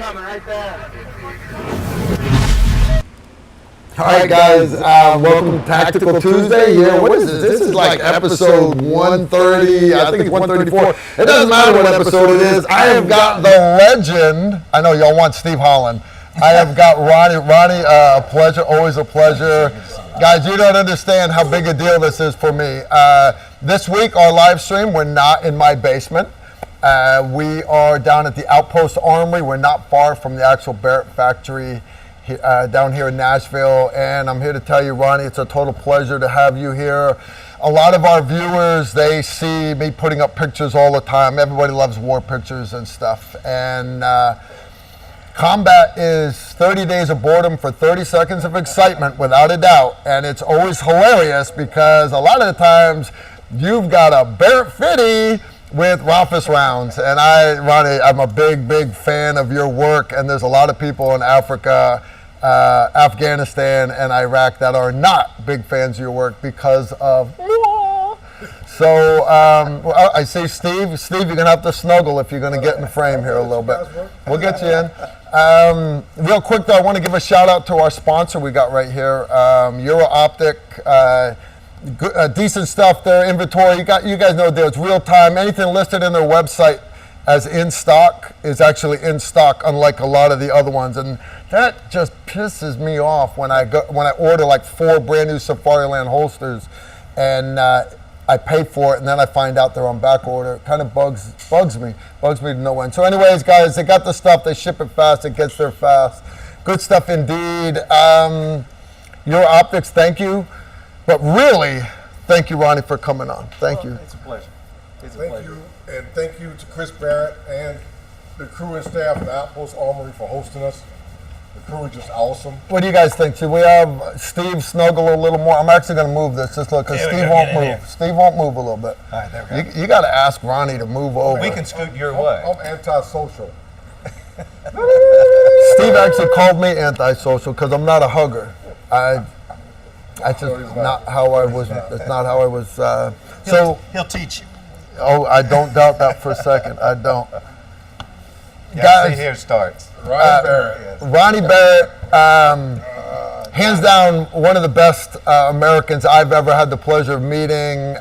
coming right there. All right, guys, welcome to Tactical Tuesday. Yeah, what is this? This is like episode 130, I think it's 134. It doesn't matter what episode it is. I have got the legend. I know y'all want Steve Holland. I have got Ronnie. Ronnie, a pleasure, always a pleasure. Guys, you don't understand how big a deal this is for me. This week, our live stream, we're not in my basement. We are down at the Outpost Armory. We're not far from the actual Barrett factory down here in Nashville, and I'm here to tell you, Ronnie, it's a total pleasure to have you here. A lot of our viewers, they see me putting up pictures all the time. Everybody loves war pictures and stuff, and combat is 30 days of boredom for 30 seconds of excitement, without a doubt, and it's always hilarious because a lot of the times you've got a Barrett 50 with Rothfuss Rounds, and Ronnie, I'm a big fan of your work, and there's a lot of people in Africa, Afghanistan, and Iraq that are not big fans of your work because of. So I see Steve. Steve, you're gonna have to snuggle if you're gonna get in the frame here a little bit. We'll get you in. Real quick though, I want to give a shout out to our sponsor we got right here, Euro Optic. Decent stuff. Their inventory, you guys know that it's real time. Anything listed in their website as in stock is actually in stock, unlike a lot of the other ones, and that just pisses me off when I order like 4 brand new Safariland holsters, and I pay for it, and then I find out they're on back order. It kind of bugs me to no end. So, anyways, guys, they got the stuff. They ship it fast. It gets there fast. Good stuff indeed. Your Optics, thank you. But really, thank you, Ronnie, for coming on. Thank you. It's a pleasure. It's a pleasure. Thank you, and thank you to Chris Barrett and the crew and staff of the Outpost Armory for hosting us. The crew is just awesome. What do you guys think? Should we have Steve snuggle a little more? I'm actually going to move this just look, because Steve won't move. Steve won't move a little bit. All right, there we go. You got to ask Ronnie to move over. We can scoot your way. I'm antisocial. Steve actually called me antisocial because I'm not a hugger. That's just not how I was. That's not how I was. So he'll teach you. Oh, I don't doubt that for a second. I don't. Yeah, Guys, see, here it starts. Ronnie Barrett, hands down one of the best Americans I've ever had the pleasure of meeting.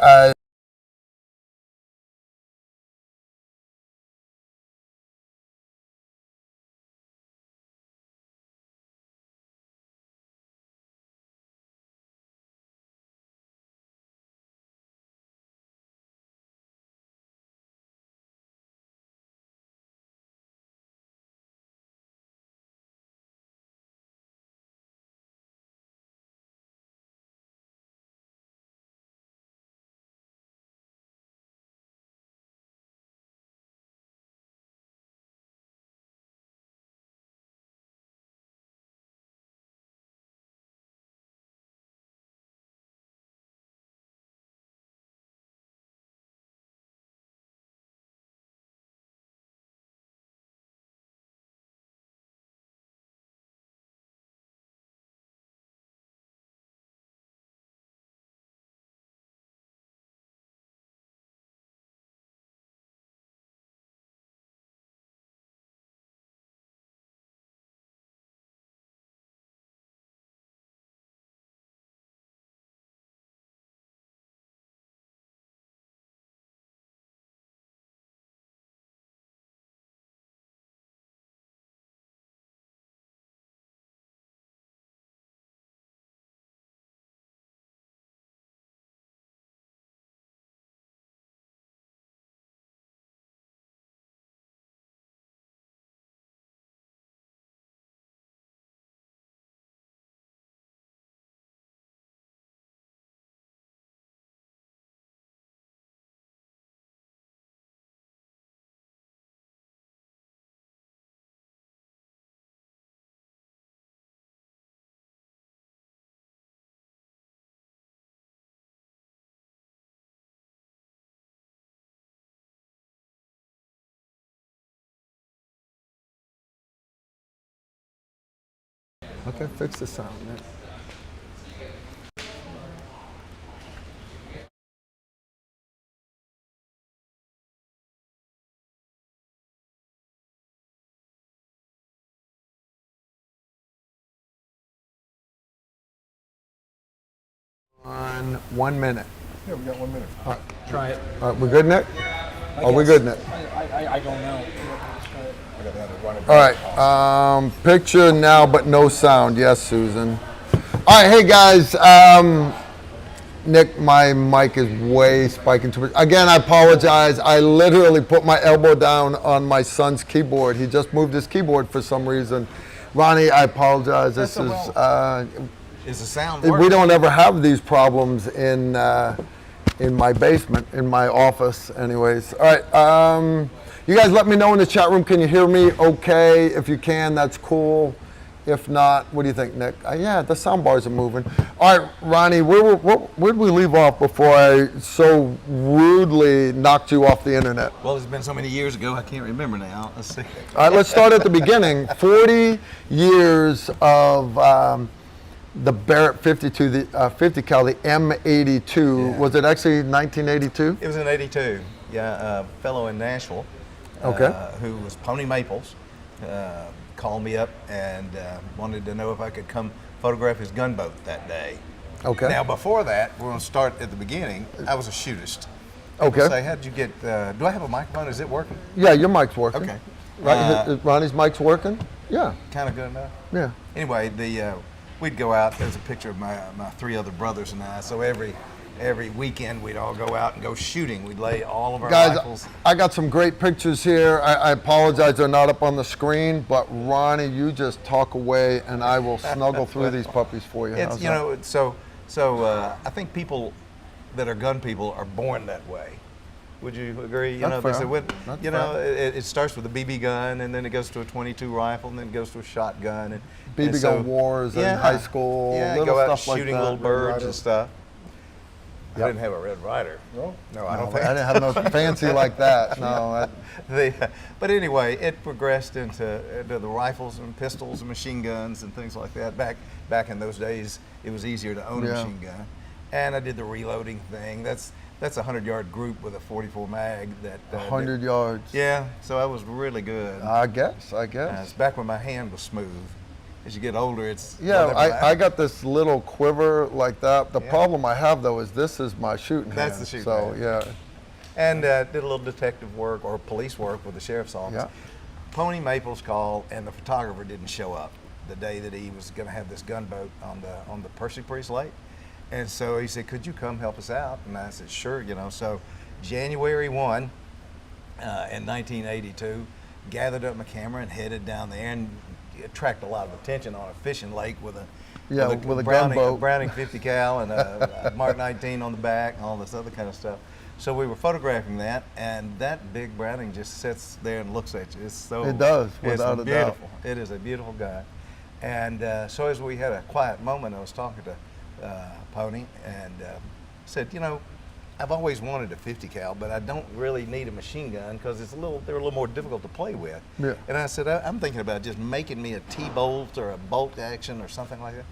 Okay, fix the sound, man. on 1 minute. Yeah, we got 1 minute. Try it. All right, we good, Nick? Are we guess. good, Nick? I don't know. I got to have it running. All right, picture now, but no sound. Yes, Susan. All right, hey guys. Nick, my mic is way spiking too much. Again, I apologize. I literally put my elbow down on my son's keyboard. He just moved his keyboard for some reason. Ronnie, I apologize. This is. Is the sound We working? don't ever have these problems in my basement, in my office, anyways. All right, you guys let me know in the chat room. Can you hear me okay? If you can, that's cool. If not, what do you think, Nick? Yeah, the sound bars are moving. All right, Ronnie, where'd we leave off before I so rudely knocked you off the internet? Well, it's been so many years ago, I can't remember now. Let's see. All right, let's start at the beginning. 40 years of the Barrett 52, the 50 cal, the M82. Yeah. Was it actually 1982? It was in '82. Yeah, a fellow in Nashville, Okay. who was Pony Maples, called me up and wanted to know if I could come photograph his gunboat that day. Okay. Now, before that, we're going to start at the beginning. I was a shootist. Okay. People say, how'd you get, do I have a microphone? Is it working? Yeah, your mic's working. Okay. Right, Ronnie's mic's working? Yeah, Kind of good enough? yeah. Anyway, we'd go out. There's a picture of my three other brothers and I. So every weekend we'd all go out and go shooting. We'd lay all of our Guys, rifles. I got some great pictures here. I apologize they're not up on the screen, but Ronnie, you just talk away and I will snuggle through these puppies for you. It's How's you that? know so I think people that are gun people are born that way. Would you agree? You That's know, they fair. say, when, That's you know, fair. it starts with a BB gun, and then it goes to a .22 rifle, and then it goes to a shotgun. And BB gun wars in high school, Yeah, little go out stuff like shooting that. little birds Rider. and stuff. Yep. I didn't have a Red Ryder. No? No, I don't No, think. I didn't have no fancy like that. No, But anyway, it progressed into the rifles and pistols and machine guns and things like that. Back in those days, it was easier to own a Yeah. machine gun. And I did the reloading thing. That's a 100-yard group with a 44 mag. 100 yards. Yeah, so I was really good. I guess. It's back when my hand was smooth. As you get older, it's Yeah, whatever I got this little quiver like that. The Yeah. problem I have though is this is my shooting hand. That's the shooting So hand. yeah, And did a little detective work or police work with the sheriff's office. Yeah. Pony Maples called, and the photographer didn't show up the day that he was going to have this gunboat on the Percy Priest Lake. And so he said, "Could you come help us out?" And I said, "Sure." You know, so January 1 in 1982, gathered up my camera and headed down there and attracted a lot of attention on a fishing lake with a Browning, gunboat. Browning 50 cal and a Mark 19 on the back and all this other kind of stuff. So we were photographing that, and that big Browning just sits there and looks at you. It's so It does, it's without a doubt. beautiful. It is a beautiful guy. And so as we had a quiet moment, I was talking to Pony and said, you know, I've always wanted a 50 cal, but I don't really need a machine gun because they're a little more difficult to play with. Yeah. And I said, I'm thinking about just making me a T-bolt or a bolt action or something like that.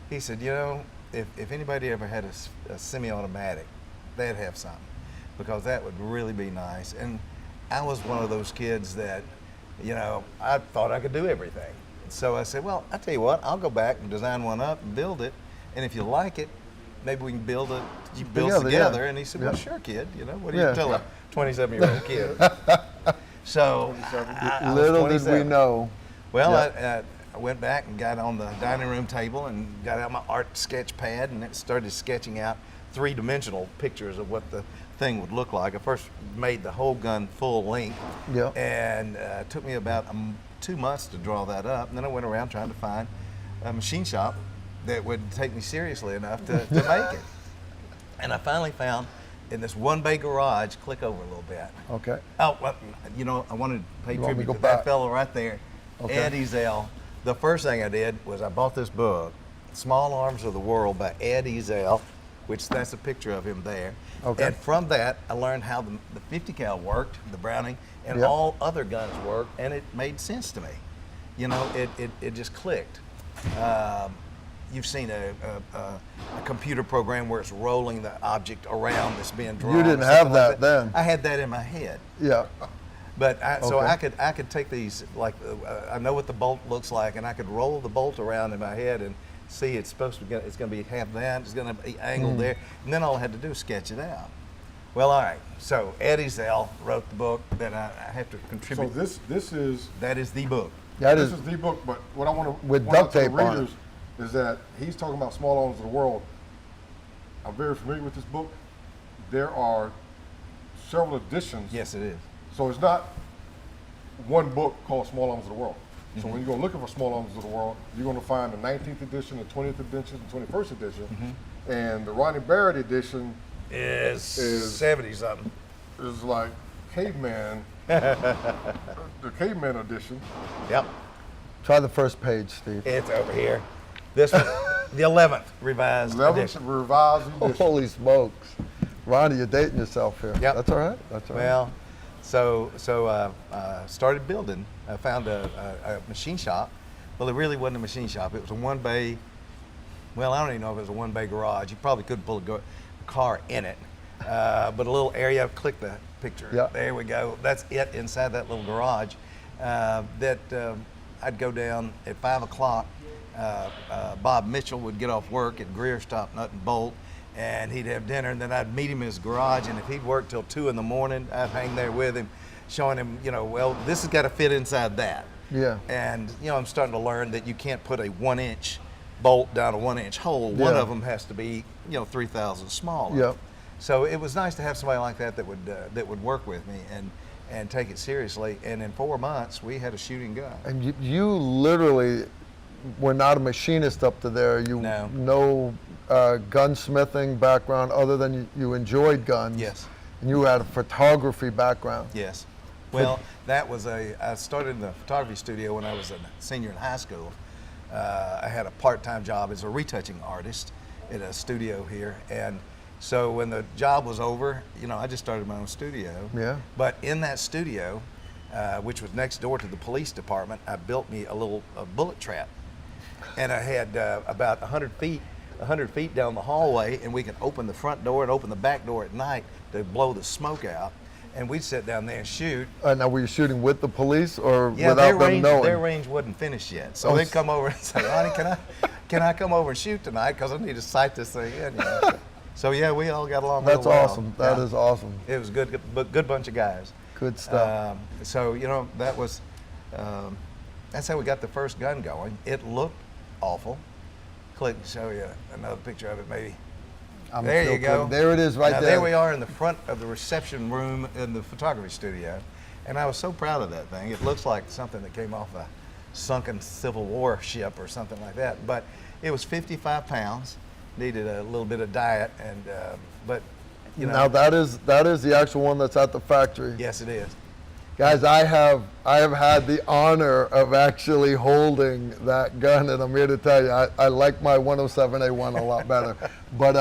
He said, you know, if anybody ever had a semi-automatic, they'd have something because that would really be nice. And I was one of those kids that, you know, I thought I could do everything. So I said, well, I tell you what, I'll go back and design one up and build it. And if you like it, maybe we can build Together, together. yeah. And he said, Yeah. well, sure, kid. You know, what do Yeah. you tell a 27-year-old kid? So I was little did we 27. know. Well, Yeah. I went back and got on the dining room table and got out my art sketch pad and it started sketching out three-dimensional pictures of what the thing would look like. I first made the whole gun full length, Yeah. and it took me about 2 months to draw that up. And then I went around trying to find a machine shop that would take me seriously enough to make it. And I finally found in this one-bay garage, click over a little bit. Okay. Oh, well, you know, I wanted to pay You want me tribute to to go that back? fellow right there, Okay. Ed Ezel. The first thing I did was I bought this book, Small Arms of the World by Ed Ezel, which that's a picture of him there. Okay. And from that, I learned how the 50 cal worked, the Browning, and Yep. all other guns worked, and it made sense to me. You know, it just clicked. You've seen a computer program where it's rolling the object around that's being drawn. You or didn't something have like that then. I had that in my head. Yeah. But so Okay. I could take these, like I know what the bolt looks like, and I could roll the bolt around in my head see it's supposed to get, it's going to be half that, it's going to be angled there, and then all I had to do is sketch it out. Well, all right. So Eddie Zell wrote the book that I have to So contribute. this is That is the book. That this is is the book, but what I want to With point out duct to the tape on it. readers is that he's talking about small arms of the world. I'm very familiar with this book. There are several editions. Yes, it is. So it's not one book called Small Arms of the World. Mm-hmm. So when you go looking for Small Arms of the World, you're going to find the 19th edition, the 20th edition, the 21st edition, Mm-hmm. and the Ronnie Barrett edition Is 70 something. is like caveman, the caveman edition. Yep. try the first page, Steve. It's over here. This one, the 11th revised 11th edition. revised edition. Holy smokes. Ronnie, you're dating yourself here. Yep. That's all right. That's all right. Well, so started building. I found a machine shop. Well, it really wasn't a machine shop. It was a one bay. Well, I don't even know if it was a one bay garage. You probably couldn't pull a car in it, but a little area. Click the picture. Yeah. There we go. That's it inside that little garage. I'd go down at 5 o'clock. Bob Mitchell would get off work at Greer Stop Nut and Bolt, and he'd have dinner, and then I'd meet him in his garage, and if he'd work till 2 in the morning, I'd hang there with him, showing him, well, this has got to fit inside that. Yeah. And, I'm starting to learn that you can't put a 1-inch bolt down a 1-inch hole. One Yeah. of them has to be, 3 thousandths smaller. Yep. So it was nice to have somebody like that that would work with me and take it seriously. And in 4 months, we had a shooting gun. And you literally were not a machinist up to there. You No. Gunsmithing background other than you enjoyed guns. Yes. And you had a photography background. Yes. Well, I started in the photography studio when I was a senior in high school. I had a part-time job as a retouching artist at a studio here. And so when the job was over, I just started my own studio. Yeah. But in that studio, which was next door to the police department, I built me a bullet trap. And I had about 100 feet down the hallway, and we could open the front door and open the back door at night to blow the smoke out. And we'd sit down there and shoot. Now, were you shooting with the police or Yeah, without them knowing? their range wasn't finished yet. So Oh, they'd come over and say, Ronnie, can I come over and shoot tonight? Because I need to sight this thing in. So yeah, we all got along real That's well. awesome. That is awesome. It was good bunch of guys. Good stuff. So that was, that's how we got the first gun going. It looked awful. Click, show you another picture of it maybe. I'm There still you go. clicking. There it is right Now, there. there we are in the front of the reception room in the photography studio. And I was so proud of that thing. It looks like something that came off a sunken Civil War ship or something like that. But it was 55 pounds, needed a little bit of diet, and but Now that is the actual one that's at the factory. yes, it is. Guys, I have had the honor of actually holding that gun, and I'm here to tell you, I like my 107A1 a lot better. But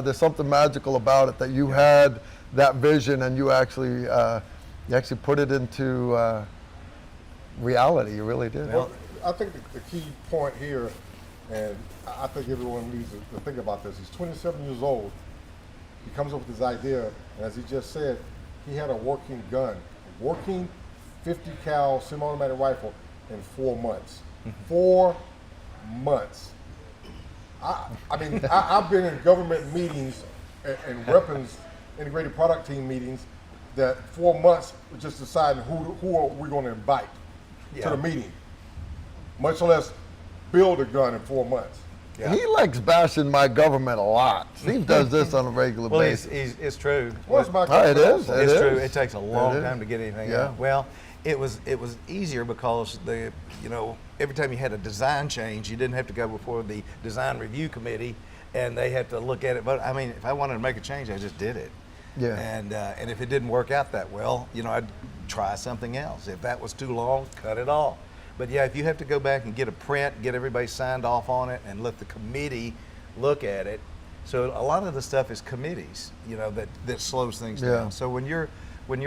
there's something magical about it that you had that vision and you actually put it into reality. You really did. Well, I think the key point here, and I think everyone needs to think about this. He's 27 years old. He comes up with this idea, and as he just said, he had a working gun, a working 50 cal semi-automatic rifle in 4 months. 4 months. I mean, I've been in government meetings and weapons integrated product team meetings that 4 months were just deciding who are we going to invite to the meeting, much less build a gun in 4 months. Yeah. He likes bashing my government a lot. Steve does this on a regular Well, basis. it's true. Well, it's my It is. It's It true. is. It takes a long It is. time to get anything Yeah. out. Well, it was easier because every time you had a design change, you didn't have to go before the design review committee, and they had to look at it. But I mean, if I wanted to make a change, I just did it. Yeah. And if it didn't work out that well, I'd try something else. If that was too long, cut it off. But yeah, if you have to go back and get a print, get everybody signed off on it, and let the committee look at it. So a lot of the stuff is committees, that slows things Yeah. down. So when you're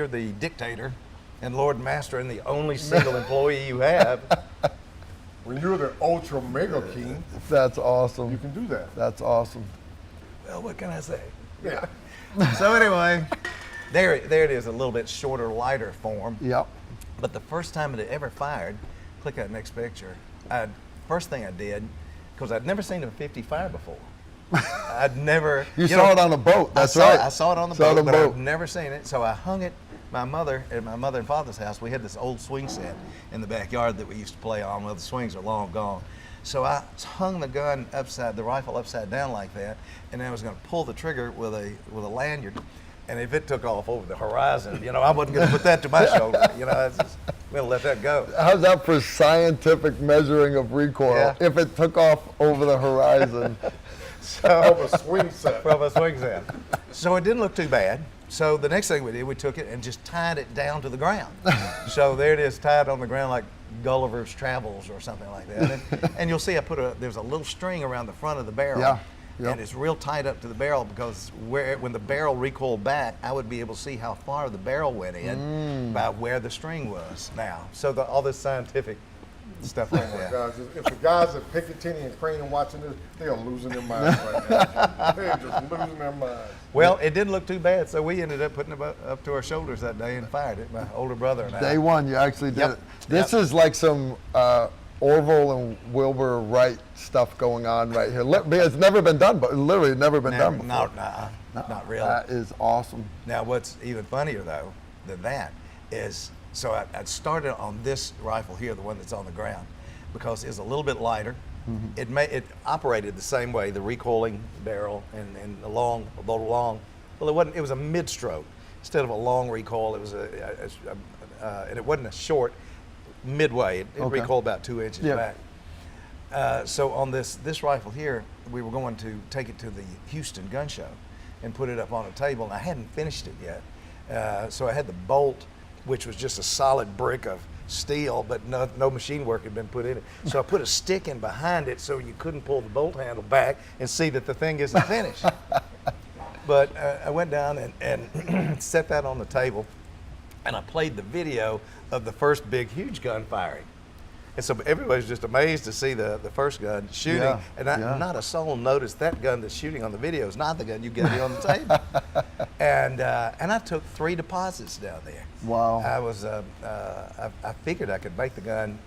the dictator and Lord and Master and the only single employee you have, When you're the ultra mega king, That's awesome. you can do that. That's awesome. well, what can I say? Yeah. So anyway, there it is, a little bit shorter, lighter form. Yep. But the first time it ever fired, click that next picture, I'd first thing I did, because I'd never seen a 50 fire before. I'd never. You saw it on a boat. That's right. I saw it on the boat, but I've never seen it. So I hung it. At my mother and father's house, we had this old swing set in the backyard that we used to play on. Well, the swings are long gone. So I hung the gun the rifle upside down like that, and then I was going to pull the trigger with a lanyard. And if it took off over the horizon, I wasn't going to put that to my shoulder. I'm going to let that go. How's that for scientific measuring of recoil? Yeah. If it took off over the horizon. From a swing set. From a swing set. So it didn't look too bad. So the next thing we did, we took it and just tied it down to the ground. So there it is, tied on the ground like Gulliver's Travels or something like that. And you'll see there's a little string around the front of the barrel. Yeah. Yep. And it's real tight up to the barrel because when the barrel recoiled back, I would be able to see how far the barrel went in by where the string was now. So all this scientific stuff like that. Guys, if the guys at Picatinny and Crane are watching this, they are losing their minds right now. They're just losing their minds. Well, it didn't look too bad, so we ended up putting it up to our shoulders that day and fired it. My older brother and I. Day one, you actually did Yep. it. This is like some Orville and Wilbur Wright stuff going on right here. It's never been done, but literally never been done before. No, not really. That is awesome. Now, what's even funnier though than that is, so I started on this rifle here, the one that's on the ground, because it's a little bit lighter. Mm-hmm. It operated the same way, the recoiling barrel and the long. Well, it was a mid-stroke instead of a long recoil. It was and it wasn't a short midway. It recoiled about 2 inches back. So on this rifle here, we were going to take it to the Houston gun show and put it up on a table, and I hadn't finished it yet. So I had the bolt, which was just a solid brick of steel, but no machine work had been put in it. So I put a stick in behind it so you couldn't pull the bolt handle back and see that the thing isn't finished. But I went down and set that on the table, and I played the video of the first big, huge gun firing. And so everybody's just amazed to see the first gun shooting, and not a soul noticed that gun that's shooting on the video is not the gun you get on the table. And I took 3 deposits down there. Wow. I figured I could make the gun.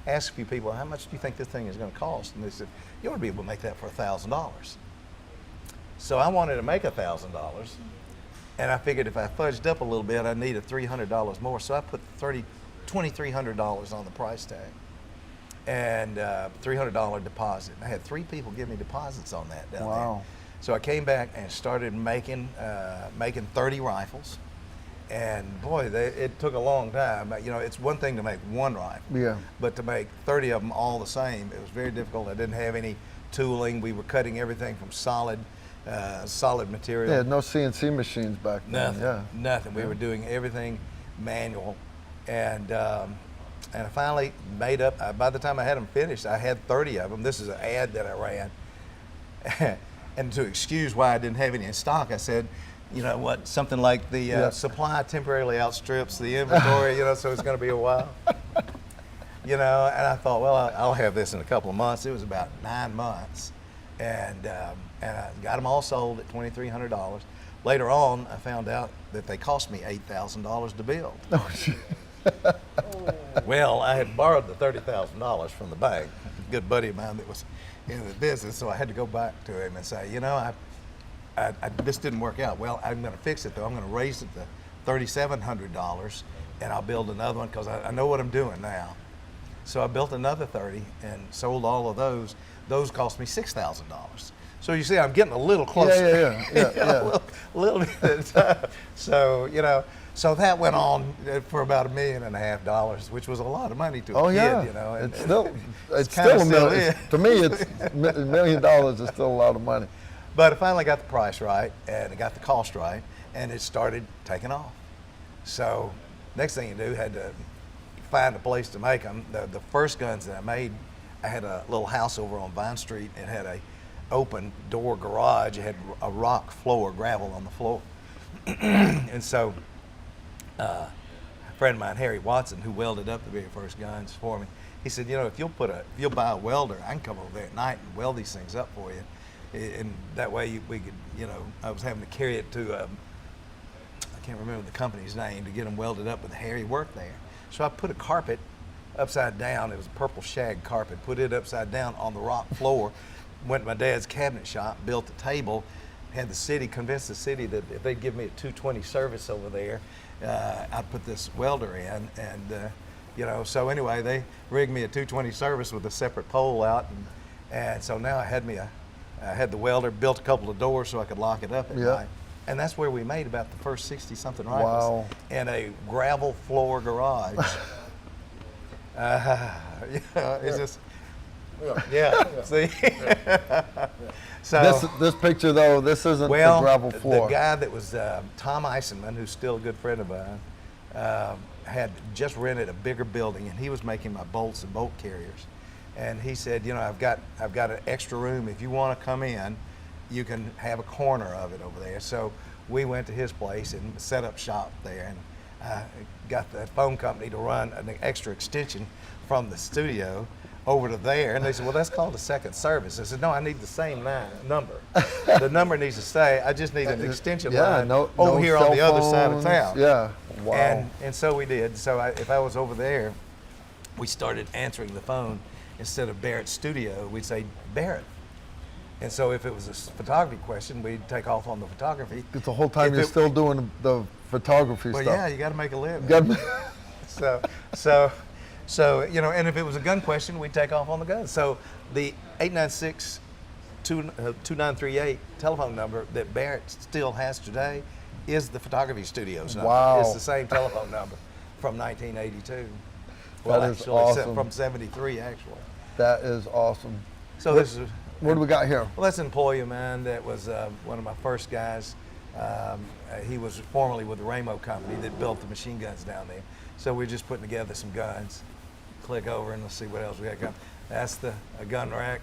Ask a few people, how much do you think this thing is going to cost? And they said, you ought to be able to make that for $1,000. So I wanted to make $1,000, and I figured if I fudged up a little bit, I'd need $300 more. So I put $2,300 on the price tag, and $300 deposit. I had 3 people give me deposits on that down there. So I came back and started making 30 rifles. And boy, it took a long time. It's one thing to make one rifle, but to make 30 of them all the same, it was very difficult. I didn't have any tooling. We were cutting everything from solid material. Yeah, no CNC machines back then. Nothing. We were doing everything manual, and I finally made up. By the time I had them finished, I had 30 of them. This is an ad that I ran, and to excuse why I didn't have any in stock, I said, you know what, something like the supply temporarily outstrips the inventory, so it's going to be a while. And I thought, well, I'll have this in a couple of months. It was about 9 months. And I got them all sold at $2,300. Later on, I found out that they cost me $8,000 to build. Oh, shit. Well, I had borrowed the $30,000 from the bank, a good buddy of mine that was in the business, so I had to go back to him and say, this didn't work out. Well, I'm going to fix it, though. I'm going to raise it to $3,700, and I'll build another one because I know what I'm doing now. So I built another 30 and sold all of those. Those cost me $6,000. So you see, I'm getting a little closer. Yeah. A little bit at a time. So, so that went on for about $1.5 million, which was a lot of money to a kid, And it's still $1 million. To me, it's $1 million is still a lot of money. But I finally got the price right, and I got the cost right, and it started taking off. So next thing you do, had to find a place to make them. The first guns that I made, I had a little house over on Vine Street. It had a open door garage. It had a rock floor, gravel on the floor. And so a friend of mine, Harry Watson, who welded up the very first guns for me, he said, if you'll buy a welder, I can come over there at night and weld these things up for you. And that way we could, I was having to carry it to, I can't remember the company's name, to get them welded up, but Harry worked there. So I put a carpet upside down. It was a purple shag carpet. Put it upside down on the rock floor. Went to my dad's cabinet shop, built a table, had the city, convinced the city that if they'd give me a 220 service over there, I'd put this welder in. And, you know, so anyway, they rigged me a 220 service with a separate pole out. And so now I had the welder, built a couple of doors so I could lock it up at night. And that's where we made about the first 60-something rifles in a gravel floor garage. You know, it's just, see? So this picture though, this isn't the gravel floor. The guy that was Tom Eisenman, who's still a good friend of mine, had just rented a bigger building, and he was making my bolts and bolt carriers. And he said, you know, I've got an extra room. If you want to come in, you can have a corner of it over there. So we went to his place and set up shop there, and got the phone company to run an extra extension from the studio over to there. And they said, well, that's called a second service. I said, no, I need the same number. The number needs to stay. I just need an extension line over here on the other side of town. Yeah, wow. And so we did. So if I was over there, we started answering the phone. Instead of Barrett Studio, we'd say Barrett. And so if it was a photography question, we'd take off on the photography. Because the whole time you're still doing the photography stuff. Well, yeah, you got to make a living. So you know, and if it was a gun question, we'd take off on the gun. So the 896-2938 telephone number that Barrett still has today is the photography studio's number. Wow. It's the same telephone number from 1982. Well, Well, is actually, awesome. from 73, actually. That is awesome. So this is. What do we got here? Well, that's an employee of mine that was one of my first guys. He was formerly with the Ramo company that built the machine guns down there. So we're just putting together some guns. Click over and let's see what else we got going. That's a gun rack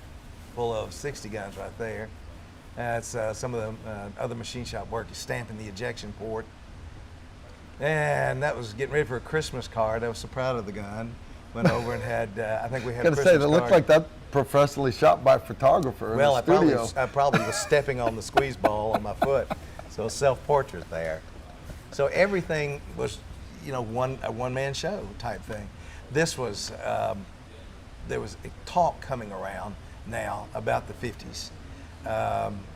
full of 60 guns right there. That's some of the other machine shop work. Is stamping the ejection port. And that was getting ready for a Christmas card. I was so proud of the gun. Went over and had, I think we had a Christmas Gotta say, that card. looked like that professionally shot by a photographer Well, in the studio. I probably was stepping on the squeeze ball on my foot. So self-portrait there. So everything was, you know, a one-man show type thing. This was, there was a talk coming around now about the 50s.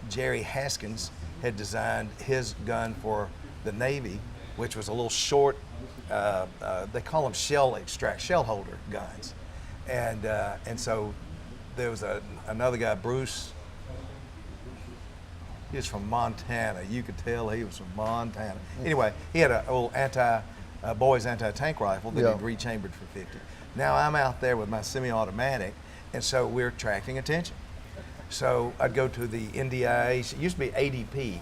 Jerry Haskins had designed his gun for the Navy, which was a little short, they call them shell holder guns. And so there was another guy, Bruce, he was from Montana. You could tell he was from Montana. Anyway, he had an old boys anti-tank rifle that he'd rechambered for 50. Now I'm out there with my semi-automatic, and so we're attracting attention. So I'd go to the NDIA, it used to be ADP,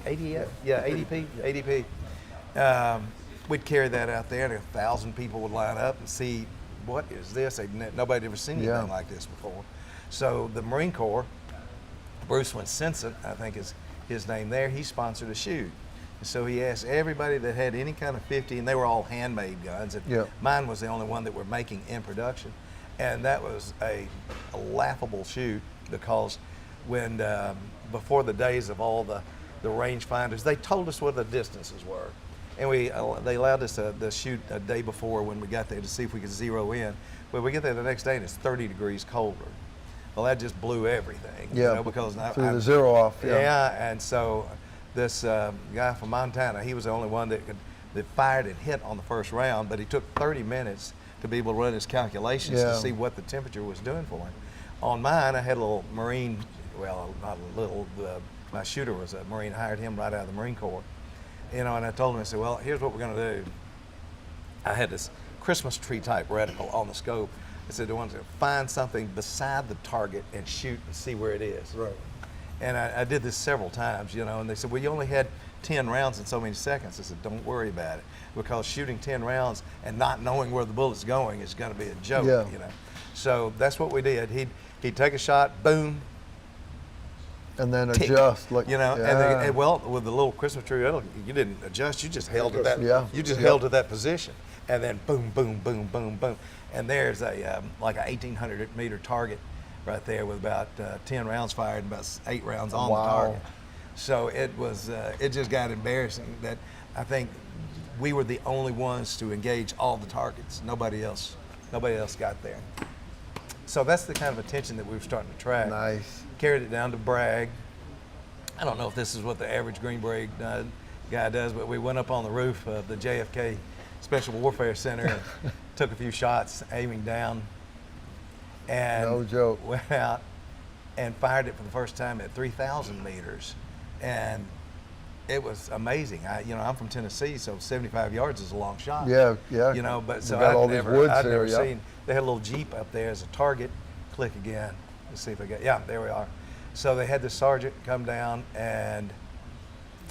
ADP. We'd carry that out there, and 1,000 people would line up and see, what is this? Nobody had ever seen anything like this before. So the Marine Corps, Bruce Winsensent, I think is his name there, he sponsored a shoot. And so he asked everybody that had any kind of 50, and they were all handmade guns, and mine was the only one that we're making in production. And that was a laughable shoot, because when, before the days of all the rangefinders, they told us what the distances were. And they allowed us to shoot a day before when we got there to see if we could zero in. Well, we get there the next day and it's 30 degrees colder. Well, that just blew everything. Yeah, you know, because threw the zero off. Yeah, and so this guy from Montana, he was the only one that fired and hit on the first round, but he took 30 minutes to be able to run his calculations to see what the temperature was doing for him. On mine, I had a little Marine, well, not a little, my shooter was a Marine, hired him right out of the Marine Corps. You know, and I told him, I said, well, here's what we're going to do. I had this Christmas tree type reticle on the scope. I said, I want to find something beside the target and shoot and see where it is. Right. And I did this several times, you know, and they said, well, you only had 10 rounds in so many seconds. I said, don't worry about it, because shooting 10 rounds and not knowing where the bullet's going is going to be a joke, you know. So that's what we did. He'd take a shot, boom, and then tick, adjust, like, you know, and well, with the little Christmas tree, you didn't adjust. You just held to that. You just held to that position, and then boom, boom, boom, boom, boom, and there's a like a 1,800 meter target right there with about 10 rounds fired and about 8 rounds on the target. So it was, it just got embarrassing that I think we were the only ones to engage all the targets. Nobody else Nobody else got there. So that's the kind of attention that we were starting to track. Nice. Carried it down to Bragg. I don't know if this is what the average Green Beret guy does, but we went up on the roof of the JFK Special Warfare Center and took a few shots aiming down. And No joke. went out and fired it for the first time at 3,000 meters. And it was amazing. I'm from Tennessee, so 75 yards is a long shot. Yeah, yeah. But We so got all I'd these never, woods I'd there, never yeah. seen. They had a little Jeep up there as a target. Click again. Let's see if I got. Yeah, there we are. So they had the sergeant come down, and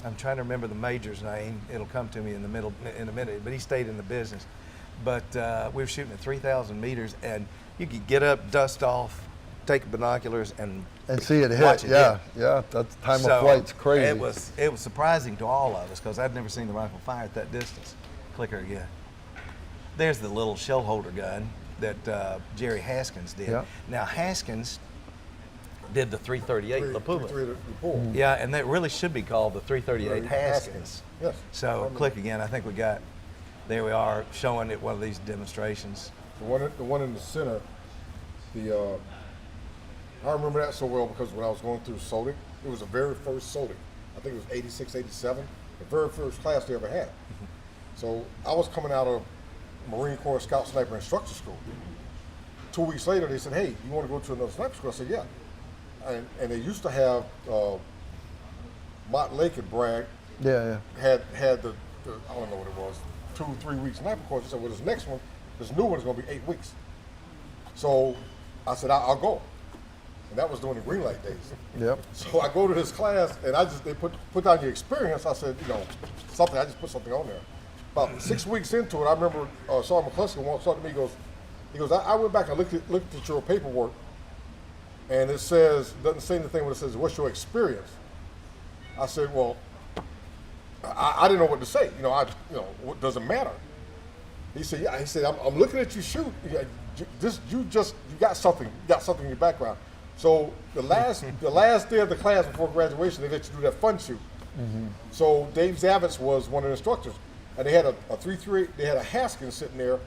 I'm trying to remember the major's name. It'll come to me in a minute. But he stayed in the business. But we were shooting at 3,000 meters, and you could get up, dust off, take binoculars, and see it hit. watch it Yeah, hit. yeah. That's time So of flight's crazy. It was surprising to all of us because I'd never seen the rifle fire at that distance. Clicker again. There's the little shell holder gun that Jerry Haskins did. Yeah. Now Haskins did the 338 Lapua. 338 Lapua. Yeah, and that really should be called the 338 Haskins. Yes. So click again. I think there we are showing at one of these demonstrations. The one in the center, I remember that so well because when I was going through Soldic, it was the very first Soldic. I think it was 86, 87, the very first class they ever had. So I was coming out of Marine Corps Scout Sniper Instructor School. 2 weeks later, they said, "Hey, you want to go to another sniper school?" I said, "Yeah." And they used to have Mott Lake at Bragg yeah. had the I don't know what it was, 2-3 weeks sniper course. I said, "Well, this new one is going to be 8 weeks." So I said, "I'll go." And that was during the green light days. Yep. So I go to this class, and they put down your experience. I said, something. I just put something on there. About 6 weeks into it, I remember Sergeant McCluskey once talked to me. He goes, I went back and looked at your paperwork, and it doesn't say anything when it says, "What's your experience?" I said, "Well, I didn't know what to say. What doesn't matter." He said, "Yeah." He said, "I'm looking at you shoot. You got something. You got something in your background." So the last day of the class before graduation, they let you do that fun shoot. Mm-hmm. So Dave Zavitz was one of the instructors, and they had a 338. They had a Haskins sitting there,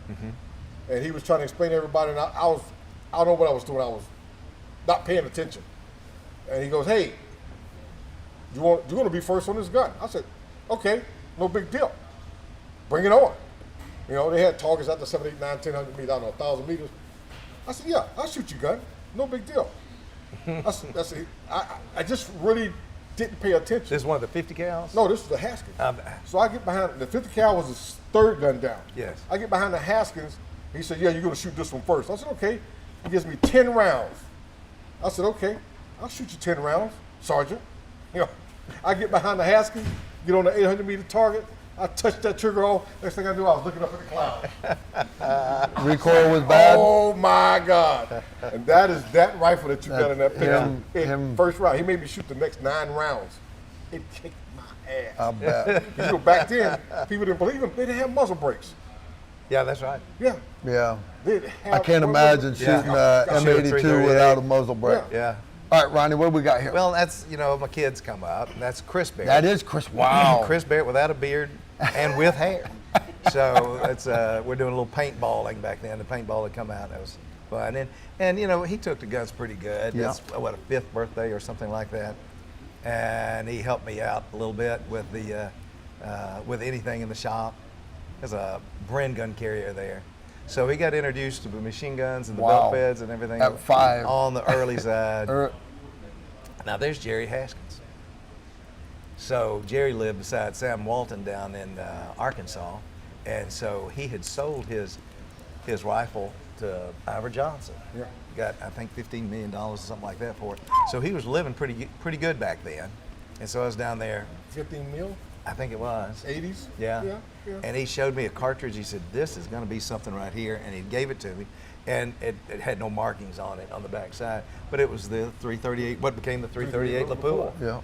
and he was trying to explain to everybody. And I don't know what I was doing. I was not paying attention. And he goes, "Hey, you want to be first on this gun?" I said, "Okay, no big deal. Bring it on." They had targets out to 7, 8, 9, 1000 meters, I don't know, 1,000 meters. I said, "Yeah, I'll shoot your gun. No big deal." I just really didn't pay attention. This is one of the 50 cals? No, this was the Haskins. So I get behind, the 50 cal was his third gun down. Yes. I get behind the Haskins. He said, "Yeah, you're going to shoot this one first." I said, "Okay." He gives me 10 rounds. I said, "Okay, I'll shoot you 10 rounds, Sergeant." I get behind the Haskins, get on the 800-meter target. I touched that trigger off. Next thing I knew, I was looking up at the cloud. Recoil was bad. Oh my God! And that is that rifle that you got in that picture. First round, he made me shoot the next 9 rounds. It kicked my ass. I bet. Back then, people didn't believe him. They didn't have muzzle brakes. Yeah, that's right. Yeah. Yeah. They didn't have I can't imagine shooting M82 without a muzzle brake. Yeah. All right, Ronnie, what do we got here? Well, that's, my kids come up, and that's Chris Barrett. That is Chris. Wow. Chris Barrett without a beard and with hair. So it's we're doing a little paintballing back then. The paintball had come out. That was fun. And he took the guns pretty good. Yeah. It's, a 5th birthday or something like that. And he helped me out a little bit with with anything in the shop. There's a Bren gun carrier there. So he got introduced to the machine guns and the belt feds and everything. At 5. On the early side. Now there's Jerry Haskins. So Jerry lived beside Sam Walton down in Arkansas, and so he had sold his rifle to Ivor Johnson. Yeah. Got, I think, $15 million or something like that for it. So he was living pretty good back then. And so I was down there. 15 mil? I think it was. 80s? Yeah. And he showed me a cartridge. He said, "This is going to be something right here," and he gave it to me. And it had no markings on it on the back side, but it was the 338, what became the 338 Lapua. Yeah.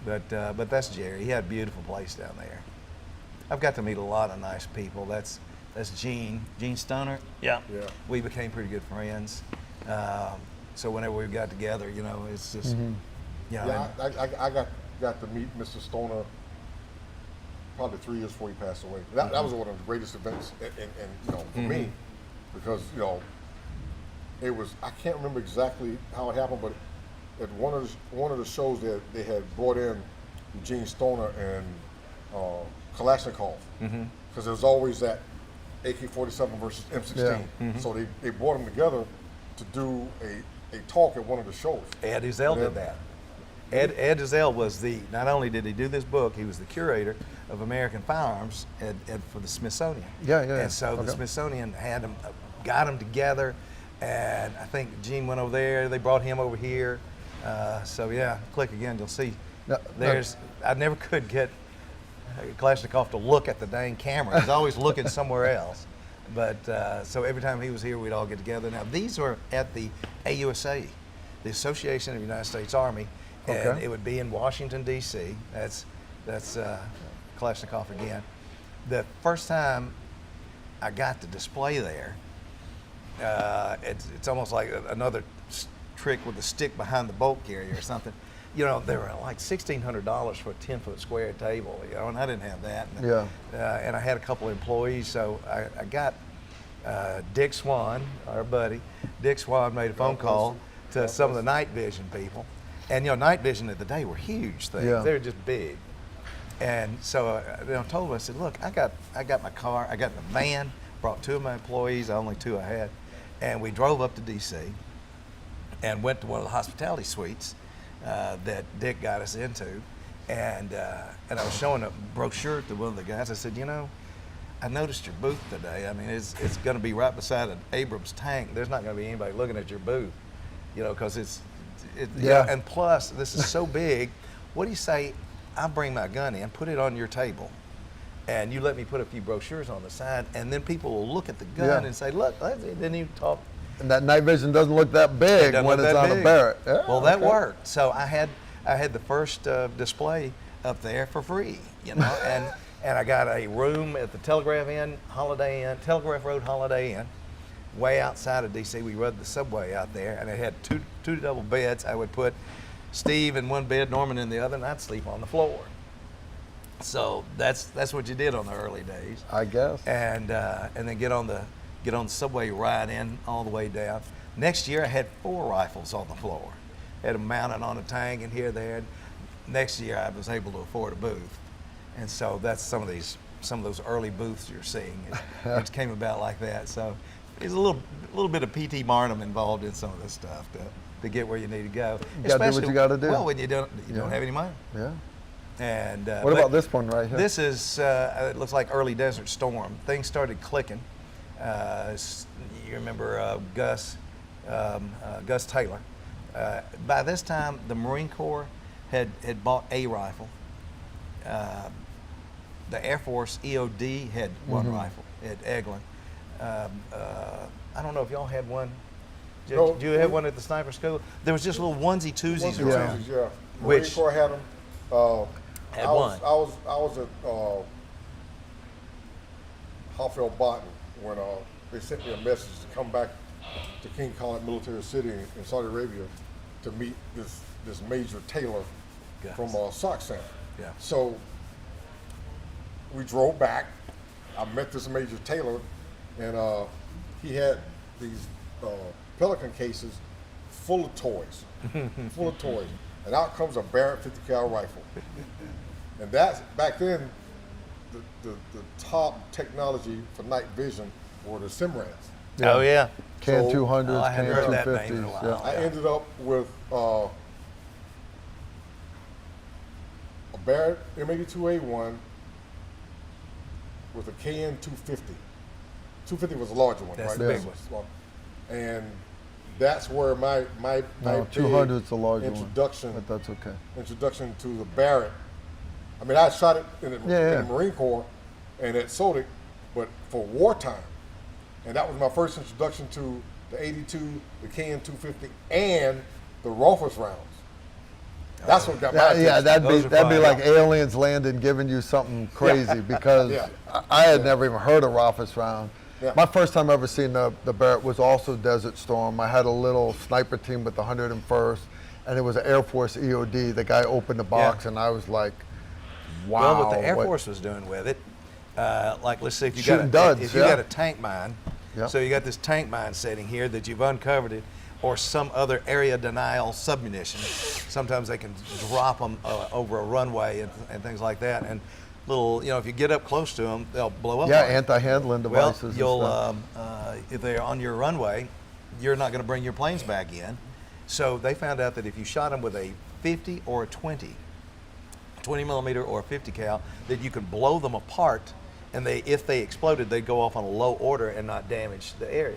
But that's Jerry. He had a beautiful place down there. I've got to meet a lot of nice people. That's Gene Stoner. Yeah. We became pretty good friends. So whenever we got together, it's just, I got to meet Mr. Stoner probably 3 years before he passed away. That was one of the greatest events, and for me, because it was, I can't remember exactly how it happened, but at one of the shows that they had brought in Eugene Stoner and Kalashnikov, because there was always that AK-47 versus M16. So they brought them together to do a talk at one of the shows. Ed Uzel did that. Ed Uzel was not only did he do this book, he was the curator of American firearms for the Smithsonian. And so the Smithsonian got them together, and I think Gene went over there, they brought him over here. So yeah, click again, you'll see. I never could get Kalashnikov to look at the dang camera. He's always looking somewhere else. But so every time he was here, we'd all get together. Now these are at the AUSA, the Association of the United States Army, and it would be in Washington D.C. That's Kalashnikov again. The first time I got to display there, it's almost like another trick with a stick behind the bolt carrier or something. They were like $1,600 for a 10-foot square table, and I didn't have that. And I had a couple of employees, so I got Dick Swan, our buddy. Dick Swan made a phone call to some of the night vision people. And night vision of the day were huge things. They were just big. And so I told him, I said, look, I got my car, I got the van, brought 2 of my employees, only 2 I had, and we drove up to D.C. and went to one of the hospitality suites that Dick got us into, and I was showing a brochure to one of the guys. I said, I noticed your booth today. I mean, it's going to be right beside an Abrams tank. There's not going to be anybody looking at your booth, because it's and plus, this is so big. What do you say? I bring my gun in, put it on your table, and you let me put a few brochures on the side, and then people will look at the gun and say, look, then you talk. And that night vision doesn't look that big when it's on a Barrett. Well, that worked. So I had the first display up there for free, and I got a room at the Telegraph Road Holiday Inn, way outside of D.C. We rode the subway out there, and it had two double beds. I would put Steve in one bed, Norman in the other, and I'd sleep on the floor. So that's what you did on the early days, I guess. And then get on the subway ride in all the way down. Next year I had 4 rifles on the floor. Had them mounted on a tank and here, there. Next year I was able to afford a booth. And so that's some of those early booths you're seeing. It came about like that. So there's a little bit of P.T. Barnum involved in some of this stuff to get where you need to go. You gotta do what you gotta do. Well, when you don't have any money. Yeah. And what about this one right here? This is it looks like early Desert Storm. Things started clicking. You remember Gus Taylor. By this time, the Marine Corps had bought a rifle. The Air Force EOD had one rifle at Eglin. I don't know if y'all had one. Did you have one at the sniper school? There was just little onesie twosies around. Yeah. Marine Corps had them. Had one. I was at Hoffeld Barton when they sent me a message to come back to King Khalid Military City in Saudi Arabia to meet this Major Taylor from SOC Center. Yeah. So we drove back. I met this Major Taylor, and he had these Pelican cases full of toys, and out comes a Barrett 50 cal rifle, and that's back then. The top technology for night vision were the Simrads. Yeah. Oh yeah, Can 200s, I hadn't Can heard that name in a 250s. while. I ended up with a Barrett M82A1 with a KN 250. 250 was a larger one, That's right? the big one. And that's where my No, big 200 is a larger introduction, one, but that's okay. introduction to the Barrett. I mean, I shot it in the Marine Corps and at Sodic, but for wartime. And that was my first introduction to the 82, the KN 250, and the Rothfuss rounds. That's what got my attention. Yeah, that'd be like aliens landing, giving you something crazy because I had never even heard of Rothfuss Round. Yeah. My first time ever seeing the Barrett was also Desert Storm. I had a little sniper team with the 101st, and it was an Air Force EOD. The guy opened the box, and I was like, wow. Well, what the Air Force was doing with it, like let's say if you Shooting got duds, you got a tank mine, Yep. So you got this tank mine setting here that you've uncovered it, or some other area denial submunition. Sometimes they can drop them over a runway and things like that. And little, you know, if you get up close to them, they'll blow up. Yeah, on you. anti-handling Well, devices. you'll and stuff. if they're on your runway, you're not going to bring your planes back in. So they found out that if you shot them with a 50 or a 20 millimeter or a 50 cal, that you could blow them apart, and if they exploded, they'd go off on a low order and not damage the area.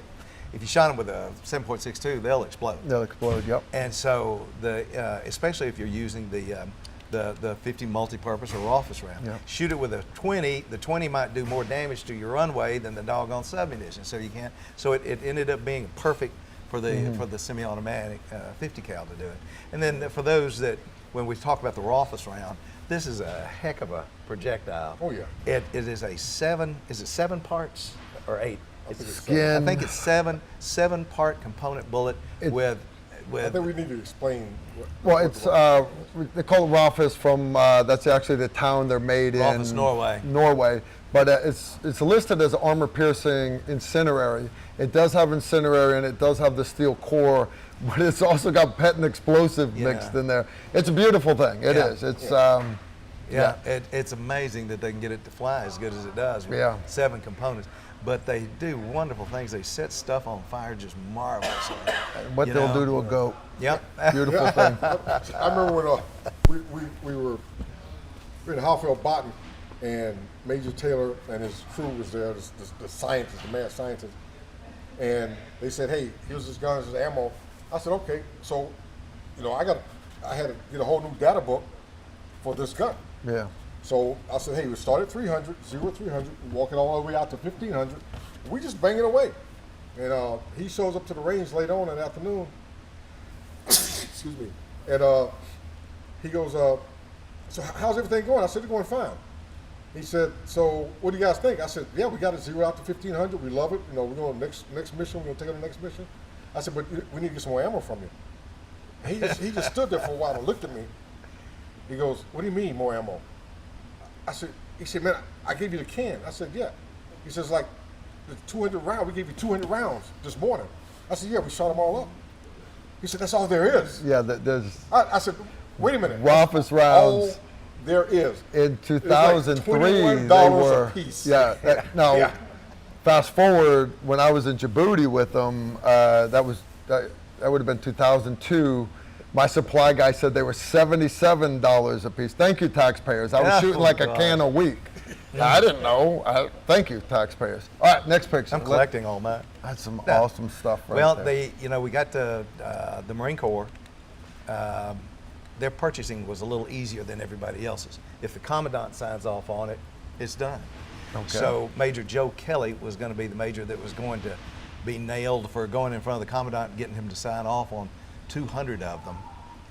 If you shot them with a 7.62, they'll explode. They'll explode. Yep. And so especially if you're using the 50 multi-purpose or Rothfuss round. Yeah. Shoot it with a 20. The 20 might do more damage to your runway than the doggone submunition. So you can't. So it ended up being perfect for the semi-automatic 50 cal to do it. And then for those that, when we talk about the Rothfuss round, this is a heck of a projectile. Oh, yeah. It is a 7. Is it 7 parts or 8? Skin. I think it's 7 part component bullet with. I think we need to explain. Well, it's they call it Rothfuss from that's actually the town they're made in. Rothfuss, Norway. Norway, but it's listed as armor piercing incendiary. It does have incendiary and it does have the steel core, but it's also got pet and explosive mixed in there. It's a beautiful thing. It is. It's it's amazing that they can get it to fly as good as it does with 7 components. But they do wonderful things. They set stuff on fire just marvelously. what they'll do to a goat. Yep. Beautiful thing. I remember when we were in Halfield Bottom, and Major Taylor and his crew was there, the scientist, the mad scientist, and they said, "Hey, here's his guns, his ammo." I said, "Okay." So, you know, I had to get a whole new data book for this gun. Yeah. So I said, "Hey, we start at 300, 300, walking all the way out to 1500. We just bang it away." And he shows up to the range late on in the afternoon. Excuse me. And he goes, "So how's everything going?" I said, "It's going fine." He said, "So what do you guys think?" I said, "Yeah, we got it 0 out to 1500. We love it. You know, we're going to next mission. We're going to take it to the next mission." I said, "But we need to get some more ammo from you." He just stood there for a while and looked at me. He goes, "What do you mean more ammo?" He said, "Man, I gave you the can." I said, "Yeah." He says, "Like the 200 rounds, we gave you 200 rounds this morning." I said, "Yeah, we shot them all up." He said, "That's all there is." Yeah, there's I said, "Wait a minute." Rothfuss rounds. All there is. In 2003, $21 they were a piece. Yeah. Now, Yeah. fast forward when I was in Djibouti with them, that would have been 2002. My supply guy said they were $77 a piece. Thank you, taxpayers. I was shooting like a can a week. I didn't know. Thank you, taxpayers. All right, next picture. I'm collecting all mine. That's some awesome stuff right Well, there. we got the Marine Corps. Their purchasing was a little easier than everybody else's. If the commandant signs off on it, it's done. Okay. So Major Joe Kelly was going to be the major that was going to be nailed for going in front of the commandant and getting him to sign off on 200 of them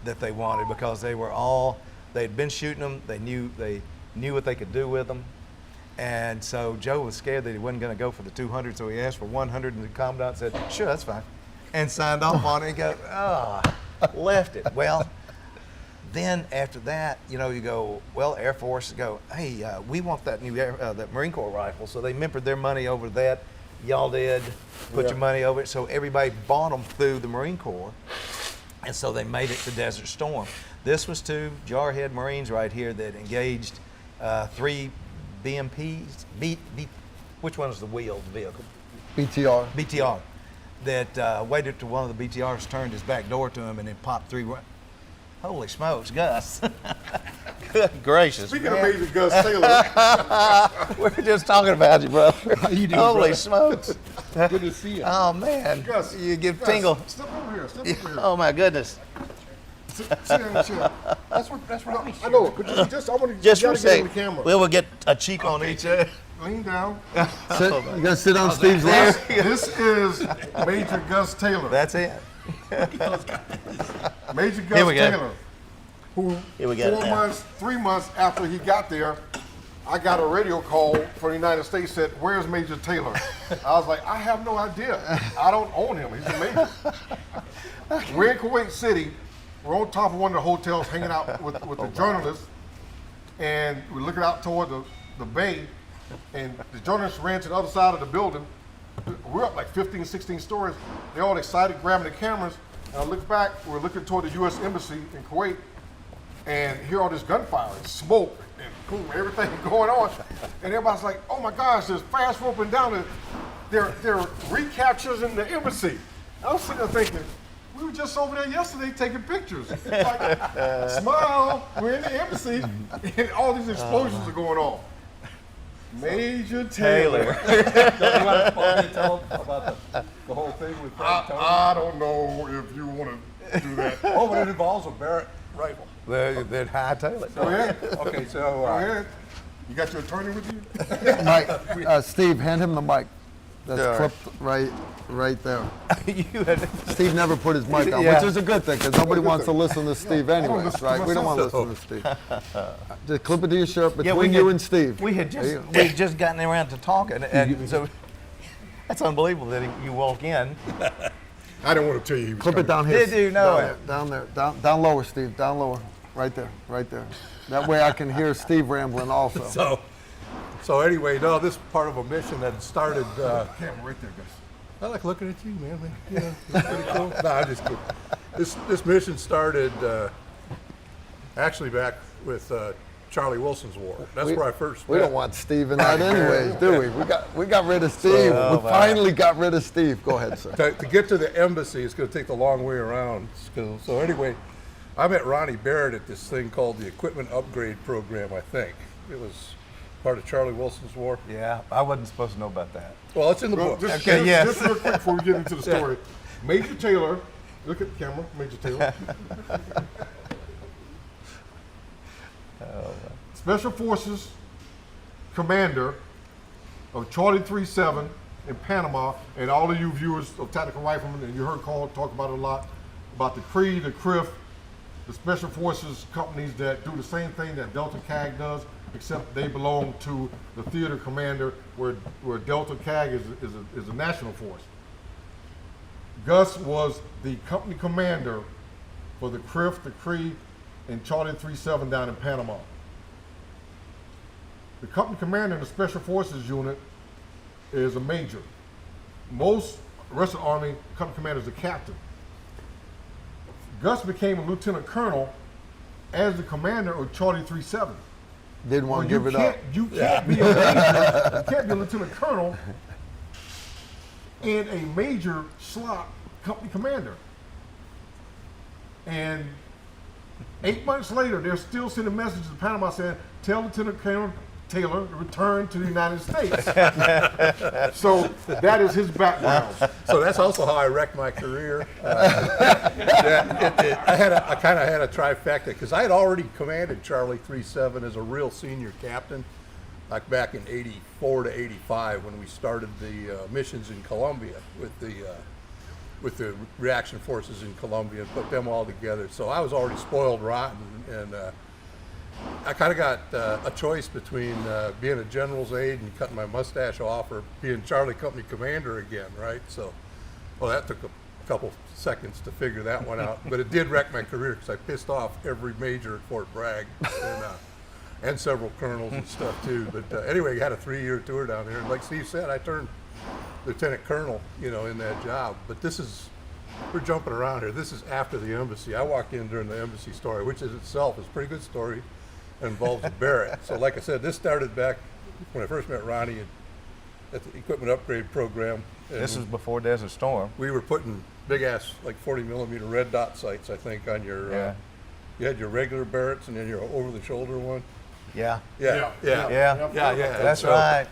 that they wanted, because they'd been shooting them. They knew what they could do with them. And so Joe was scared that he wasn't going to go for the 200, so he asked for 100, and the commandant said, "Sure, that's fine," and signed off on it. And left it. Well, then after that, you go, well, Air Force go, "Hey, we want that new that Marine Corps rifle." So they membered their money over that. Y'all did put your money over it. So everybody bought them through the Marine Corps, and so they made it to Desert Storm. This was 2 Jarhead Marines right here that engaged 3 BMPs. Which one is the wheel, the vehicle? BTR. That waited till one of the BTRs turned his back door to him and then popped 3. Holy smokes, Gus. Good gracious. Speaking of Major Gus Taylor. We're just talking about you, brother. How you doing, Holy brother? smokes. Good to see you. Oh, man. Gus, You give Gus, tingle. Step over here. Step over here. Oh, my goodness. Sit in the chair. That's right. I know, but I want to Just for a get in second. the camera. We'll get a cheek on each other. Lean down. You gonna sit on Steve's lap? This is Major Gus Taylor. That's it. Major Here Gus we go. Taylor, who Here we go. 3 months after he got there, I got a radio call from the United States said, "Where's Major Taylor?" I was like, "I have no idea. I don't own him. He's a major." We're in Kuwait City. We're on top of one of the hotels hanging out with the journalists, and we're looking out toward the bay, and the journalists ran to the other side of the building. we're up like 15, 16 stories. They're all excited, grabbing the cameras. And I look back, we're looking toward the U.S. Embassy in Kuwait, and hear all this gunfire and smoke and boom, everything going on. And everybody's like, oh my gosh, there's fast roping down. They're recaptures in the embassy. I was sitting there thinking, we were just over there yesterday taking pictures. Like, smile, we're in the embassy, and all these explosions are going on. Major Taylor. You want to tell about the whole thing with Frank Tony? I don't know if you want to do that. Oh, but it involves a Barrett rifle. They'd hightail it. Go ahead. Okay, so Go ahead. You got your attorney with you? Mike, Steve, hand him the mic. That's Yeah. clipped right there. You had, Steve never put his mic on, Yeah. which is a good thing because nobody wants to listen to Steve anyways, listen to right? We don't want to listen myself. to Steve. Just clip it to your shirt Yeah, between you and Steve. we had There just you go. we had just gotten around to talking, and so that's unbelievable that you walk in. I don't want to tell you he was Clip it coming. down here. Did you know it? Down there, down lower, Steve, down lower, right there. That way I can hear Steve rambling also. So anyway, no, this is part of a mission that started. Camera right there, guys. I like looking at you, man. You know, it's pretty cool. No, I'm just kidding. This mission started actually back with Charlie Wilson's war. That's where I first. We met. don't want Steve in that anyways, do we? We got rid of Steve. We finally got rid of Steve. Go ahead, sir. To get to the embassy, it's going to take the long way around. So anyway, I met Ronnie Barrett at this thing called the Equipment Upgrade Program, I think. It was part of Charlie Wilson's war. Yeah, I wasn't supposed to know about that. Well, it's in the Well, book. just, Okay, yes. just real quick before we get into the story. Major Taylor, look at the camera, Major Taylor. Special Forces Commander of Charlie 37 in Panama, and all of you viewers of Tactical Rifleman, and you heard Carl talk about it a lot, about the CRE, the CRIF, the Special Forces companies that do the same thing that Delta CAG does, except they belong to the theater commander, where Delta CAG is a national force. Gus was the company commander for the CRIF, the CRE, and Charlie 37 down in Panama. The company commander in the Special Forces unit is a major. Most rest of the Army, company commander is a captain. Gus became a lieutenant colonel as the commander of Charlie 37. Didn't want to give it up. You can't be a major, you can't be a lieutenant colonel and a major slot company commander. And 8 months later, they're still sending messages to Panama saying, tell Lieutenant Colonel Taylor to return to the United States. So that is his background. So that's also how I wrecked my career. I kind of had a trifecta because I had already commanded Charlie 37 as a real senior captain, like back in '84 to '85 when we started the missions in Colombia with the reaction forces in Colombia and put them all together. So I was already spoiled rotten, and I kind of got a choice between being a general's aide and cutting my mustache off, or being Charlie Company Commander again, right? So, well, that took a couple seconds to figure that one out, but it did wreck my career because I pissed off every major at Fort Bragg and several colonels and stuff too. But anyway, I had a 3-year tour down there, and like Steve said, I turned lieutenant colonel, in that job. But we're jumping around here. This is after the embassy. I walked in during the embassy story, which is itself is a pretty good story. It involves Barrett. So like I said, this started back when I first met Ronnie at the equipment upgrade program. And This was before Desert Storm. we were putting big ass, like 40 millimeter red dot sights, I think, on your, Yeah. you had your regular Barretts and then your over the shoulder one. Yeah. Yeah. Yeah. That's So- right.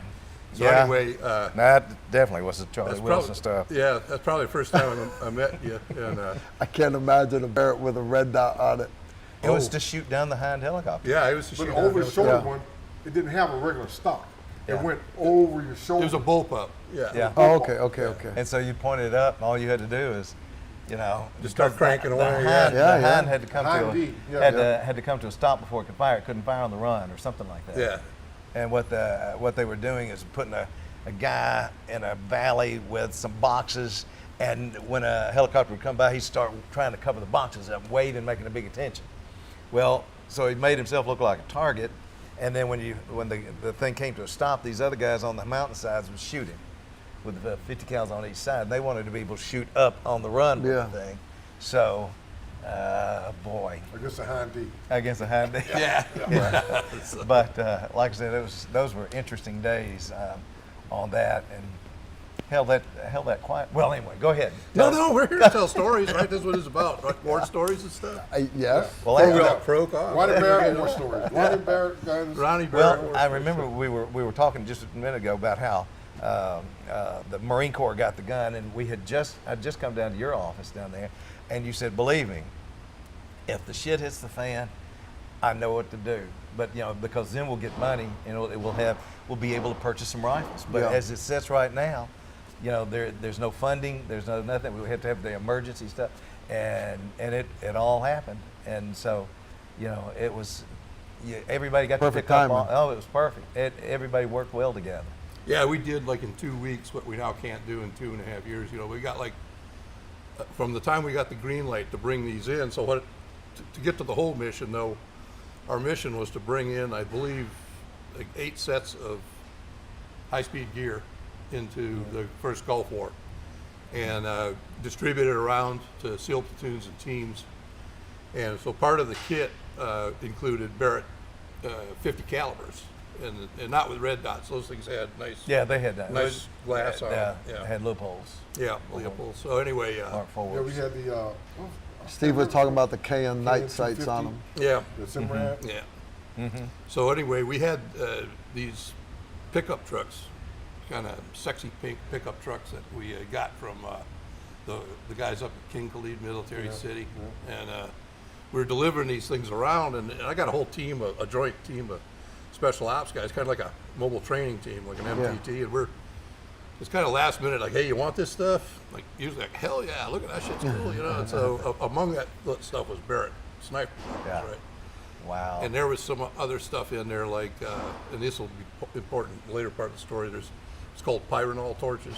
So Yeah. anyway, That definitely was the Charlie that's Wilson probably, stuff. yeah, that's probably the first time I met you. And I can't imagine a Barrett with a red dot on it. It was to shoot down the hind helicopter. yeah, it was to But shoot the over down. the shoulder Yeah. one, it didn't have a regular stock. Yeah. It went over your shoulder. There's a bullpup. Yeah. Yeah. Oh, okay. And so you pointed it up, and all you had to do is, Just start cranking the away. hind, Yeah. the hind had to come Hind to D, yeah. had to come to a stop before it could fire. It couldn't fire on the run or something like that. Yeah. And what they were doing is putting a guy in a valley with some boxes, and when a helicopter would come by, he'd start trying to cover the boxes up, waving, making a big attention. Well, so he made himself look like a target, and then when the thing came to a stop, these other guys on the mountainsides would shoot him. with 50 cals on each side. They wanted to be able to shoot up on the run with Yeah. the thing. So, boy, Against the Hyundai. against the Hyundai. Yeah. But like I said, those were interesting days on that, and held that quiet. Well, anyway, go ahead. No, we're here to tell stories, right? That's what it's about, right? War stories and stuff. Yeah. Well, Before that- we got croak off. Ronnie Barrett war stories. Ronnie Barrett guns. Ronnie Barrett. Well, war I stories. remember we were talking just a minute ago about how the Marine Corps got the gun, and I'd just come down to your office down there, and you said, believe me, if the shit hits the fan, I know what to do. But because then we'll get money, and we'll be able to purchase some rifles. But Yeah. as it sits right now, there's no funding, there's nothing. We have to have the emergency stuff, and it all happened, and so it was. Everybody got Perfect to pick up on. timing. Oh, it was perfect. Everybody worked well together. Yeah, we did like in 2 weeks what we now can't do in 2.5 years. We got like from the time we got the green light to bring these in. So to get to the whole mission though, our mission was to bring in, I believe, like 8 sets of high-speed gear into the first Gulf War, and distribute it around to SEAL platoons and teams. And so part of the kit included Barrett 50 calibers, and not with red dots. Those things had nice, Yeah, they had that. nice glass on them. Yeah, Yeah, had loopholes. yeah, Leopold. So anyway, Mark Yeah, forwards. we had the. Steve was talking about the KN night sights on them. yeah, The Simrad. yeah. So anyway, we had these pickup trucks, kind of sexy pink pickup trucks that we got from the guys up at King Khalid Military City, and we were delivering these things around, and I got a whole team, a joint team of special ops guys, kind of like a mobile training team, like an MTT, and it's kind of last minute, like, hey, you want this stuff? Like, usually, like, hell yeah, look at that shit's cool, And so among that stuff was Barrett sniper rifles, Yeah. right? Wow. And there was some other stuff in there, like, and this will be important later part of the story. It's called Pyranol Torches,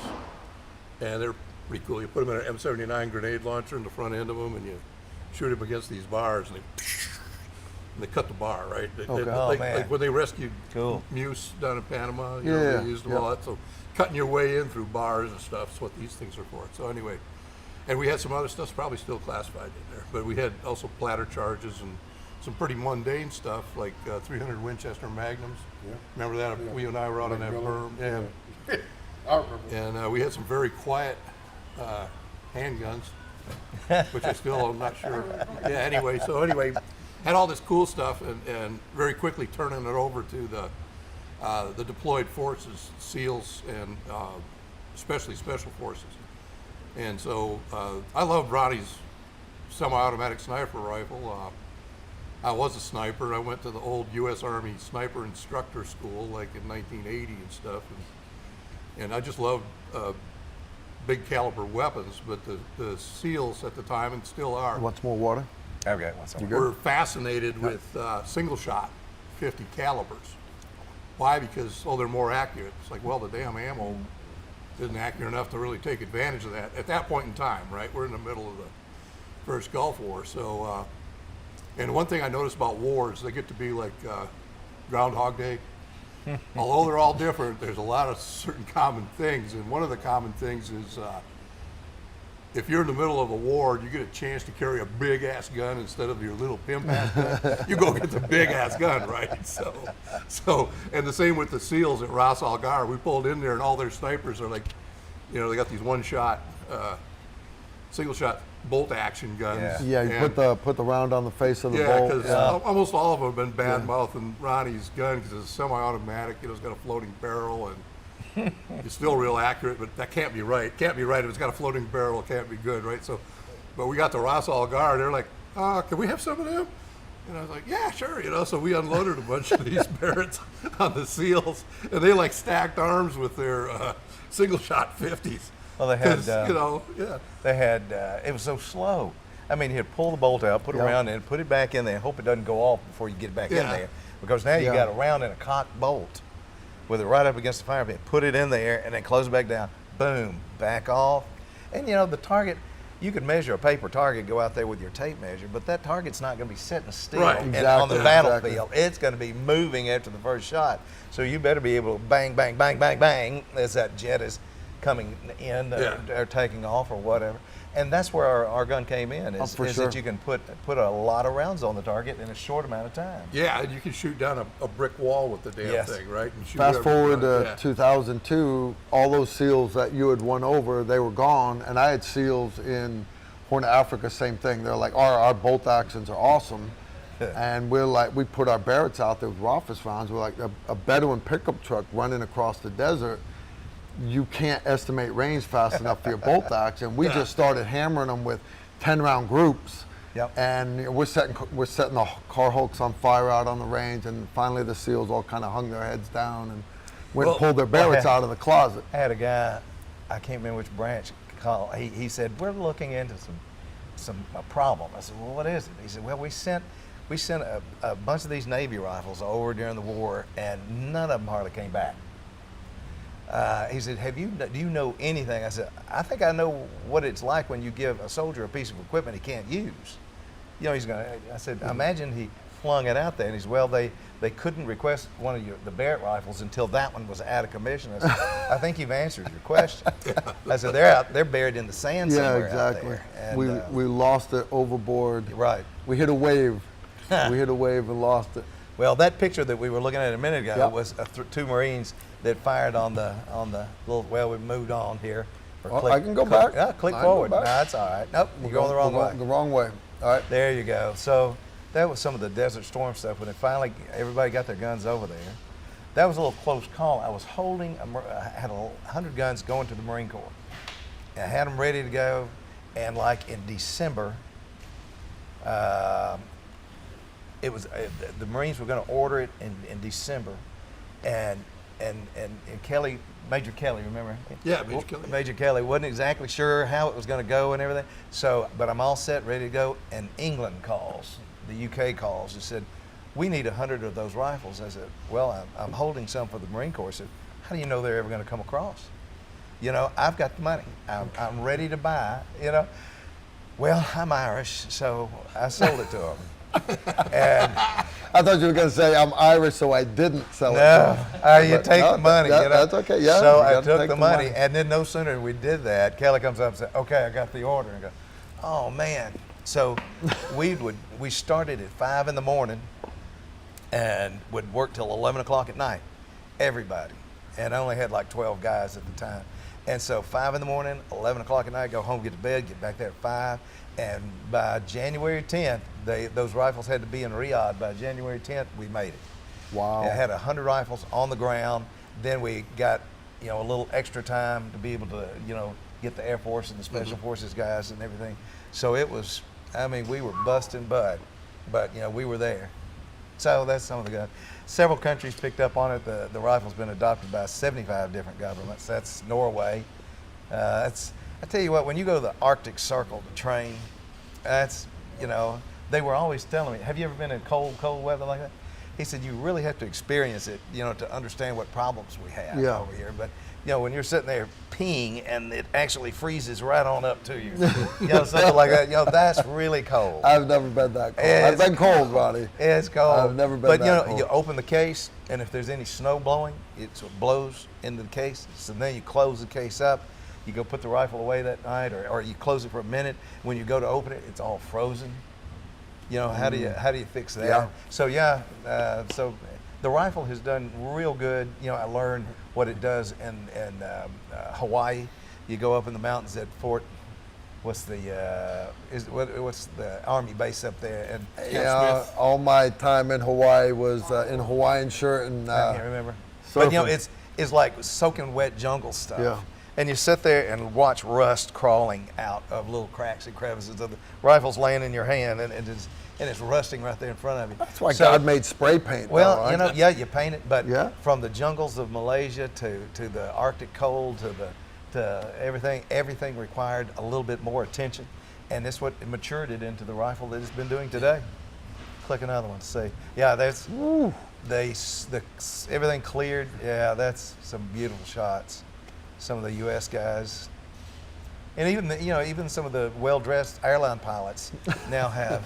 and they're pretty cool. You put them in an M79 grenade launcher in the front end of them, and you shoot them against these bars, and they cut the bar, right? Okay. Oh, like, man. like when they rescued Cool. Muse down in Panama, Yeah, they used them yeah. all that. So cutting your way in through bars and stuff is what these things are for. So anyway, and we had some other stuff probably still classified in there, but we had also platter charges and some pretty mundane stuff like 300 Winchester Magnums. Yeah. Remember that? Yeah. We and I were out on that McMillan. berm. Yeah. I remember. And we had some very quiet handguns, which I still am not sure. Yeah, anyway, had all this cool stuff and very quickly turning it over to the deployed forces, SEALs, and especially Special Forces. And so I loved Ronnie's semi-automatic sniper rifle. I was a sniper. I went to the old U.S. Army sniper instructor school like in 1980 and stuff. And I just loved big caliber weapons, but the SEALs at the time, and still are, Want some more water? Okay, what's up? were fascinated with single shot 50 calibers. Why? Because, they're more accurate. It's like, well, the damn ammo isn't accurate enough to really take advantage of that at that point in time, right? We're in the middle of the first Gulf War. So, and one thing I noticed about wars, they get to be like Groundhog Day. Although they're all different, there's a lot of certain common things. And one of the common things is if you're in the middle of a war, you get a chance to carry a big ass gun instead of your little pimp ass gun. You go get the big ass gun, right? So, and the same with the SEALs at Ras Al Ghar. We pulled in there, and all their snipers are like, they got these one shot, single shot bolt action guns. Yeah, you And- put the round on the face of the yeah, bolt. because almost all of them have been bad mouthing Ronnie's gun because it's semi-automatic. It's got a floating barrel and it's still real accurate, but that can't be right. It can't be right if it's got a floating barrel. It can't be good, right? So, but we got the Ras Al Ghar. They're like, can we have some of them? And I was like, yeah, sure. So we unloaded a bunch of these Barretts on the SEALs, and they like stacked arms with their single shot 50s. Well, they had, 'Cause, yeah. They had, it was so slow. I mean, you'd pull the bolt out, put it around in, put it back in there, hope it doesn't go off before you get it back in Yeah. there. Because now you got a round in a cocked bolt with it right up against the fire pit. Put it in there and then close it back down. Boom, back off. And the target, you could measure a paper target, go out there with your tape measure, but that target's not going to be sitting still Right. on Exactly, the battlefield. It's going to be moving after the first shot. So you better be able to bang, bang, bang, bang, bang, as that jet is coming in Yeah. or taking off or whatever. And that's where our gun came in, is for is sure. that you can put a lot of rounds on the target in a short amount of time. Yeah, and you can shoot down a brick wall with the damn Yes. thing, right? And shoot Fast whatever you forward want. to Yeah. 2002, all those SEALs that you had won over, they were gone, and I had SEALs in Horn of Africa, same thing. They're like, our bolt actions are awesome. And we're like, we put our Barretts out there with Rothfuss rounds. We're like a Bedouin pickup truck running across the desert. You can't estimate range fast enough for your bolt action. We just started hammering them with 10-round groups. Yep. And we're setting the car hulks on fire out on the range. And finally the SEALs all kind of hung their heads down and went and pulled their Barretts out of the closet. I had a guy, I can't remember which branch, call. He said, we're looking into a problem. I said, well, what is it? He said, well, we sent a bunch of these Navy rifles over during the war, and none of them hardly came back. He said, do you know anything? I said, I think I know what it's like when you give a soldier a piece of equipment he can't use. You know, I said, imagine he flung it out there, and he said, well, they couldn't request one of the Barrett rifles until that one was out of commission. I said, I think you've answered your question. I said, they're buried in the sand Yeah, somewhere exactly. out there. And, We lost it overboard. right. We hit a wave. We hit a wave and lost it. Well, that picture that we were looking at a minute ago Yep. was two Marines that fired on the little. Well, we've moved on here. Or Well, I can go back. Yeah, click I can go forward. back. No, that's all right. Nope, you're going the wrong way. The wrong way. All right. There you go. So that was some of the Desert Storm stuff. When everybody got their guns over there, that was a little close call. I was holding, I had 100 guns going to the Marine Corps. And I had them ready to go, and like in December, it was the Marines were going to order it in December, and Kelly, Major Kelly, remember? Yeah, Major Kelly. Major Kelly wasn't exactly sure how it was going to go and everything. So, but I'm all set, ready to go. And England calls, the UK calls, and said, "We need 100 of those rifles." I said, "Well, I'm holding some for the Marine Corps." I said, "How do you know they're ever going to come across? You know, I've got the money. I'm ready to buy. You know." Well, I'm Irish, so I sold it to them. And I thought you were going to say I'm Irish, so I didn't sell it. you But take no, the money. that- You know? that's okay, yeah, So you I gotta took take the the money, money. and then no sooner than we did that, Kelly comes up and said, "Okay, I got the order." And I go, "Oh man!" So we started at 5 in the morning, and would work till 11 o'clock at night. Everybody, and I only had like 12 guys at the time. And so 5 in the morning, 11 o'clock at night, go home, get to bed, get back there at 5. And by January 10th, those rifles had to be in Riyadh. By January 10th, we made it. Wow. And I had 100 rifles on the ground. Then we got, a little extra time to be able to, get the Air Force and the Special Forces guys and everything. So it was, we were busting butt, but we were there. So that's some of the guns. Several countries picked up on it. The rifle's been adopted by 75 different governments. That's Norway. I tell you what, when you go to the Arctic Circle to train, they were always telling me, have you ever been in cold weather like that? He said, you really have to experience it, to understand what problems we have over here. But, when you're sitting there peeing and it actually freezes right on up to you, something like that, that's really cold. I've never been that cold. I've been cold, Ronnie. It's cold. I've never been but, that cold. You open the case, and if there's any snow blowing, it blows into the case. So then you close the case up. You go put the rifle away that night, or you close it for a minute. When you go to open it, it's all frozen. How do you fix that? Yeah. So so the rifle has done real good. I learned what it does in Hawaii. You go up in the mountains at Fort. What's the Army base up there? And Yeah, all my time in Hawaii was in Hawaiian shirt and I can't remember. But surfing. it's like soaking wet jungle stuff. Yeah. And you sit there and watch rust crawling out of little cracks and crevices of the rifles laying in your hand, and it's rusting right there in front of you. That's why God made spray paint. Well, though, right? you paint it, but Yeah. from the jungles of Malaysia to the Arctic cold to everything required a little bit more attention, and that's what matured it into the rifle that it's been doing today. Click another one to see. Yeah, that's everything cleared. Yeah, that's some beautiful shots. Some of the U.S. guys, and even some of the well-dressed airline pilots now have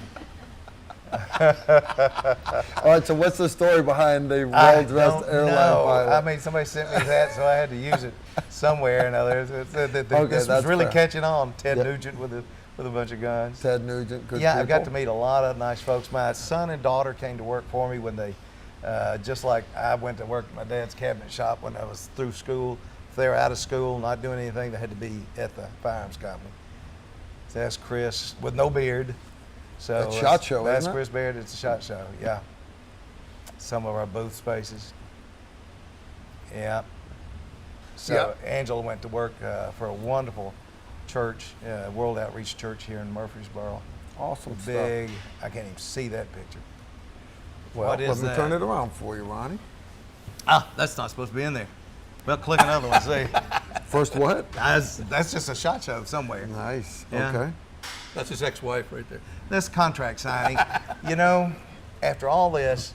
All right, so what's the story behind the I well-dressed don't airline know. pilot? I mean, somebody sent me that, so I had to use it somewhere. And others. This was that's really fair. catching on. Ted Yep. Nugent with a bunch of guns. Ted Nugent, good Yeah, I've got to people. meet a lot of nice folks. My son and daughter came to work for me when they, just like I went to work at my dad's cabinet shop when I was through school. If they were out of school, not doing anything, they had to be at the firearms company. So that's Chris with no beard. So That's SHOT Show, That's isn't it? Chris Barrett. It's a SHOT Show. Yeah. Some of our booth spaces. Yeah. So Angela went to work for a wonderful church, World Outreach Church here in Murfreesboro. Awesome stuff. Big. I can't even see that picture. Well, What is let me that? turn it around for you, Ronnie. Ah, that's not supposed to be in there. Well, click another one. See, First what? that's just a SHOT Show somewhere. Nice. Yeah. Okay. That's his ex-wife right there. This contract signing, you know, after all this,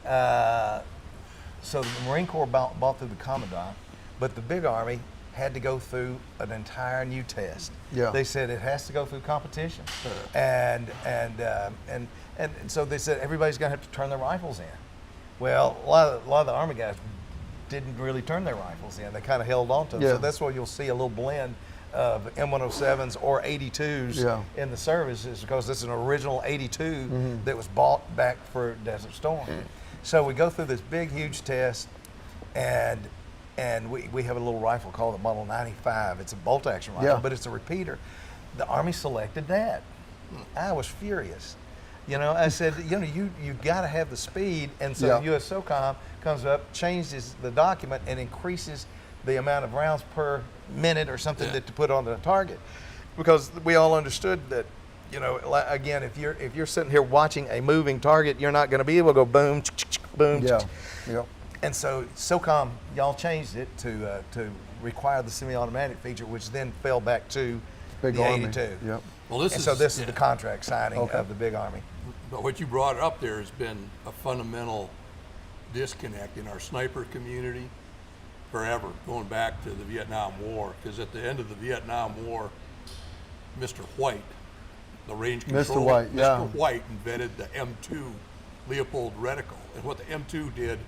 so the Marine Corps bought through the Commandant, but the big Army had to go through an entire new test. Yeah. They said it has to go through competition, and so they said everybody's going to have to turn their rifles in. Well, a lot of the Army guys didn't really turn their rifles in. They kind of held on to them. Yeah. So that's why you'll see a little blend of M107s or 82s Yeah. in the service, is because this is an original 82 that was bought back for Desert Storm. So we go through this big, huge test, and we have a little rifle called the Model 95. It's a bolt action rifle, Yeah. but it's a repeater. The Army selected that. I was furious. You know, I said, you know, you got to have the speed, and so Yeah. US SOCOM comes up, changes the document, and increases the amount of rounds per minute or something that to put on the target, because we all understood that, you know, again, if you're sitting here watching a moving target, you're not going to be able to go boom, boom. Yeah. Yep. And so SOCOM, y'all changed it to require the semi-automatic feature, which then fell back to Big the Army. 82. Yep. Well, this And is so this is yeah. the contract signing Okay. of the Big Army. But what you brought up there has been a fundamental disconnect in our sniper community forever, going back to the Vietnam War. Because at the end of the Vietnam War, Mr. White, the range controller, White, yeah. Mr. White invented the M2 Leopold reticle. And what the M2 did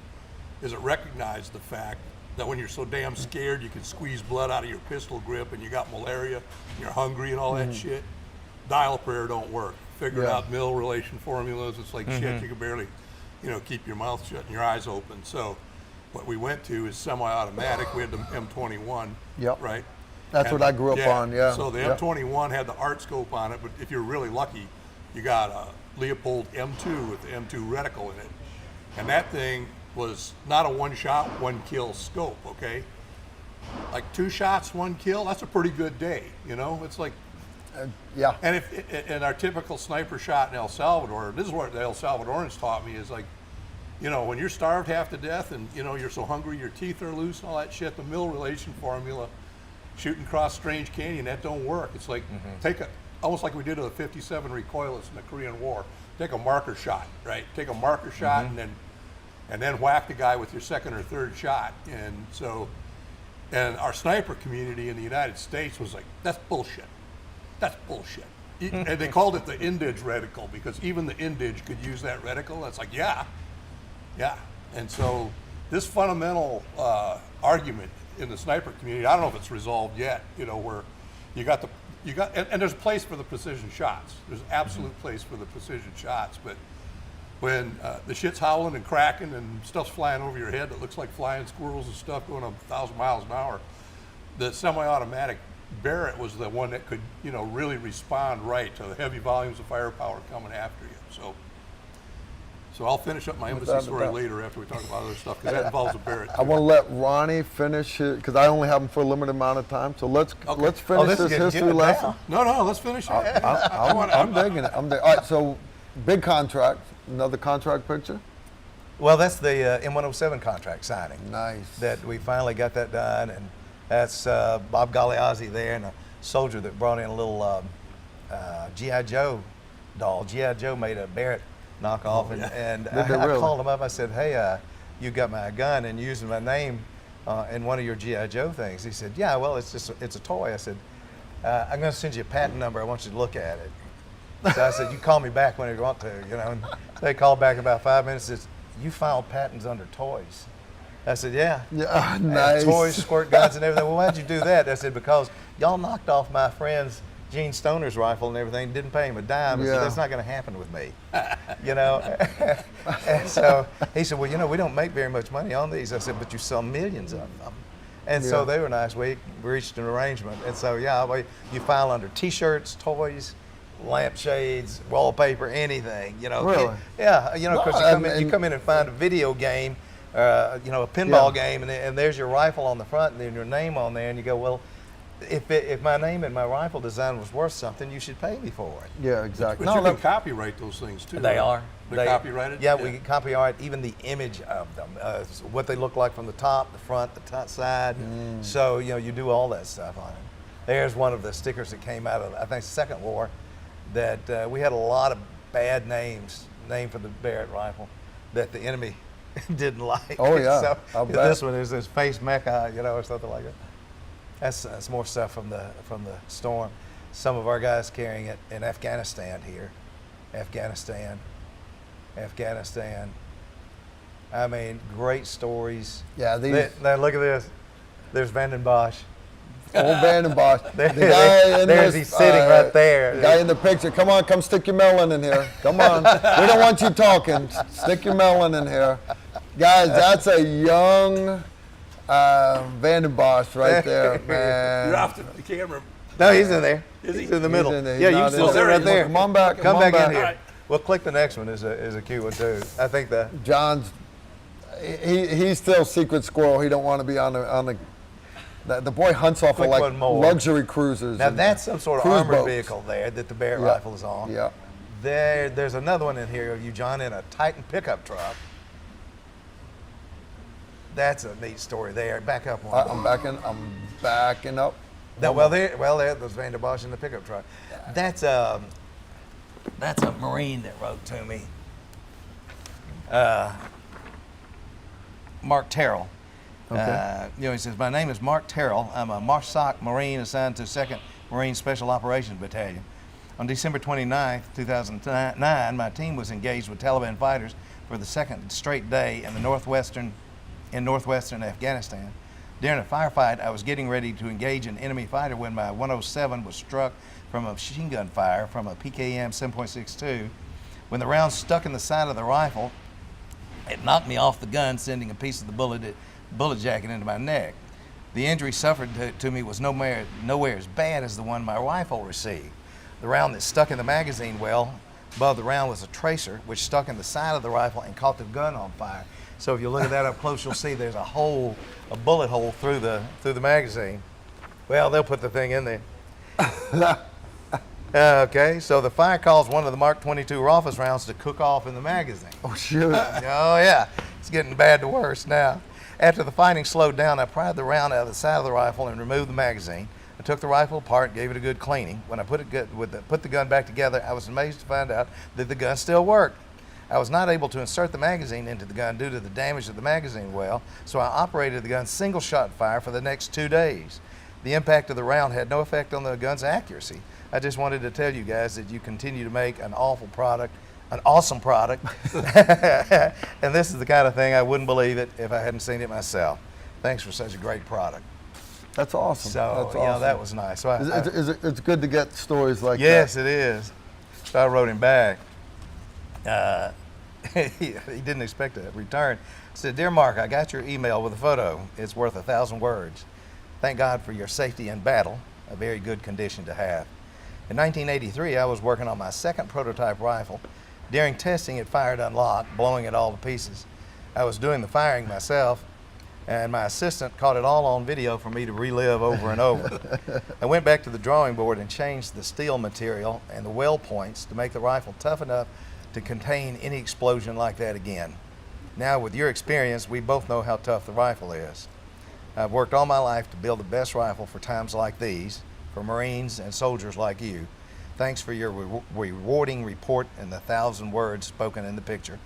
is it recognized the fact that when you're so damn scared you can squeeze blood out of your pistol grip and you got malaria, and you're hungry and all that shit, dial prayer don't work. Figuring Yeah. out mill relation formulas, it's like shit, you can barely, you know, keep your mouth shut and your eyes open. So what we went to is semi-automatic. We had the M21, Yep. right? That's And what I grew up on, yeah. So the Yep. M21 had the art scope on it, but if you're really lucky, you got a Leopold M2 with the M2 reticle in it. And that thing was not a one shot, one kill scope, okay? Like 2 shots, 1 kill, that's a pretty good day, you know? It's like, Yeah. and if in our typical sniper shot in El Salvador, this is what the El Salvadorans taught me, is like, you know, when you're starved half to death and, you know, you're so hungry your teeth are loose and all that shit, the mill relation formula, shooting across Strange Canyon, that don't work. It's like, almost like we did to the 57 recoilless in the Korean War. Take a marker shot, right? Take a marker shot and then whack the guy with your second or third shot. And so, and our sniper community in the United States was like, that's bullshit. That's bullshit. And they called it the Indige reticle because even the Indige could use that reticle. That's like, yeah. And so this fundamental argument in the sniper community, I don't know if it's resolved yet, you know, where and there's a place for the precision shots. There's absolute place for the precision shots, but when the shit's howling and cracking and stuff's flying over your head that looks like flying squirrels and stuff going 1,000 miles an hour, the semi-automatic Barrett was the one that could, you know, really respond right to the heavy volumes of firepower coming after you. So I'll finish up my embassy Without a story doubt. later after we talk about other stuff, because that involves a Barrett. I want to let Ronnie finish it because I only have him for a limited amount of time. So let's finish this is this getting history good lesson. now. No, let's finish it. I'm digging it. All right, so big contract. Another contract picture. Well, that's the M107 contract signing. Nice. That we finally got that done, and that's Bob Galeazzi there, and a soldier that brought in a little G.I. Joe doll. G.I. Joe made a Barrett knockoff, and I really? called him up. I said, hey, you got my gun and using my name in one of your G.I. Joe things. He said, yeah, well, it's a toy. I said, I'm going to send you a patent number. I want you to look at it. So I said, you call me back when you want to, you know. And they called back about 5 minutes. Says, you filed patents under toys. I said, yeah. Yeah, nice. Toys, squirt guns, and everything. Well, why'd you do that? I said, because y'all knocked off my friend's Gene Stoner's rifle and everything, didn't pay him a dime. I said, that's not going to happen with me, you know. And so he said, well, you know, we don't make very much money on these. I said, but you sell millions of them. And so they were nice. We reached an arrangement. And so, you file under T-shirts, toys, lampshades, wallpaper, anything, you know. Really? Yeah, you know, because you come in and find a video game, you know, a pinball game, and there's your rifle on the front and then your name on there, and you go, well, if my name and my rifle design was worth something, you should pay me for it. Yeah, exactly. But you can copyright those things too. They right? are. They're copyrighted? Yeah, we can copyright even the image of them, what they look like from the top, the front, the top side. So, you know, you do all that stuff on it. There's one of the stickers that came out of, I think, the Second War, that we had a lot of bad names named for the Barrett rifle that the enemy didn't like. Oh, yeah. So I'll bet. this one is this face Mecca, you know, or something like that. That's more stuff from the storm. Some of our guys carrying it in Afghanistan here. Afghanistan. I mean, great stories. Yeah, these. Now look at this. There's Vanden Bosch. Old Vanden Bosch. He's sitting right there. The guy in the picture. Come on, come stick your melon in here. Come on. We don't want you talking. Stick your melon in here. Guys, that's a young Vanden Bosch right there, man. You're off the camera. No, he's in there. Is he? He's in the middle. in there. Yeah, He's you not can still in sit there. right there. Come on back. Come back in back. here. Right. Well, click the next one is a cute one too. I think John's, he's still secret squirrel. He don't want to be on the boy hunts off of Quick like one more. luxury cruisers. now and that's some sort of cruise armored boats. vehicle there that the Barrett rifle is on. Yeah. There's another one in here of you, John, in a Titan pickup truck. That's a neat story there. Back up one. I'm backing up. There's Vanden Bosch in the pickup truck. That's a Marine that wrote to me. Mark Terrell. Okay. He says, my name is Mark Terrell. I'm a Marsoc Marine assigned to 2nd Marine Special Operations Battalion. On December 29th, 2009, my team was engaged with Taliban fighters for the second straight day in northwestern Afghanistan. During a firefight, I was getting ready to engage an enemy fighter when my 107 was struck from a machine gun fire from a PKM 7.62. When the round stuck in the side of the rifle, it knocked me off the gun, sending a piece of the bullet jacket into my neck. The injury suffered to me was nowhere as bad as the one my rifle received. The round that stuck in the magazine well above the round was a tracer, which stuck in the side of the rifle and caught the gun on fire. So if you look at that up close, you'll see there's a bullet hole through the magazine. Well, they'll put the thing in there. Okay, so the fire caused one of the Mark 22 Rothfuss rounds to cook off in the magazine. Oh shoot. Oh yeah, it's getting bad to worse now. After the fighting slowed down, I pried the round out of the side of the rifle and removed the magazine. I took the rifle apart, gave it a good cleaning. When I put the gun back together, I was amazed to find out that the gun still worked. I was not able to insert the magazine into the gun due to the damage of the magazine well, so I operated the gun single shot fire for the next 2 days. The impact of the round had no effect on the gun's accuracy. I just wanted to tell you guys that you continue to make an awesome product. And this is the kind of thing I wouldn't believe it if I hadn't seen it myself. Thanks for such a great product. That's awesome. So, That's awesome. that was nice. So it's good to get stories like yes, that. it is. So I wrote him back. He didn't expect a return. I said, Dear Mark, I got your email with a photo. It's worth 1,000 words. Thank God for your safety in battle, a very good condition to have. In 1983, I was working on my second prototype rifle. During testing, it fired unlocked, blowing it all to pieces. I was doing the firing myself, and my assistant caught it all on video for me to relive over and over. I went back to the drawing board and changed the steel material and the well points to make the rifle tough enough to contain any explosion like that again. Now, with your experience, we both know how tough the rifle is. I've worked all my life to build the best rifle for times like these, for Marines and soldiers like you. Thanks for your rewarding report and the 1,000 words spoken in the picture.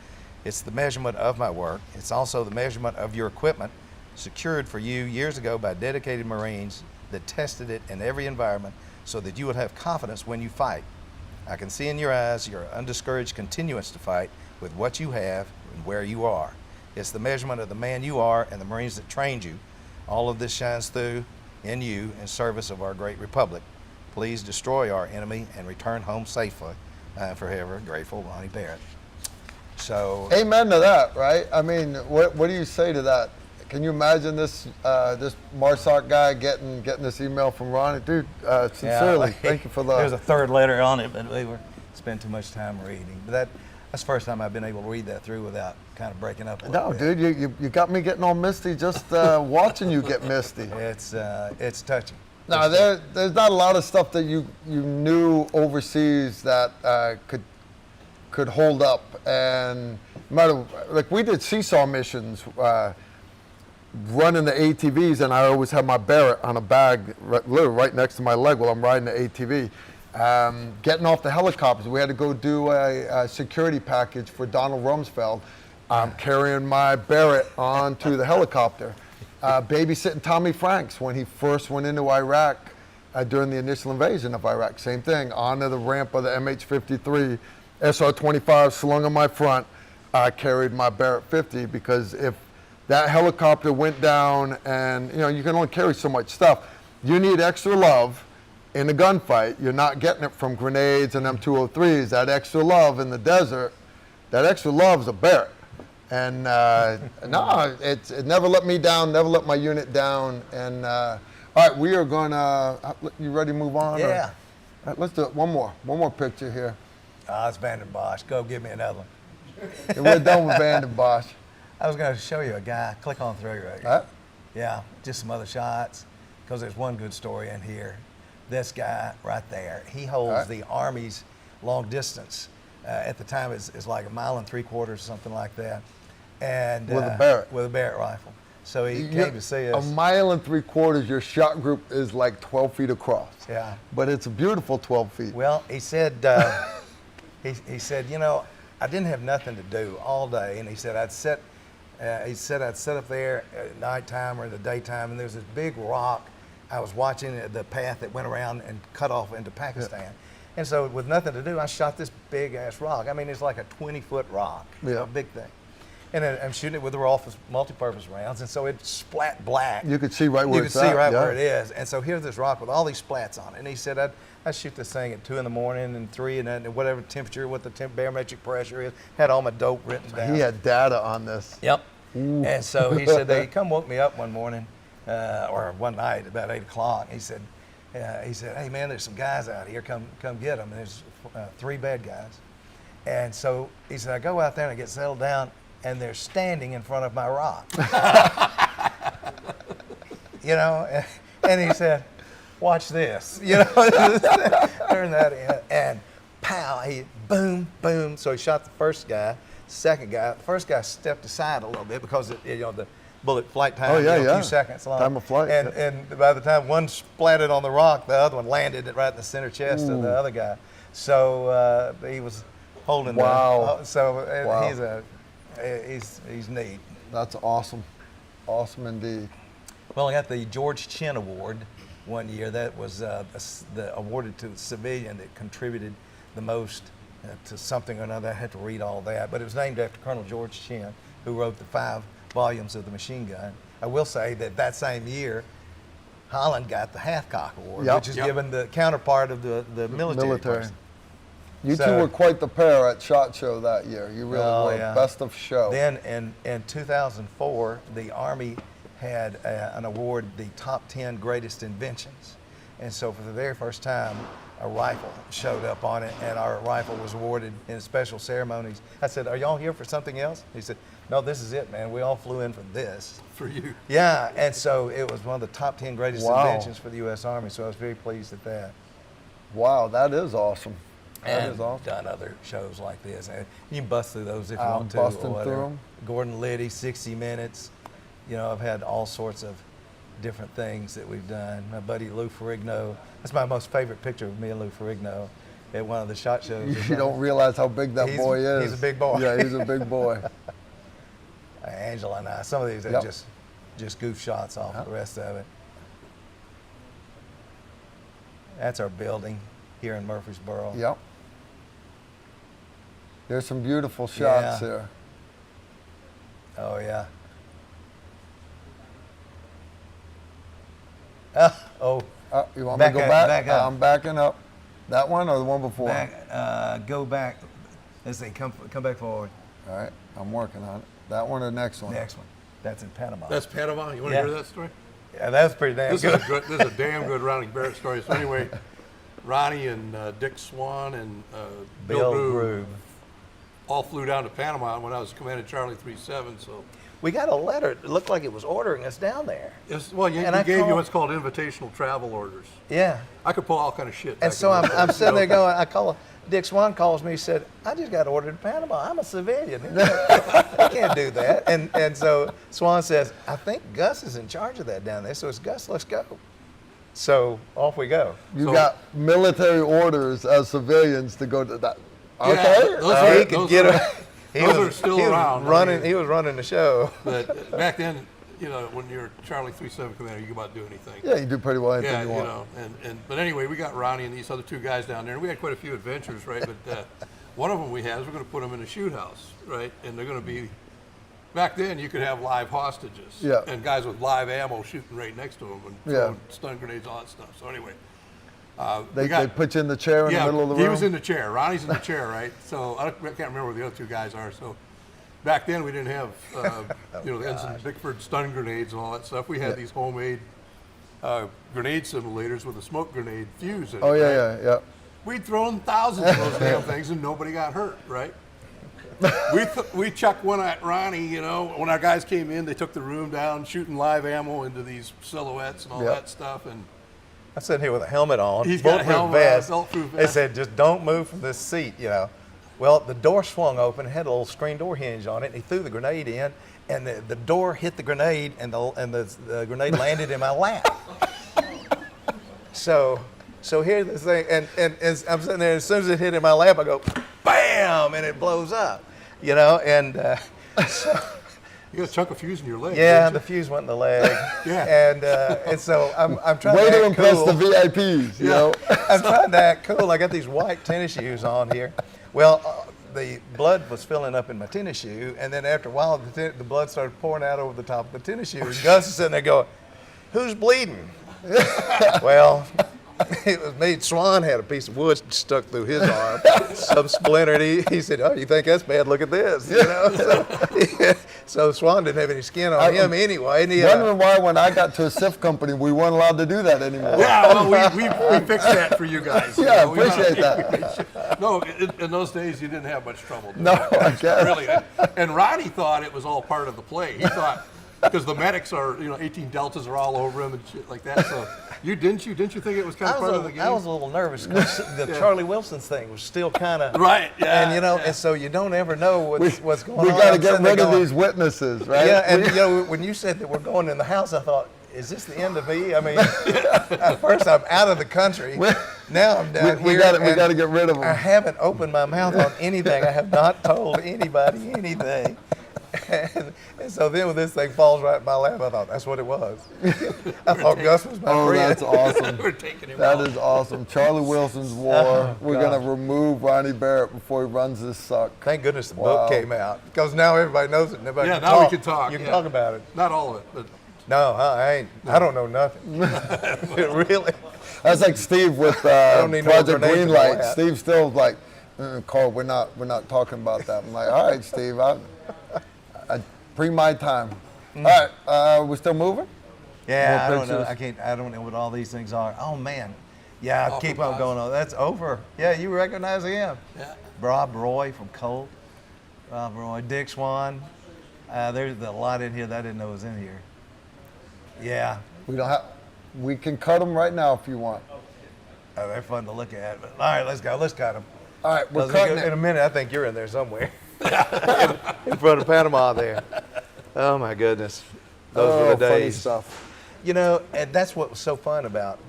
It's the measurement of my work. It's also the measurement of your equipment, secured for you years ago by dedicated Marines that tested it in every environment so that you would have confidence when you fight. I can see in your eyes your undiscouraged continuance to fight with what you have and where you are. It's the measurement of the man you are and the Marines that trained you. All of this shines through in you in service of our great republic. Please destroy our enemy and return home safely. Forever grateful, Ronnie Barrett. So, Amen to that, right? I mean, what do you say to that? Can you imagine this this MARSOC guy getting this email from Ronnie? Dude, sincerely, thank you for the... There's a third letter on it, but we were spending too much time reading. But that's the first time I've been able to read that through without kind of breaking up a little bit. Dude, you got me getting all misty just watching you get misty. It's touching. No, there's not a lot of stuff that you knew overseas that could hold up. And no matter, like we did seesaw missions, running the ATVs, and I always have my Barrett on a bag, literally right next to my leg while I'm riding the ATV. Getting off the helicopters, we had to go do a security package for Donald Rumsfeld. I'm carrying my Barrett onto the helicopter. Babysitting Tommy Franks when he first went into Iraq during the initial invasion of Iraq. Same thing, onto the ramp of the MH-53, SR-25 slung on my front. I carried my Barrett 50 because if that helicopter went down, and you can only carry so much stuff, you need extra love in a gunfight. You're not getting it from grenades and M203s. That extra love in the desert, that extra love is a Barrett. And no, it never let me down, never let my unit down. And all right, we are gonna, you ready to move on? Yeah. All right, let's do it. One more picture here. It's Vanden Bosch. Go give me another one. And we're done with Vanden Bosch. I was going to show you a guy. Click on through right. All right. Yeah, just some other shots, because there's one good story in here. This guy right there, he holds the Army's long distance. At the time, it's like 1.75 miles, or something like that. And With a Barrett. With a Barrett rifle. So he came to see us. 1.75 miles, your shot group is like 12 feet across. Yeah. But it's a beautiful 12 feet. Well, he said, he said, I didn't have nothing to do all day, and he said I'd sit up there at nighttime or in the daytime, and there's this big rock. I was watching the path that went around and cut off into Pakistan. Yeah. And so with nothing to do, I shot this big ass rock. I mean, it's like a 20-foot rock, a big thing. And then I'm shooting it with the Rothfuss multi-purpose rounds, and so it splat black. You could see right where it's at. You could see right where it is. And so here's this rock with all these splats on it. And he said, I'd shoot this thing at 2 in the morning and 3 and whatever temperature, what the barometric pressure is. Had all my dope written down. He had data on this. Yep. Ooh. And so he said, he come woke me up one morning, or one night about 8 o'clock. He said, hey man, there's some guys out here. Come get them. And there's 3 bad guys. And so he said, I go out there and I get settled down, and they're standing in front of my rock. And he said, watch this. Turn that in. And pow, boom, boom. So he shot the first guy, second guy. The first guy stepped aside a little bit because the bullet flight time a few seconds long. Time of flight. And by the time one splatted on the rock, the other one landed right in the center chest of the other guy. So he was holding he's neat. That's awesome. Awesome indeed. Well, I got the George Chin Award one year. That was awarded to the civilian that contributed the most to something or another. I had to read all that. But it was named after Colonel George Chin, who wrote the 5 volumes of the machine gun. I will say that same year, Holland got the Hathcock Award, which is given the counterpart of the military person. You two were quite the pair at SHOT Show that year. You really were. Best of show. Then in 2004, the Army had an award, the top 10 greatest inventions. And so for the very first time, a rifle showed up on it, and our rifle was awarded in special ceremonies. I said, are y'all here for something else? He said, no, this is it, man. We all flew in for this. For you. Yeah, and so it was one of the top 10 greatest inventions for the U.S. Army, so I was very pleased at that. Wow, that is awesome. And done other shows like this. And you can bust through those if you want to. Busting through them. Gordon Liddy, 60 Minutes. I've had all sorts of different things that we've done. My buddy Lou Ferrigno, that's my most favorite picture of me and Lou Ferrigno at one of the SHOT shows. You don't realize how big that boy is. He's a big boy. Yeah, he's a big boy. Angela and I, some of these are just goof shots off the rest of it. That's our building here in Murfreesboro. Yep. There's some beautiful shots Yeah. here. Oh yeah. Oh, You want me to Back go up, back? back up. I'm backing up. That one or the one before? back. Go back. Let's see. Come back forward. All right, I'm working on it. That one or the next one? Next one. That's in Panama. That's Panama. You want to Yeah. hear that story? Yeah, that's pretty damn This good. is a good. This is a damn good Ronnie Barrett story. So anyway, Ronnie and Dick Swan and Bill Groove Groove. all flew down to Panama when I was commanding Charlie 37. So, We got a letter. It looked like it was ordering us down there. well, you And I gave you called- what's called invitational travel orders. Yeah. I could pull all kind of shit. And back so in those I'm days, sitting there you know? going, I call Dick Swan calls me, he said, I just got ordered to Panama. I'm a civilian. I can't do that. And so Swan says, I think Gus is in charge of that down there. So it's Gus, let's go. So off we go. You So- got military orders as civilians to go to that. Yeah, Okay. those all are- right. He could those get are- a, he those was, are still he was around. I running. mean- He was running the show. But back then, you know, when you're Charlie 37 commander, you could about do anything. Yeah, you do pretty well anything Yeah, you you want. know, but anyway, we got Ronnie and these other two guys down there, and we had quite a few adventures, right? But one of them we had is we're going to put them in a shoot house, right? And they're going to be. Back then, you could have live hostages, Yeah. and guys with live ammo shooting right next to them and Yeah. throwing stun grenades, all that stuff. So anyway, They, we got, they put you in the chair in yeah, the middle of the he room. was in the chair. Ronnie's in the chair, right? So I can't remember where the other two guys are. So back then we didn't have, the Ensign Bickford stun grenades and all that stuff. We had these homemade grenade simulators with a smoke grenade fuse in it. Oh yeah, right? yeah, yeah. We'd thrown thousands of those damn things and nobody got hurt, right? We chucked one at Ronnie, you know, when our guys came in, they took the room down, shooting live ammo into these silhouettes and all Yep. that stuff. And I'm sitting here with a helmet on, He's got a bulletproof helmet on, vest. bulletproof They vest. said, just don't move from this seat, you know. Well, the door swung open, it had a little screen door hinge on it, and he threw the grenade in, and the door hit the grenade, and the grenade landed in my lap. So here's the thing, and as I'm sitting there, as soon as it hit in my lap, I go, bam, and it blows up, you know, and you got a chunk of fuse in your leg. yeah, didn't the you? fuse went in the leg, Yeah. and so I'm trying Way to to act impress cool. the VIPs, you know. I'm trying to act cool. I got these white tennis shoes on here. Well, the blood was filling up in my tennis shoe, and then after a while, the blood started pouring out over the top of the tennis shoe. And Gus is sitting there going, "Who's bleeding?" Well, it was me. Swan had a piece of wood stuck through his arm, some splintered. He said, "Oh, you think that's bad? Look at this." You know. So Swan didn't have any skin on him anyway. And he, Wondering why when I got to a SIF company, we weren't allowed to do that anymore. Yeah, well, we fixed that for you guys. you Yeah, know, we appreciate wanna- that. No, in those days you didn't have much trouble. doing No, that. I guess. Really. And Ronnie thought it was all part of the play. He thought because the medics are, 18 deltas are all over him and shit like that. So didn't you think it was kind of part of the game? I was a little nervous because the Charlie Wilson's thing was still kind of Right, yeah, and yeah. and so you don't ever know what's going on. We got to I'm get sitting there rid of going, these witnesses, right? Yeah, and when you said that we're going in the house, I thought, is this the end of me? I mean, at first I'm out of the country. Now I'm down we here. got and to get rid of them. I haven't opened my mouth on anything. I have not told anybody anything. And so then when this thing falls right in my lap, I thought that's what it was. I thought Gus was my Oh, friend. that's awesome. We're taking him That out. is awesome. Charlie Wilson's War. Oh, We're God. going to remove Ronnie Barrett before he runs this suck. Thank goodness the Wow. book came out because now everybody knows it. And everybody Yeah, can now we talk. can talk. You can yeah. talk about it. Not all of it, but No, I don't know nothing. Really. That's like Steve with don't need no Project grenades in my Greenlight. lap. Steve's still like, Carl, we're not talking about that. I'm like, all right, Steve, I pre my time. Mm. All right, we're still moving? Yeah, More I don't know. pictures? I don't know what all these things are. Oh man. Yeah, Oh, keep for on God's going on. That's over. Yeah, you recognize him. yeah. Rob Roy from Colt. Rob Roy, Dick Swan. There's a lot in here that I didn't know was in here. Yeah. We can cut them right now if you want. Oh, they're fun to look at. But, all right, let's go. Let's cut them. All right, we're cutting In a it. minute, I think you're in there somewhere. in front of Panama there. Oh my goodness. Those were the funny days. stuff. You know, and that's what was so fun about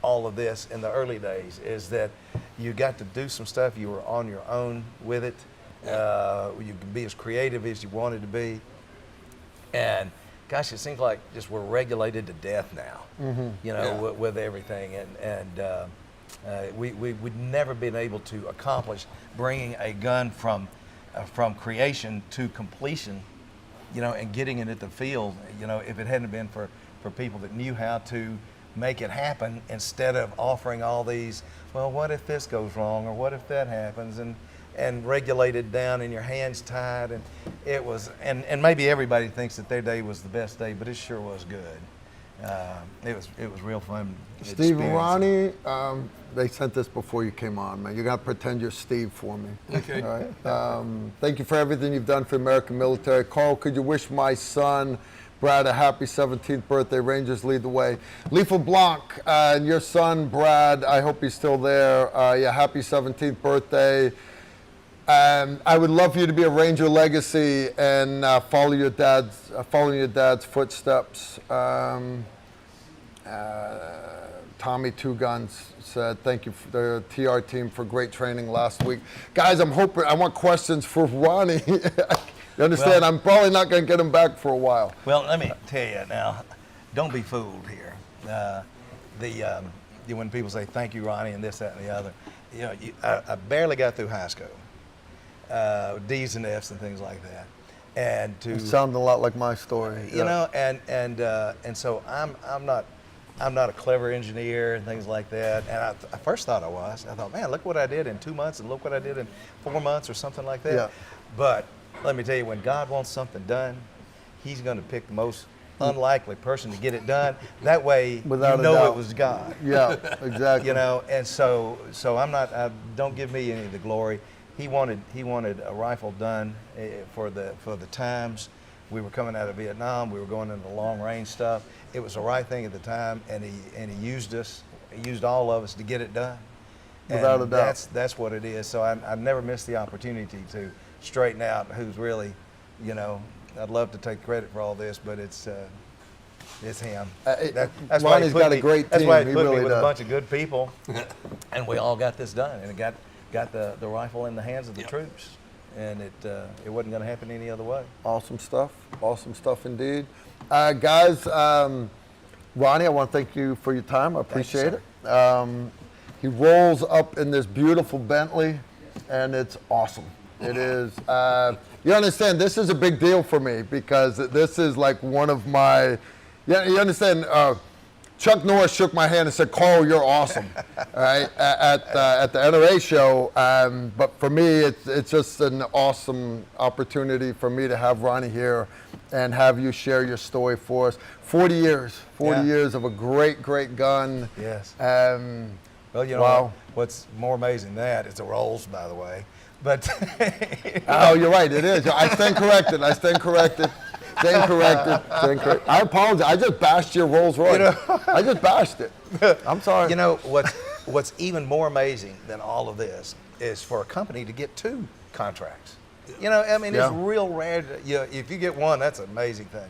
all of this in the early days is that you got to do some stuff. You were on your own with it. You could be as creative as you wanted to be. And gosh, it seems like just we're regulated to death now. You know, Yeah. with everything. And We would never been able to accomplish bringing a gun from creation to completion, and getting it at the field, if it hadn't been for people that knew how to make it happen, instead of offering all these, well, what if this goes wrong, or what if that happens, and regulated down and your hands tied, and it was, and maybe everybody thinks that their day was the best day, but it sure was good. It was real fun. Steve and Ronnie, they sent this before you came on, man. You got to pretend you're Steve for me. Okay. All right. Thank you for everything you've done for the American military. Carl, could you wish my son Brad a happy 17th birthday? Rangers lead the way. Lethal Blanc, and your son Brad, I hope he's still there. Yeah, happy 17th birthday. I would love for you to be a Ranger legacy and following your dad's footsteps. Tommy Two Guns said, thank you for the TR team for great training last week. Guys, I want questions for Ronnie. You understand, I'm probably not going to get him back for a while. Well, let me tell you now, don't be fooled here. When people say, thank you, Ronnie, and this, that, and the other, I barely got through high school. D's and F's and things like that, and It sounded a lot like my story. and so I'm not a clever engineer and things like that. And I first thought I was. I thought, man, look what I did in 2 months, and look what I did in 4 months, or something like that. Yeah. But let me tell you, when God wants something done, He's going to pick the most unlikely person to get it done. That way, Without you a know doubt. it was God. Yeah, exactly. And so I'm not. Don't give me any of the glory. He wanted a rifle done for the times. We were coming out of Vietnam. We were going into long range stuff. It was the right thing at the time, and he used us. He used all of us to get it done. Without a doubt. That's what it is. So I never missed the opportunity to straighten out who's really, I'd love to take credit for all this, but it's him. That's why Ronnie's got a great team. That's why he He put really me with does. a bunch of good people, and we all got this done, and it got the rifle in the hands of the troops, and it wasn't going to happen any other way. Awesome stuff indeed. Guys, Ronnie, I want to thank you for your time. I appreciate it. He rolls up in this beautiful Bentley, and it's awesome. It is. You understand, this is a big deal for me, because this is like one of my, you understand, Chuck Norris shook my hand and said, Carl, you're awesome, all right, at the NRA show. But for me, it's just an awesome opportunity for me to have Ronnie here and have you share your story for us. 40 years of a great gun. Yes. Well, Wow. What's more amazing than that is the rolls, by the way. But oh, you're right. It is. I stand corrected. I apologize. I just bashed your Rolls Royce. I just bashed it. I'm sorry. What's even more amazing than all of this is for a company to get 2 contracts. It's real rare. If you get one, that's an amazing thing.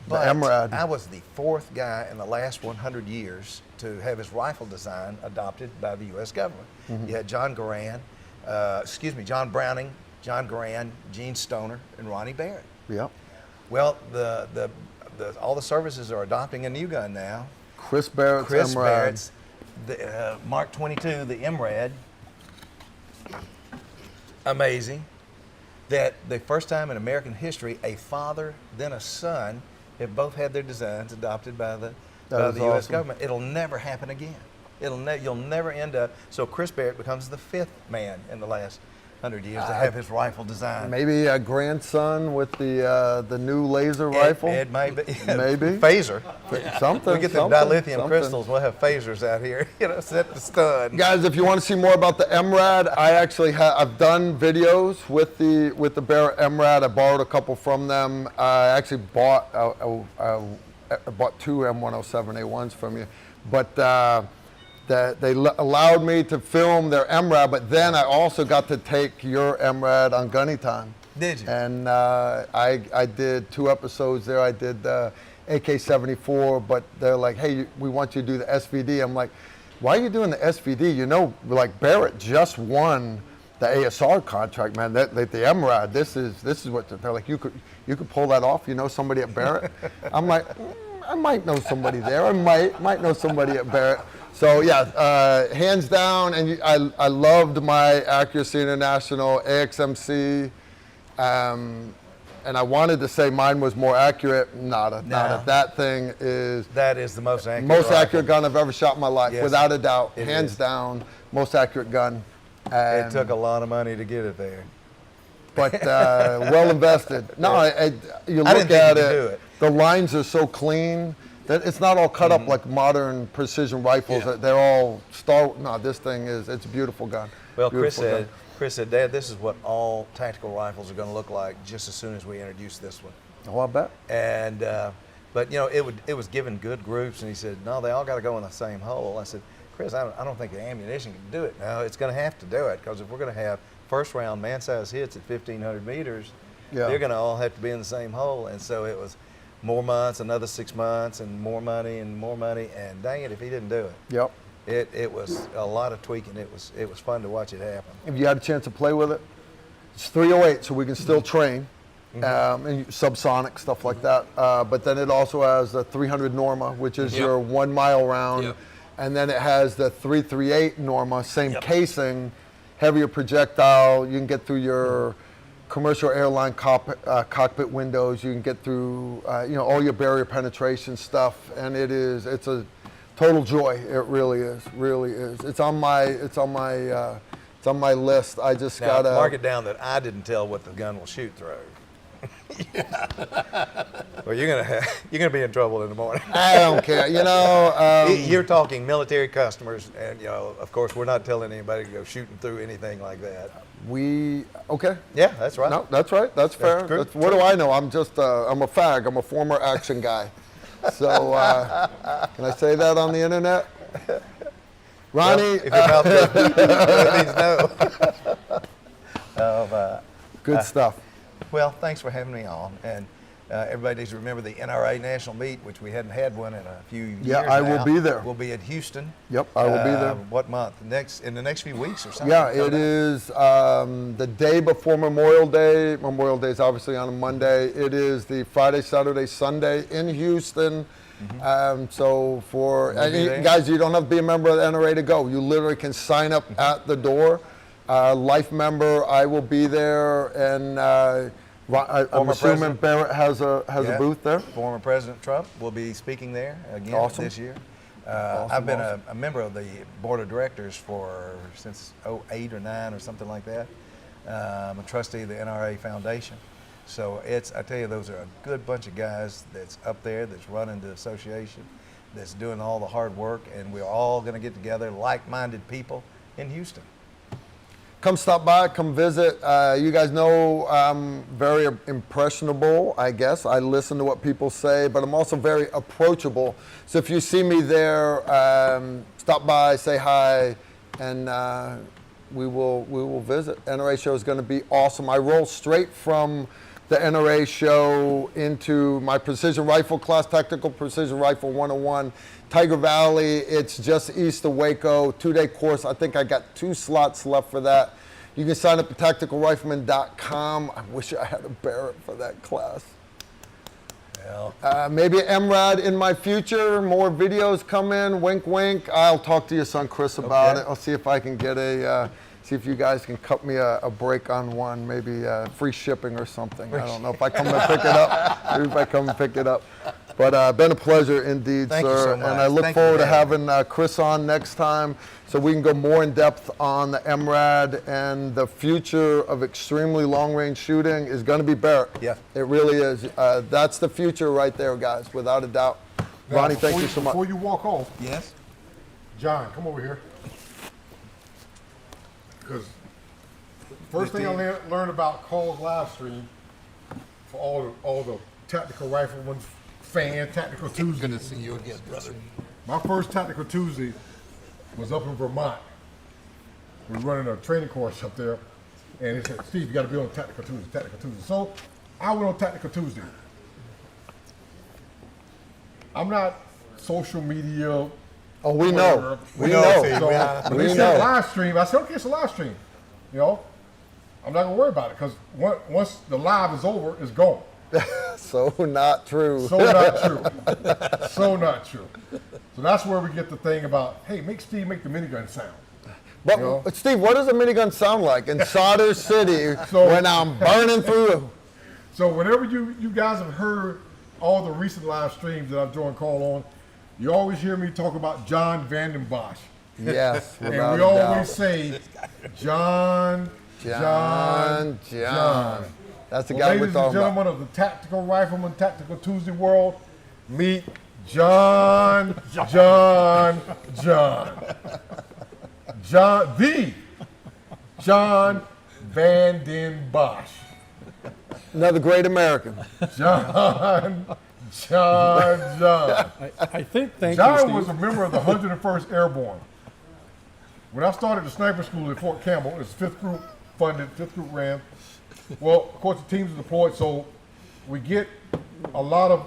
But MRAD. I was the 4th guy in the last 100 years to have his rifle design adopted by the U.S. government. You had John Browning, John Garand, Gene Stoner, and Ronnie Barrett. Yep. Well, all the services are adopting a new gun now. Chris Barrett's Barrett's the Mark 22, the MRAD. Amazing that the first time in American history, a father then a son have both had their designs adopted by the U.S. awesome. government. It'll never happen again. You'll never end up. So Chris Barrett becomes the 5th man in the last 100 years to have his rifle designed. Maybe a grandson with the new laser rifle. It may be. Maybe. Phaser. Something. We get the dilithium crystals. We'll have phasers out here, set to stun. Guys, if you want to see more about the MRAD, I actually I've done videos with the Barrett MRAD. I borrowed a couple from them. I actually bought 2 M107A1s from you, but they allowed me to film their MRAD. But then I also got to take your MRAD on Gunny Time. Did you? And I did 2 episodes there. I did AK-74, but they're like, hey, we want you to do the SVD. I'm like, why are you doing the SVD? Like Barrett just won the ASR contract, man. The MRAD, this is what they're like. You could pull that off. Somebody at Barrett. I'm like, I might know somebody there. I might know somebody at Barrett. So yeah, hands down, and I loved my Accuracy International AXMC, and I wanted to say mine was more accurate. Not a. That thing is. That is the most accurate. Most rifle. accurate gun I've ever shot in my life, Yes, without a doubt, it hands is. down, most accurate gun. It took a lot of money to get it there. But well invested. No, you I look didn't think at you could it, do it. the lines are so clean that it's not all cut up like modern precision rifles. Yeah. They're all no, this thing it's a beautiful gun. Well, Beautiful gun. Chris said, Dad, this is what all tactical rifles are going to look like just as soon as we introduce this one. Oh, I bet. And but it was given good groups, and he said, no, they all got to go in the same hole. I said, Chris, I don't think the ammunition can do it. No, it's going to have to do it, because if we're going to have first round man-size hits at 1,500 meters, they're going to all have to be in the same hole. And so it was more months, another 6 months, and more money, and dang it, if he didn't do it. Yep. It was a lot of tweaking. It was fun to watch it happen. If you had a chance to play with it, it's 308, so we can still train, and subsonic stuff like that. But then it also has the 300 Norma, which is your 1 mile round, and then it has the 338 Norma, same casing, heavier projectile. You can get through your commercial airline cockpit windows. You can get through all your barrier penetration stuff, and it's a total joy. It really is. It's on my list. I just Now, gotta mark it down that I didn't tell what the gun will shoot through. Well, you're gonna be in trouble in the morning. I don't care. You're talking military customers, and of course, we're not telling anybody to go shooting through anything like that. Okay. Yeah, that's right. No, that's right. That's fair. true. What do I know? I'm just I'm a fag. I'm a former action guy. So can I say that on the internet? Ronnie, Well, if your mouth goes beep, that means no. good stuff. Well, thanks for having me on, and everybody needs to remember the NRA National Meet, which we hadn't had one in a few years. Yeah, I will now. be there. We'll be at Houston. Yep, I will be there. What month? In the next few weeks or something? Yeah, it is the day before Memorial Day. Memorial Day is obviously on a Monday. It is the Friday, Saturday, Sunday in Houston. So for guys, you don't have to be a member of the NRA to go. You literally can sign up at the door. Life member, I will be there, and I'm assuming Barrett has a booth there. Former President Trump will be speaking there again this year. I've been a member of the board of directors since 2008 or 2009 or something like that. I'm a trustee of the NRA Foundation. So I tell you, those are a good bunch of guys that's up there, that's running the association, that's doing all the hard work, and we're all going to get together, like-minded people in Houston. Come stop by, come visit. You guys know I'm very impressionable, I guess. I listen to what people say, but I'm also very approachable. So if you see me there, stop by, say hi, and we will visit. NRA show is going to be awesome. I roll straight from the NRA show into my precision rifle class, Tactical Precision Rifle 101. Tiger Valley, it's just east of Waco, 2-day course. I think I got 2 slots left for that. You can sign up at tacticalrifleman.com. I wish I had a Barrett for that class. Well, Maybe MRAD in my future, more videos come in, wink, wink. I'll talk to your son Chris about it. I'll see if I can get see if you guys can cut me a break on one, maybe free shipping or something. I don't know if I come and pick it up. Maybe if I come and pick it up. But been a pleasure indeed, Thank you sir. so much. And I look Thank you forward to for having having Chris on next time so we can go more in depth on the MRAD, and the future of extremely long range shooting is going to be Barrett. Yeah. It really is. That's the future right there, guys, without a doubt. Now, Ronnie, thank you so much. Before you walk off, yes? John, come over here. Because first thing I learned about Carl's live stream, for all the tactical riflemen fan, Tactical Tuesday. Good to see you again, brother. My first Tactical Tuesday was up in Vermont. We were running a training course up there, and he said, Steve, you got to be on Tactical Tuesday, Tactical Tuesday. So I went on Tactical Tuesday. I'm not social media. Oh, we know. We know. So when they said live stream, I said, okay, it's a live stream. I'm not gonna worry about it, because once the live is over, it's gone. So not true. So not true. So not true. So that's where we get the thing about, hey, make Steve make the minigun sound. But You know? Steve, what does a minigun sound like in Solder City when I'm burning through? So whenever you guys have heard all the recent live streams that I've joined Carl on, you always hear me talk about John Vanden Bosch. Yes, And without we a always doubt. say, John. That's the Well, guy ladies we're and talking gentlemen about. of the Tactical Rifleman, Tactical Tuesday world, meet John, the John Vanden Bosch. Another great American. John. I think, thank you, John Steve. was a member of the 101st Airborne. When I started the sniper school at Fort Campbell, it was 5th group funded, 5th group ran. Well, of course, the teams are deployed, so we get a lot of,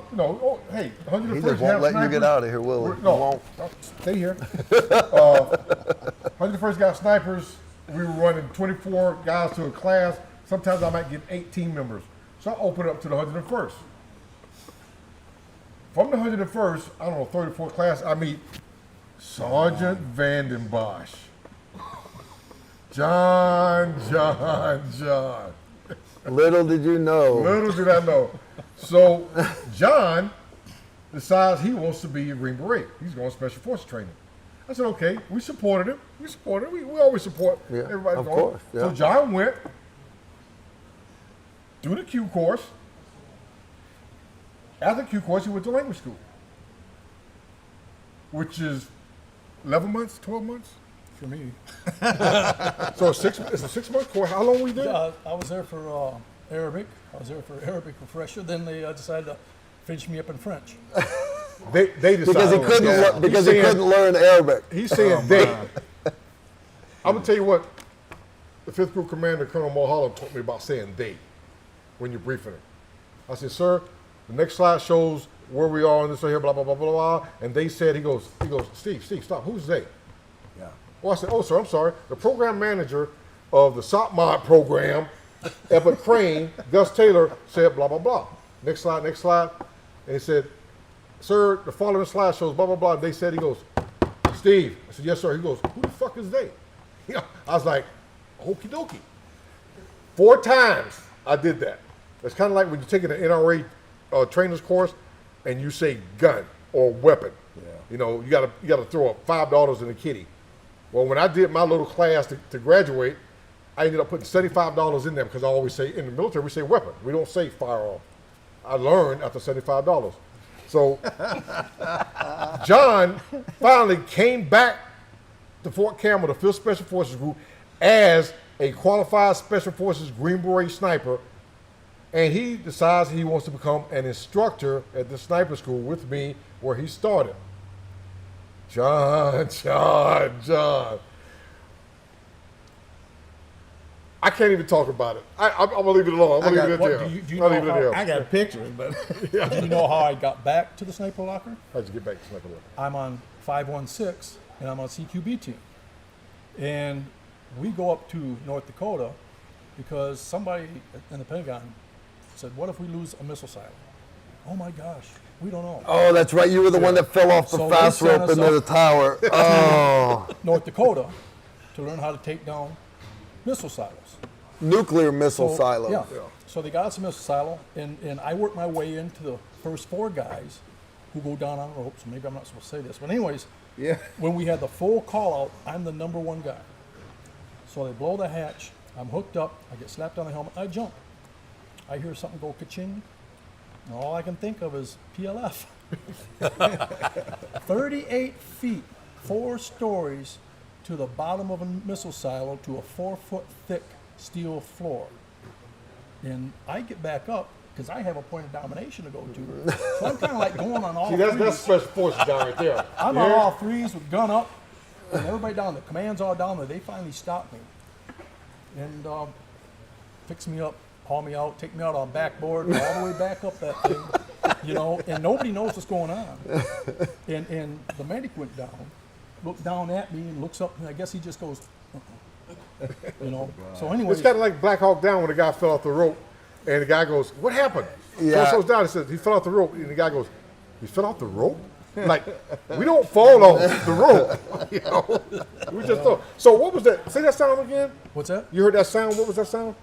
hey, 101st He just have won't let you snipers. get out of here, will he? He No, won't. stay here. 101st got snipers. We were running 24 guys to a class. Sometimes I might get 18 members. So I open it up to the 101st. From the 101st, I don't know, 34th class, I meet Sergeant Vanden Bosch. John. Little did you know. Little did I know. So John decides he wants to be a Green Beret. He's going Special Forces training. I said, okay, we supported him. We always support everybody. Of going. course, yeah. So John went through the Q course. After the Q course, he went to language school, which is 11 months, 12 months? For me. So it's a 6-month course. How long were you there? I was there for Arabic. I was there for Arabic refresher. Then they decided to finish me up in French. They decided. Because he couldn't learn Arabic. He's saying they. I'm gonna tell you what. The 5th Group Commander, Colonel Mulholland, taught me about saying they when you're briefing him. I said, sir, the next slide shows where we are on this right here, blah blah blah blah blah. And they said, he goes, Steve, stop. Who's they? Yeah. Well, I said, oh, sir, I'm sorry. The program manager of the SOPMOD program, Epic Crane, Gus Taylor, said blah blah blah. Next slide. And he said, sir, the following slide shows blah blah blah. They said, he goes, Steve. I said, yes, sir. He goes, who the fuck is they? I was like, okie dokie. 4 times I did that. It's kind of like when you're taking an NRA trainer's course and you say gun or weapon. Yeah. You gotta throw up $5 in a kitty. Well, when I did my little class to graduate, I ended up putting $75 in there because I always say, in the military, we say weapon. We don't say firearm. I learned after $75. So John finally came back to Fort Campbell, the 5th Special Forces Group, as a qualified Special Forces Green Beret sniper, and he decides he wants to become an instructor at the sniper school with me where he started. John. I can't even talk about it. I'm going to leave it alone. I'm going to leave it there. Do you know how, I got pictures, but do you know how I got back to the sniper locker? How'd you get back to sniper locker? I'm on 516, and I'm on CQB team. And we go up to North Dakota because somebody in the Pentagon said, what if we lose a missile silo? Oh my gosh, we don't know. Oh, that's right. You were the one that fell off the So fast they sent rope us into the up- tower. Oh, North Dakota to learn how to take down missile silos. nuclear missile So, silos. Yeah. So they got us a missile silo, and I worked my way into the first 4 guys who go down on ropes. Maybe I'm not supposed to say this, but anyways, when we had the full call out, I'm the number 1 guy. So they blow the hatch. I'm hooked up. I get slapped on the helmet. I jump. I hear something go ka-ching. And all I can think of is PLF. 38 feet, 4 stories to the bottom of a missile silo to a 4-foot thick steel floor. And I get back up because I have a point of domination to go to. So I'm kind of like going on all See, threes. that's Special Forces guy right there. I'm Yeah. on all threes with gun up, and everybody down there. Command's all down there. They finally stopped me and fix me up, haul me out, take me out on backboard, all the way back up that thing, and nobody knows what's going on. And the medic went down, looked down at me, and looks up, and I guess he just goes, So anyway, It's kind of like Black Hawk Down when the guy fell off the rope, and the guy goes, "What happened?" Yeah. So down. He says he fell off the rope, and the guy goes, "He fell off the rope." Like, we don't fall off the rope, you know. We just don't. So what was that? Say that sound again. What's that? You heard that sound? What was that sound?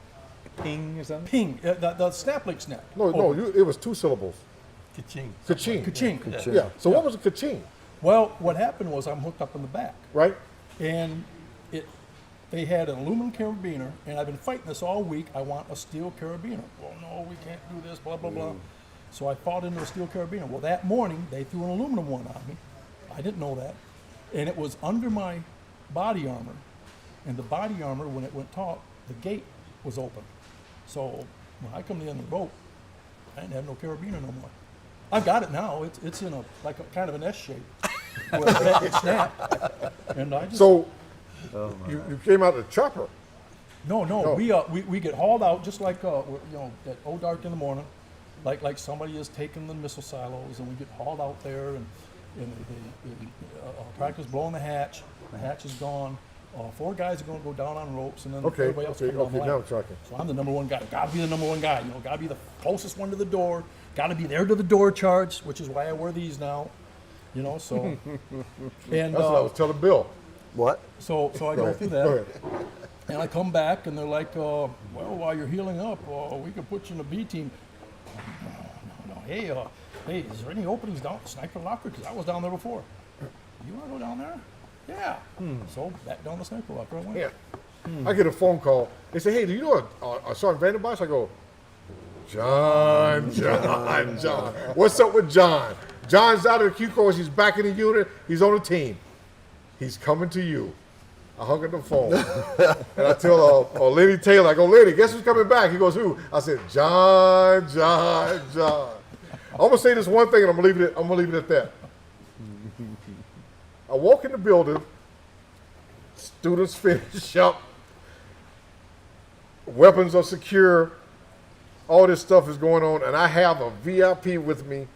Ping or something? Ping. The snap link snap. No, it was 2 syllables. Ka-ching. Ka-ching. Ka-ching. Yeah. So what was a ka-ching? Well, what happened was I'm hooked up in the back, Right? and they had an aluminum carabiner, and I've been fighting this all week. I want a steel carabiner. Well, no, we can't do this, blah, blah, blah. So I fought into a steel carabiner. Well, that morning, they threw an aluminum one on me. I didn't know that. And it was under my body armor. And the body armor, when it went taut, the gate was open. So when I come to the end of the rope, I didn't have no carabiner no more. I've got it now. It's in a kind of an S shape. Where it snapped. And I just... So you came out of the chopper. No. We get hauled out just like at old dark in the morning, like somebody is taking the missile silos, and we get hauled out there, and practice blowing the hatch. The hatch is gone. 4 guys are going to go down on ropes, and then everybody else is going down the now ladder. I'm tracking. So I'm the number 1 guy. Got to be the number 1 guy. Got to be the closest one to the door. Got to be there to the door charge, which is why I wear these now. So and That's what I was telling Bill. What? so I go through that. Go ahead. And I come back, and they're like, well, while you're healing up, we could put you in a B team. No. Hey, is there any openings down at the sniper locker? Because I was down there before. You want to go down there? Yeah. So back down the sniper locker I went. Yeah. I get a phone call. They say, "Hey, do you know a Sergeant Vanderbosch?" I go, John. What's up with John? John's out of the Q course. He's back in the unit. He's on the team. He's coming to you. I hung up the phone. And I tell Lenny Taylor, I go, Lenny, guess who's coming back? He goes, who? I said, John. I'm going to say this one thing, and I'm going to leave it at that. I walk in the building. Students finish up. Weapons are secure. All this stuff is going on, and I have a VIP with me.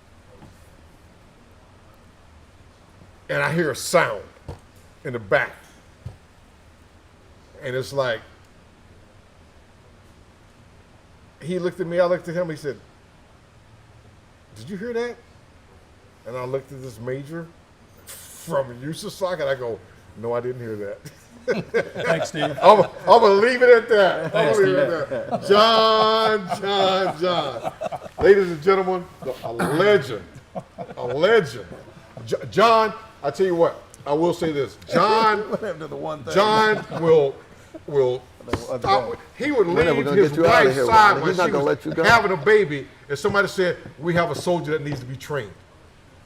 And I hear a sound in the back. And it's like, he looked at me, I looked at him, he said, did you hear that? And I looked at this major from USASOC, and I go, no, I didn't hear that. Thanks, Steve. I'm gonna leave it at that. I'm gonna leave it at that. John. Ladies and gentlemen, a legend. John, I tell you what, I will say this. John will stop. He would leave his wife's side when she was having a baby, and somebody said, we have a soldier that needs to be trained.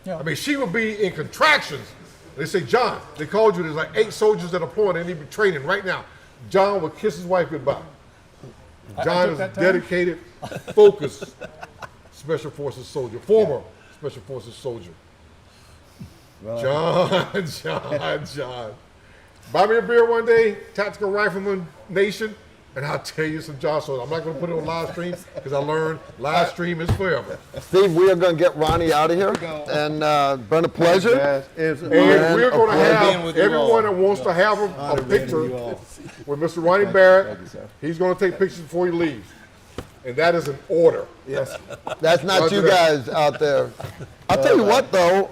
Yeah. I mean, she would be in contractions. They say, John, they called you, there's like 8 soldiers that are deployed, they need to be training right now. John would kiss his wife goodbye. John is a dedicated, focused Special Forces soldier, former Special Forces soldier. John. Buy me a beer one day, Tactical Rifleman Nation, and I'll tell you some John stories. I'm not going to put it on live stream because I learned live stream is forever. Steve, we are going to get Ronnie out of here. And been a pleasure. And we're going to have everyone that wants to have a picture with Mr. Ronnie Barrett. He's going to take pictures before he leaves. And that is an order. Yes. That's not you guys out there. I'll tell you what, though.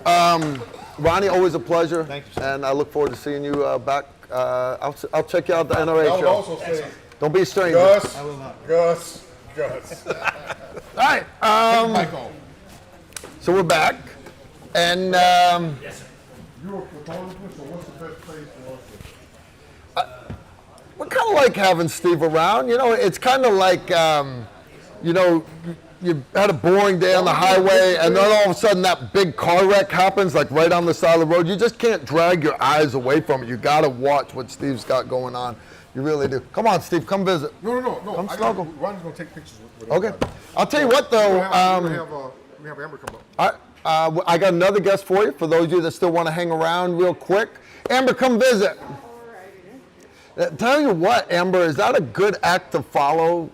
Ronnie, always a pleasure. Thank you, sir. And I look forward to seeing you back. I'll check you out at the NRA I would show. also say, Don't be a stranger. Gus. All right. So we're back. And You're a photographist, so what's the best place for us to... we're kind of like having Steve around. You know, it's kind of like, you had a boring day on the highway, and then all of a sudden that big car wreck happens, like right on the side of the road. You just can't drag your eyes away from it. You got to watch what Steve's got going on. You really do. Come on, Steve, come visit. No. Come snuggle. Ronnie's going to take pictures with Okay. everybody. I'll tell you what, though. We have Amber come up. I got another guest for you, for those of you that still want to hang around real quick. Amber, come visit. Tell you what, Amber, is that a good act to follow?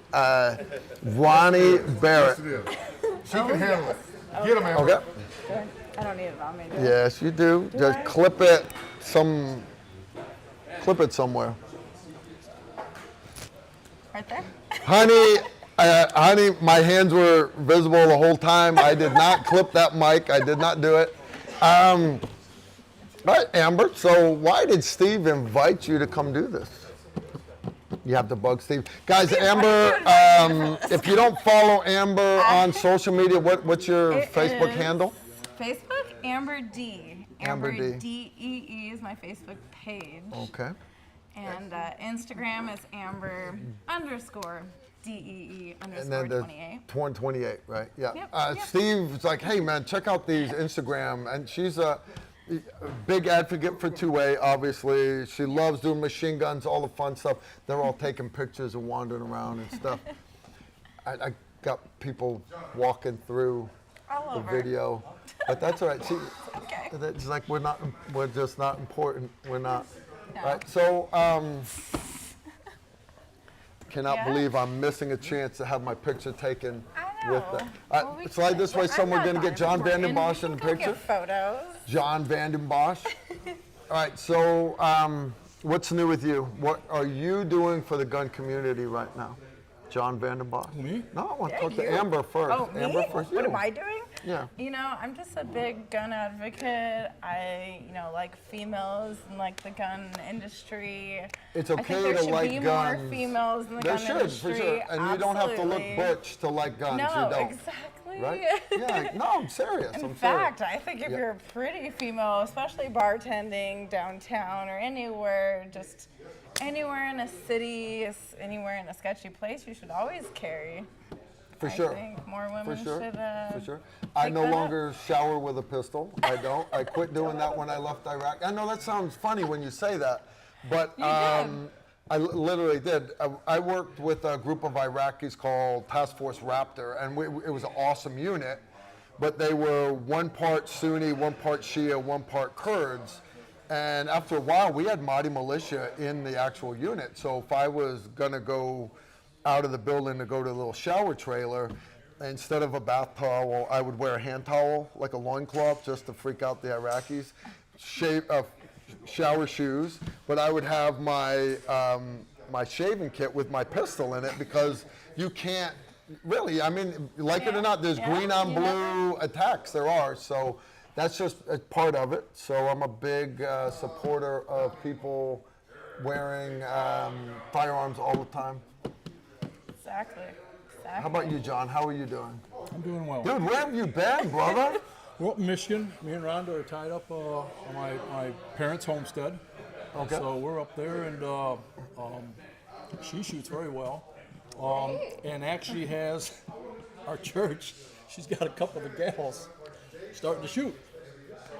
Ronnie Barrett. Yes, it is. She can handle it. Get him, Amber. Okay. Sure. I don't need it on me, do I? Yes, you do. Just I? clip it somewhere. Right there? Honey, Honey, my hands were visible the whole time. I did not clip that mic. I did not do it. All right, Amber, so why did Steve invite you to come do this? You have to bug Steve. Guys, Amber, if you don't follow Amber on social media, what's your Facebook handle? Facebook, Amber D. Amber D. D-E-E is my Facebook page. Okay. And Instagram is Amber _DEE And then the 28. 28, right? Yeah. Yep, yep. Steve's like, hey man, check out these Instagram, and she's a big advocate for 2A. Obviously, she loves doing machine guns, all the fun stuff. They're all taking pictures and wandering around and stuff. I got people walking through All the over. video, but that's all right. See, Okay. it's like we're just not important. We're not. No. Right. So, cannot Yeah. believe I'm missing a chance to have my picture taken I with know. that. Well, we Slide can- this way, I'm somewhere not going to get John important. Vandenbosch in We the can go picture. get photos. John Vandenbosch. All right, so what's new with you? What are you doing for the gun community right now? John Vandenbosch? Me? No, I want to Yeah, talk to you. Amber first. Oh, me? Amber first. What you. am I doing? Yeah. You know, I'm just a big gun advocate. I, like females and like the gun industry. It's I okay think there to should like be guns. more females in the There gun should, industry. for sure. And you don't have to look Absolutely. butch to like guns. No, you don't. exactly. Right? Yeah, no, I'm serious. In I'm fact, serious. I think if Yeah. you're a pretty female, especially bartending downtown or anywhere, just anywhere in a city, anywhere in a sketchy place, you should always carry. For I sure. think more For women sure. should. For sure. I pick no that up. longer shower with a pistol. I don't. I quit doing that when I left Iraq. I know that sounds funny when you say that, but You did. I literally did. I worked with a group of Iraqis called Task Force Raptor, and it was an awesome unit, but they were one part Sunni, one part Shia, one part Kurds. And after a while, we had Mahdi militia in the actual unit. So if I was going to go out of the building to go to a little shower trailer, instead of a bath towel, I would wear a hand towel, like a loincloth, just to freak out the Iraqis. Shower shoes, but I would have my my shaving kit with my pistol in it, because you can't really, I mean, like it or not, there's Yeah. green on You blue attacks, there are, so that's just a part of it. So I'm a big supporter of people wearing firearms all the time. Exactly. How about you, John? How are you doing? I'm doing well. Dude, where have you been, brother? We're up in Michigan. Me and Rhonda are tied up on my parents' homestead. Okay. So we're up there, and she shoots very well. And actually has our church, she's got a couple of the gals starting to shoot.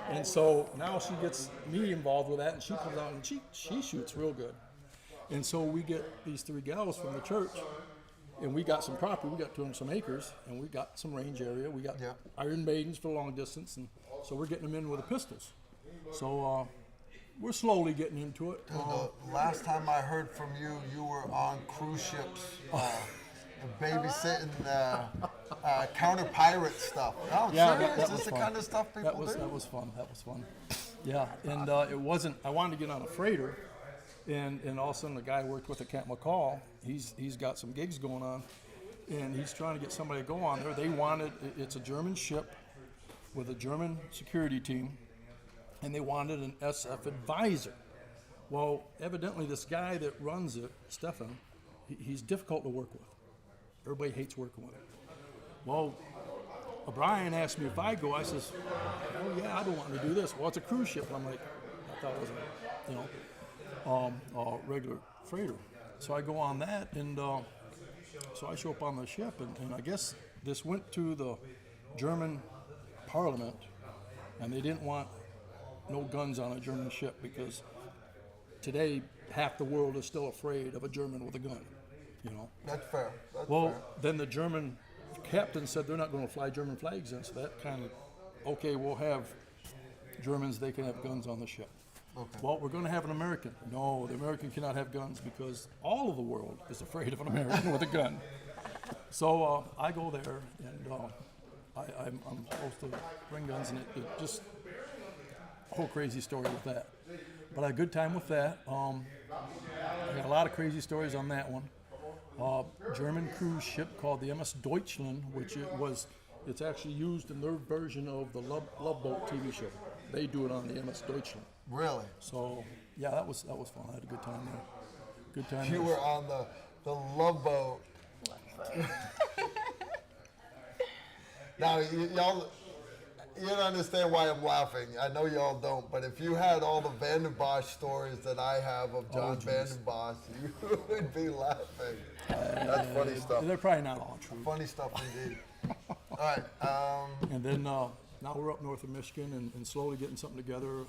And so now she gets me involved with that, and she comes out and she shoots real good. And so we get these 3 gals from the church, and we got some property. We got 200 some acres, and we got some range area. We got Yeah. Iron Maidens for long distance, and so we're getting them in with the pistols. So we're slowly getting into it. The last time I heard from you, you were on cruise ships, babysitting counter pirate stuff. No, I'm Yeah, serious. that This was is the fun. kind of stuff people That was do. fun. That was fun. Yeah, and it wasn't. I wanted to get on a freighter, and all of a sudden the guy I worked with at Camp McCall, he's got some gigs going on, and he's trying to get somebody to go on there. They wanted, it's a German ship with a German security team, and they wanted an SF advisor. Well, evidently this guy that runs it, Stefan, he's difficult to work with. Everybody hates working with him. Well, Brian asked me if I go. I says, "Oh yeah, I've been wanting to do this." Well, it's a cruise ship, and I'm like, I thought it was a regular freighter. So I go on that, and so I show up on the ship, and I guess this went to the German Parliament, and they didn't want no guns on a German ship, because today half the world is still afraid of a German with a gun, you know. That's fair. That's Well, fair. then the German captain said they're not going to fly German flags in, so that kind of, okay, we'll have Germans, they can have guns on the ship. Okay. Well, we're going to have an American. No, the American cannot have guns because all of the world is afraid of an American with a gun. So I go there, and I'm supposed to bring guns, and it just, a whole crazy story with that. But I had a good time with that. I got a lot of crazy stories on that one. German cruise ship called the MS Deutschland, which it's actually used in their version of the Love Boat TV show. They do it on the MS Deutschland. Really? So yeah, that was fun. I had a good time there. Good time. You there. were on the Love Boat. Now, y'all, you don't understand why I'm laughing. I know y'all don't, but if you had all the Van den Bosch stories that I have of John Van den Bosch, you would be laughing. That's funny stuff. They're probably not all true. Funny stuff indeed. All right. And then now we're up north of Michigan and slowly getting something together.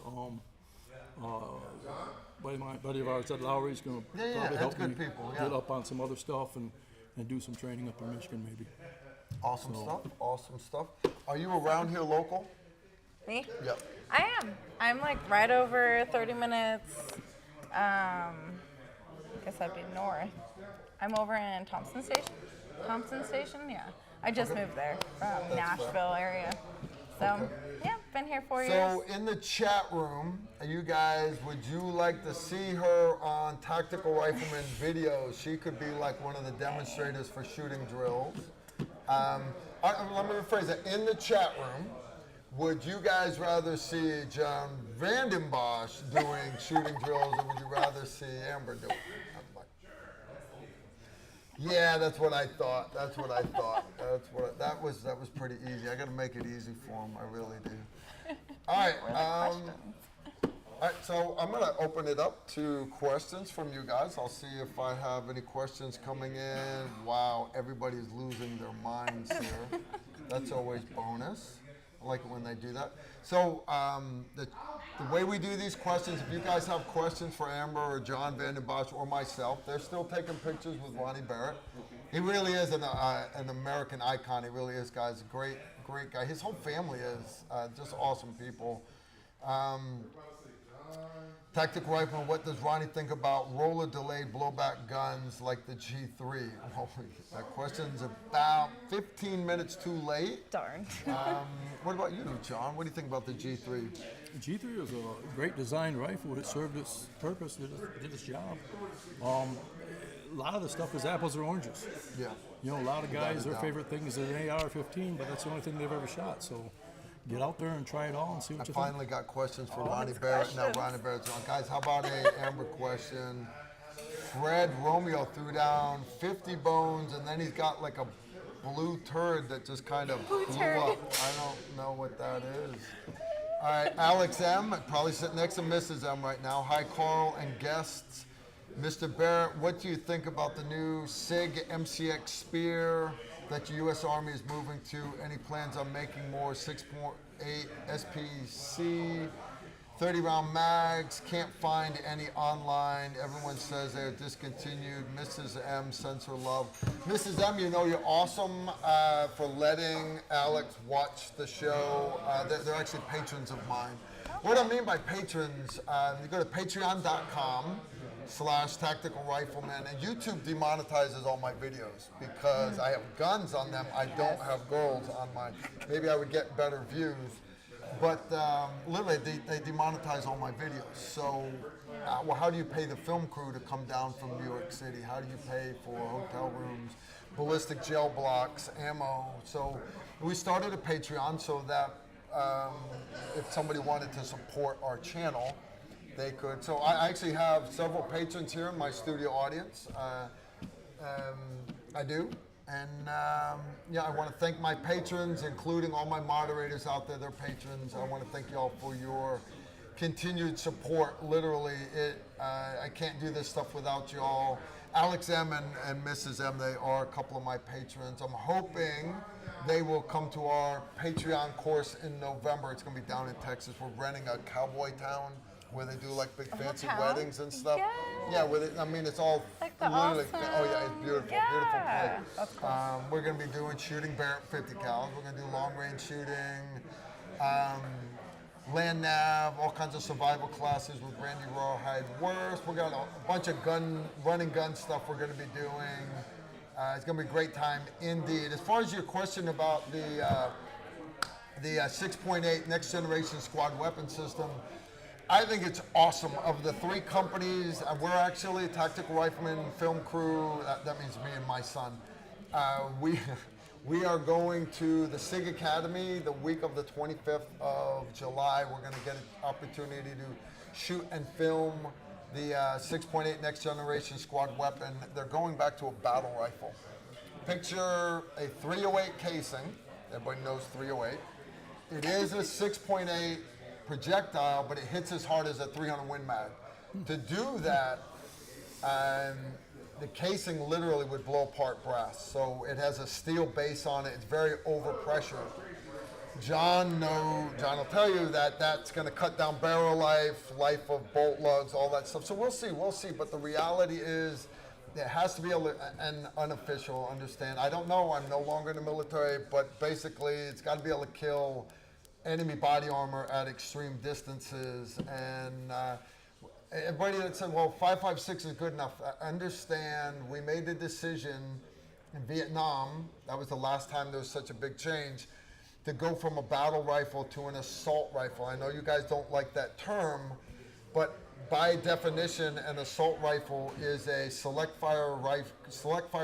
Buddy of ours, Ed Lowry's going to probably that's help good me people, get yeah. up on some other stuff and do some training up in Michigan maybe. Awesome stuff. Awesome stuff. Are you around here local? Me? Yep. I am. I'm like right over 30 minutes. I guess that'd be north. I'm over in Thompson Station. Thompson Station, yeah. I just moved there from Nashville area. So, yeah, been here 4 years. So in the chat room, you guys, would you like to see her on Tactical Rifleman videos? She could be like one of the demonstrators for shooting drills. Let me rephrase that. In the chat room, would you guys rather see John Van den Bosch doing shooting drills, or would you rather see Amber do it? Yeah, that's what I thought. That was pretty easy. I got to make it easy for him. I really do. All right. All right. So I'm going to open it up to questions from you guys. I'll see if I have any questions coming in. Wow, everybody's losing their minds here. That's always bonus. I like it when they do that. So the way we do these questions, if you guys have questions for Amber or John Van den Bosch or myself, they're still taking pictures with Ronnie Barrett. He really is an American icon. He really is, guys. Great guy. His whole family is just awesome people. Tactical Rifleman, what does Ronnie think about roller delayed blowback guns like the G3? Oh, that question's about 15 minutes too late. Darn. What about you, John? What do you think about the G3? The G3 was a great design rifle. It served its purpose, did its job. A lot of the stuff is apples or oranges. Yeah. You know, a lot of guys, their doubt. favorite thing is an AR-15, but that's the only thing they've ever shot. So get out there and try it all and see what I you finally got questions for Ronnie Barrett. Now Ronnie Barrett's on. Guys, how about a Amber question? Fred Romeo threw down 50 bones, and then he's got like a blue turd that just kind of blew up. I don't know what that is. All right, Alex M, probably sitting next to Mrs. M right now. Hi, Carl and guests. Mr. Barrett, what do you think about the new SIG MCX Spear that the U.S. Army is moving to? Any plans on making more 6.8 SPC, 30-round mags? Can't find any online. Everyone says they're discontinued. Mrs. M sends her love. Mrs. M, you know you're awesome for letting Alex watch the show. They're actually patrons of mine. What I mean by patrons, you go to patreon.com/Tactical Rifleman, and YouTube demonetizes all my videos because I have guns on them. I don't have girls on mine. Maybe I would get better views, but literally they demonetize all my videos. So, well, how do you pay the film crew to come down from New York City? How do you pay for hotel rooms, ballistic gel blocks, ammo? So we started a Patreon so that if somebody wanted to support our channel, they could. So I actually have several patrons here in my studio audience. I do. And yeah, I want to thank my patrons, including all my moderators out there. They're patrons. I want to thank you all for your continued support. Literally, I can't do this stuff without you all. Alex M and Mrs. M, they are a couple of my patrons. I'm hoping they will come to our Patreon course in November. It's going to be down in Texas. We're renting a cowboy town where they do like big fancy weddings and stuff. Yeah, with it. I mean, it's all Like the literally. awesome. Oh yeah, it's beautiful, beautiful place. That's cool. We're going to be doing shooting Barrett 50 cals. We're going to do long range shooting, land nav, all kinds of survival classes with Randy Rawhide Worst. We got a bunch of running gun stuff we're going to be doing. It's going to be a great time indeed. As far as your question about the 6.8 next generation squad weapon system, I think it's awesome. Of the three companies, we're actually a tactical rifleman film crew. That means me and my son. We are going to the SIG Academy the week of the 25th of July. We're going to get an opportunity to shoot and film the 6.8 next generation squad weapon. They're going back to a battle rifle. Picture a 308 casing. Everybody knows 308. It is a 6.8 projectile, but it hits as hard as a 300 Win Mag. To do that, the casing literally would blow apart brass. So it has a steel base on it. It's very overpressured. John will tell you that that's going to cut down barrel life of bolt lugs, all that stuff. So we'll see. But the reality is, it has to be an unofficial, understand. I don't know, I'm no longer in the military, but basically it's got to be able to kill enemy body armor at extreme distances. And everybody that said, well, 5.56 is good enough, understand we made the decision in Vietnam, that was the last time there was such a big change, to go from a battle rifle to an assault rifle. I know you guys don't like that term, but by definition, an assault rifle is a select fire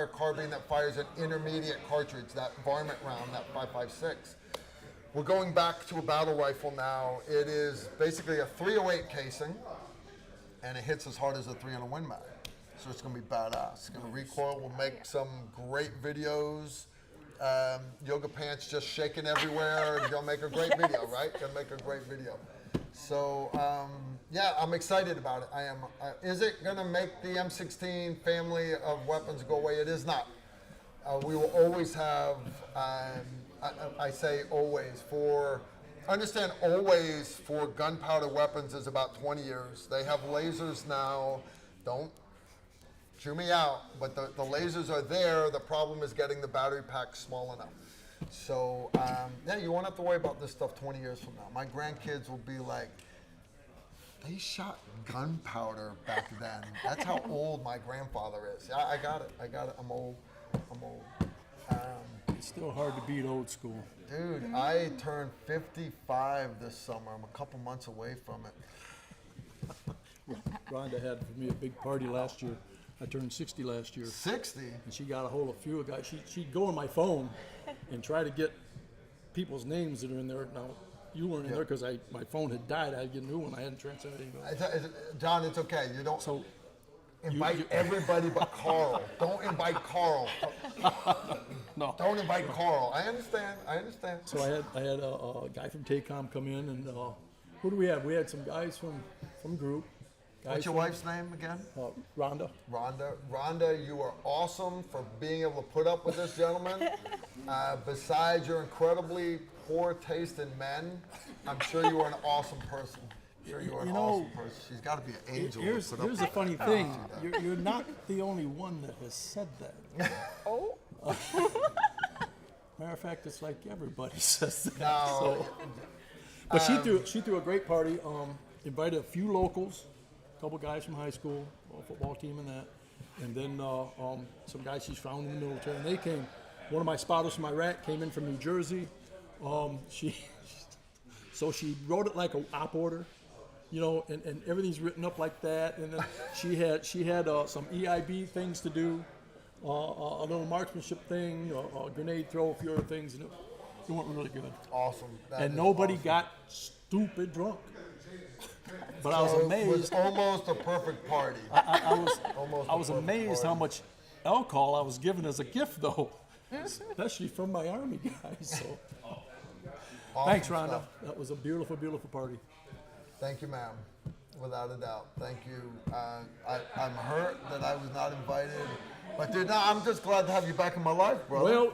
carbine that fires an intermediate cartridge, that varmint round, that 5.56. We're going back to a battle rifle now. It is basically a 308 casing, and it hits as hard as a 300 Win Mag. So it's going to be badass. It's going to recoil. We'll make some great videos. Yoga pants just shaking everywhere. You're going to make a great video, right? Going to make a great video. So, yeah, I'm excited about it. I am. Is it going to make the M16 family of weapons go away? It is not. We will always have, I say always, understand always for gunpowder weapons is about 20 years. They have lasers now. Don't chew me out, but the lasers are there. The problem is getting the battery pack small enough. So, yeah, you won't have to worry about this stuff 20 years from now. My grandkids will be like, they shot gunpowder back then. That's how old my grandfather is. Yeah, I got it. I'm old. It's still hard to beat old school. Dude, I turned 55 this summer. I'm a couple months away from it. Rhonda had for me a big party last year. I turned 60 last year. 60? And she got a hold of a few guys. She'd go on my phone and try to get people's names that are in there. Now, you weren't in there because my phone had died. I had to get a new one. I hadn't transferred anything. John, it's okay. You don't invite you- everybody but Carl. Don't invite Carl. No. Don't invite Carl. I understand. So I had a guy from TACOM come in, and who do we have? We had some guys from group. What's your wife's name again? Rhonda. Rhonda, you are awesome for being able to put up with this gentleman. Besides your incredibly poor taste in men, I'm sure you are an awesome person. Awesome person. She's got to be an angel. Here's the funny thing. You're not the only one that has said that. Oh. Matter of fact, it's like everybody says that. No. But she threw a great party. Invited a few locals, a couple guys from high school, football team and that, and then some guys she's found in the military. And they came. One of my spotters from Iraq came in from New Jersey. She wrote it like an op order, and everything's written up like that. And then she had some EIB things to do, a little marksmanship thing, a grenade throw, a few other things, and it went really good. Awesome. And nobody got stupid drunk. But I was amazed. It was almost a perfect party. I was amazed how much alcohol I was given as a gift, though, especially from my Army guys. So, thanks, Rhonda. Stuff. That was a beautiful, beautiful party. Thank you, ma'am. Without a doubt. Thank you. I'm hurt that I was not invited. But dude, I'm just glad to have you back in my life, brother. Well,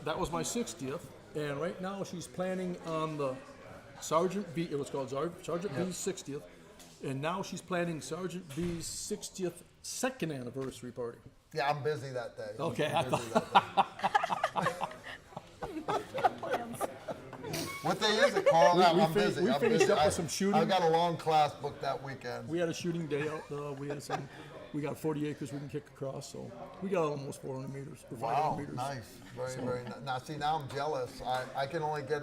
that was my 60th, and right now she's planning on the Sergeant B. It was called Sergeant B's 60th, and now she's planning Sergeant B's 60th second anniversary party. Yeah, I'm busy that day. Okay, I'm busy that day. What day is it, Carl? I'm busy. We finished up with some shooting. I've got a long class booked that weekend. We had a shooting day out. We got 40 acres we can kick across, so we got almost 400 meters. Or 500 Wow, meters. nice. Very nice. Now, see, now I'm jealous. I can only get,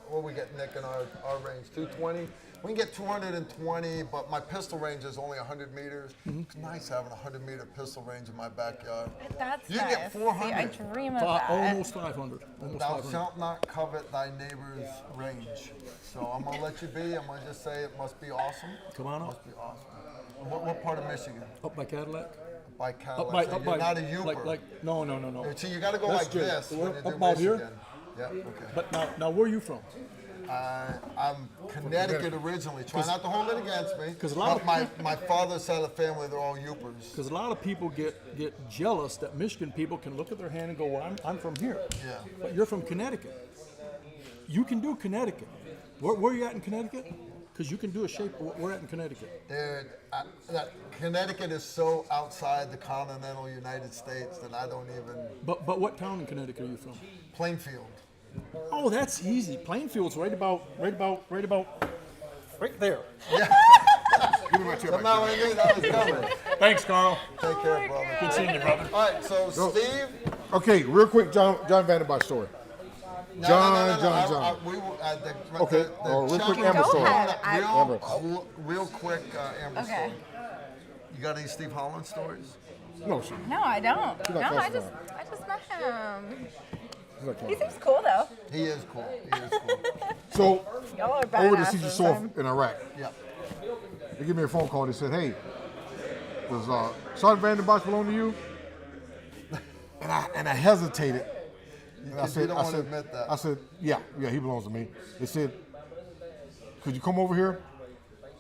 what we get, Nick, in our range? 220? We can get 220, but my pistol range is only 100 meters. It's nice having a 100-meter pistol range in my backyard. That's You nice. get 400. See, I dream of that. Almost 500. Almost Thou 500. shalt not covet thy neighbor's range. So I'm going to let you be. I'm going to just say it must be awesome. Come on up. Must be awesome. And what part of Michigan? Up by Cadillac. By Up Cadillac. by, So up you're by, not a Uper. no. See, you got to go That's like good. this when you Up do about here? Michigan. Yeah, okay. But now where are you from? I'm Connecticut originally. Try not to hold it against me. 'Cause a lot But my father's side of the family, they're all Upers. Because a lot of people get jealous that Michigan people can look at their hand and go, well, I'm from here. Yeah. But you're from Connecticut. You can do Connecticut. Where are you at in Connecticut? Because you can do a shape. We're at in Connecticut. Dude, Connecticut is so outside the continental United States that I don't even. But what town in Connecticut are you from? Plainfield. Oh, that's easy. Plainfield's right about right there. Give me my chair. Somehow I knew that was coming. Thanks, Carl. Take care, brother. Good seeing you, brother. All right, so Steve. Okay, real quick, John Vanderbilt story. No. John. Okay, real quick Amber Go story. ahead. Real quick Amber Okay. story. You got any Steve Holland stories? No, she. No, I don't. He's No, not I close just met him. He's not He close. seems cool though. He is cool. He is cool. So Y'all are over the badasses. siege of Sof in Iraq, Yep. they give me a phone call. They said, "Hey, does Sergeant Vanderbilt belong to you?" And I hesitated. And You don't want to admit that. I said, yeah, he belongs to me. They said, could you come over here?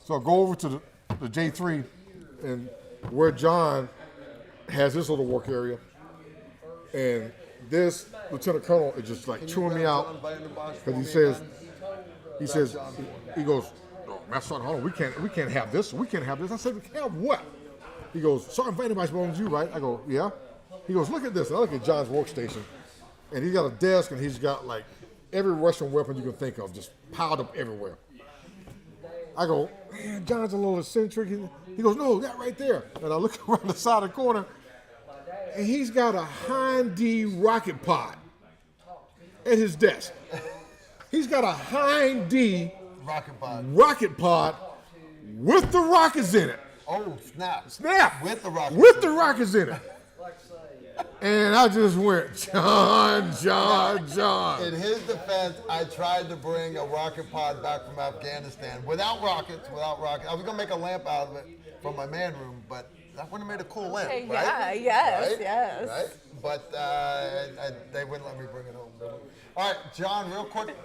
So I go over to the J3 and where John has his little work area. And this Lieutenant Colonel is just like chewing me out because he goes, oh, Master Sergeant, hold on, we can't have this. We can't have this. I said, we can't have what? He goes, Sergeant Vanderbilt belongs to you, right? I go, yeah. He goes, look at this. And I look at John's workstation. And he's got a desk, and he's got like every Russian weapon you can think of just piled up everywhere. I go, man, John's a little eccentric. He goes, no, that right there. And I look around the side of the corner, and he's got a Hind-D rocket pod at his desk. He's got a Hind-D rocket pod with the rockets in it. Oh, snap. Snap! With the rockets. With the rockets in it. And I just went, John. In his defense, I tried to bring a rocket pod back from Afghanistan without rockets. I was gonna make a lamp out of it from my man room, but that would have made a cool lamp, Okay, right? yes. Right? But they wouldn't let me bring it home. All right, John, real quick,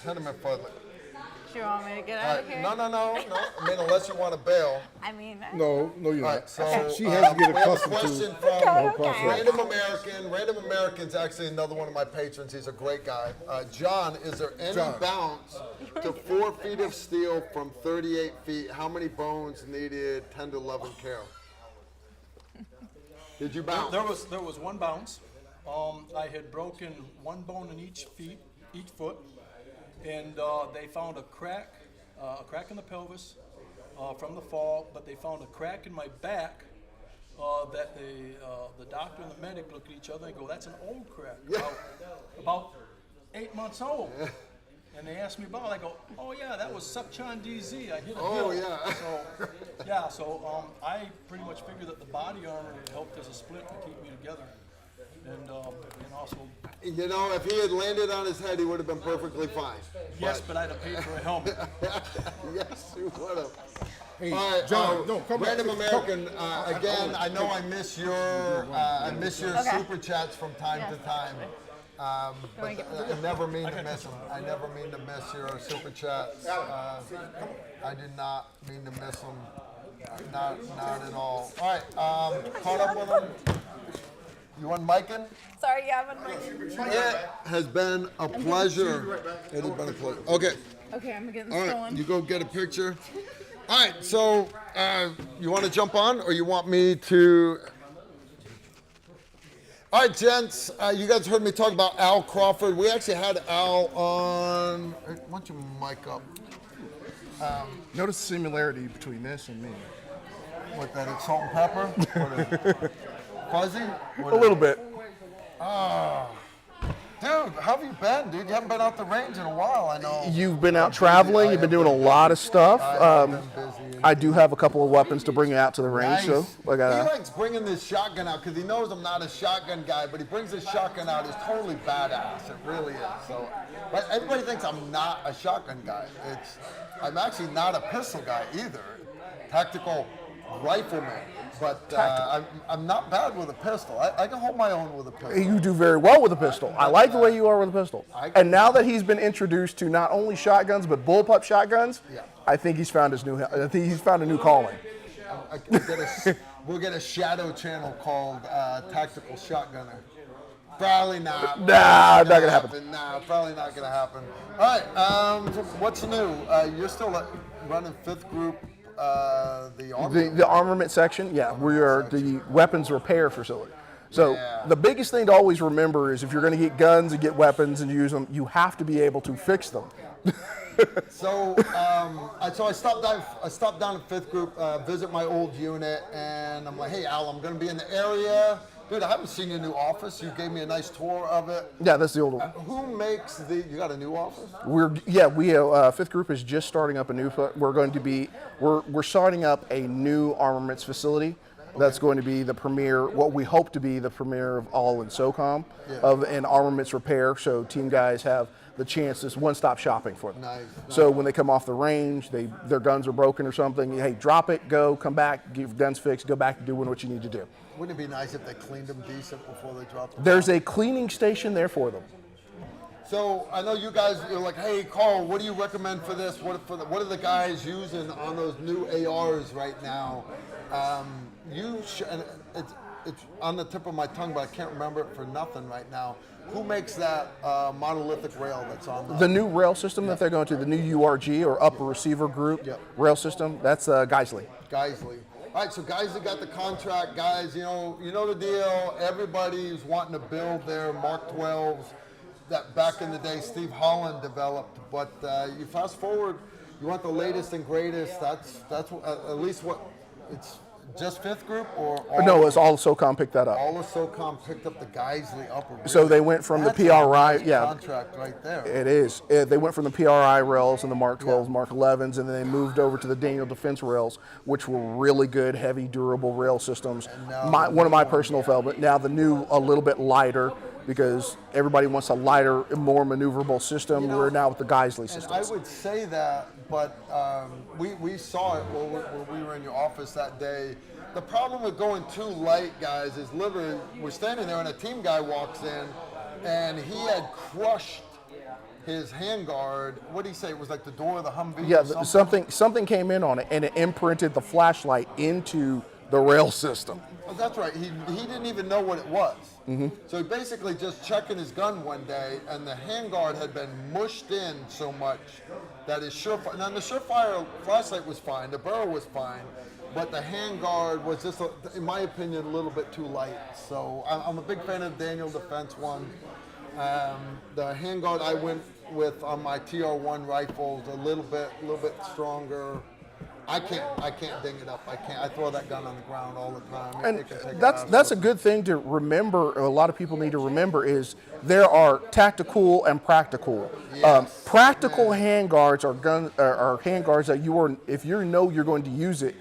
hit him at Fudley. Do you want me to get All out right, of here? no. I mean, unless you want to bail. I mean, No, you're All not. right, so She has to get we have a accustomed question to from the whole process. Random American. Random American's actually another one of my patrons. He's a great guy. John, is there any bounce to 4 feet of steel from 38 feet? How many bones needed 10 to 11 carol? Did you bounce? There was one bounce. I had broken one bone in each foot, and they found a crack in the pelvis from the fall, but they found a crack in my back that the doctor and the medic look at each other and go, "That's an old crack, about 8 months old." And they asked me about it. I go, "Oh yeah, that was Subchon DZ. I hit a hill." Yeah. So I pretty much figured that the body armor helped as a split to keep me together, and also. You know, if he had landed on his head, he would have been perfectly fine. Yes, but I'd have paid for a helmet. Yes, you would have. Hey, All right, John, come back. Random American. Again, I know I miss your super chats from time to time. But I never mean to miss them. I never mean to miss your super chats. I did not mean to miss them. Not at all. All right, caught up with them. You want micing? sorry, yeah, I'm on my. It has been a pleasure. It has been a pleasure. Okay. Okay, I'm getting All right, stolen. you go get a picture. All right, so you want to jump on, or you want me to? All right, gents, you guys heard me talk about Al Crawford. We actually had Al on. Why don't you mic up? Notice the similarity between this and me. What that? It's salt and pepper. What is it? Fuzzy? A little bit. Dude, how have you been, dude? You haven't been out the range in a while, I know. You've been out traveling. You've been doing a lot of stuff. I do have a couple of weapons to bring out to the range. Nice. So I got. He likes bringing this shotgun out because he knows I'm not a shotgun guy, but he brings this shotgun out. It's totally badass. It really is. So, but everybody thinks I'm not a shotgun guy. I'm actually not a pistol guy either. Tactical rifleman. But I'm not bad with a pistol. I can hold my own with a pistol. You do very well with a pistol. I like the way you are with a pistol. And now that he's been introduced to not only shotguns but bullpup shotguns, I think he's found a new calling. We'll get a shadow channel called Tactical Shotgunner. Probably not. Nah, not gonna happen. Nah, probably not gonna happen. All right. So what's new? You're still running 5th group. The armament section, we are the weapons repair facility. So the biggest thing to always remember is if you're going to get guns and get weapons and use them, you have to be able to fix them. So I stopped down at 5th group, visit my old unit, and I'm like, hey Al, I'm going to be in the area. Dude, I haven't seen your new office. You gave me a nice tour of it. Yeah, that's the old one. Who makes you got a new office? We 5th group is just starting up a new. We're starting up a new armaments facility. Okay. That's going to be the premier. What we hope to be the premier of all in SOCOM of an armaments repair. So team guys have the chance to one-stop shopping for them. Nice. So when they come off the range, their guns are broken or something. Hey, drop it, go, come back, get your guns fixed, go back to doing what you need to do. Wouldn't it be nice if they cleaned them decent before they dropped them? There's a cleaning station there for them. So I know you guys are like, hey Carl, what do you recommend for this? What are the guys using on those new ARs right now? It's on the tip of my tongue, but I can't remember it for nothing right now. Who makes that monolithic rail that's on the new rail system that they're going to, the new URG or Upper Receiver Group rail system? That's Geisley. Geisley. All right, so Geisley got the contract. Guys, you know the deal. Everybody's wanting to build their Mark 12s that back in the day Steve Holland developed. But you fast forward, you want the latest and greatest. That's at least what it's. Just 5th group or no? It's all of SOCOM picked that up. All of SOCOM picked up the Geisley upper. Really, so they went from the PRI, contract right there. It is. They went from the PRI rails and the Mark 12s, Mark 11s, and then they moved over to the Daniel Defense rails, which were really good, heavy, durable rail systems. One of my personal favorite. Now the new, a little bit lighter, because everybody wants a lighter, more maneuverable system. We're now with the Geisley systems. I would say that, but we saw it when we were in your office that day. The problem with going too light, guys, is literally we're standing there and a team guy walks in and he had crushed his handguard. What did he say? It was like the door of the Humvee. Yeah, or something? something came in on it and it imprinted the flashlight into the rail system. Oh, that's right. He didn't even know what it was. Mm-hmm. So he basically just checking his gun one day, and the handguard had been mushed in so much that his surefire. Now the surefire flashlight was fine, the barrel was fine, but the handguard was just, in my opinion, a little bit too light. So I'm a big fan of Daniel Defense one. The handguard I went with on my TR1 rifles a little bit stronger. I can't ding it up. I throw that gun on the ground all the time. And that's a good thing to remember. A lot of people need to remember is there are tactical and practical. Yes. Practical handguards are handguards that if you know you're going to use it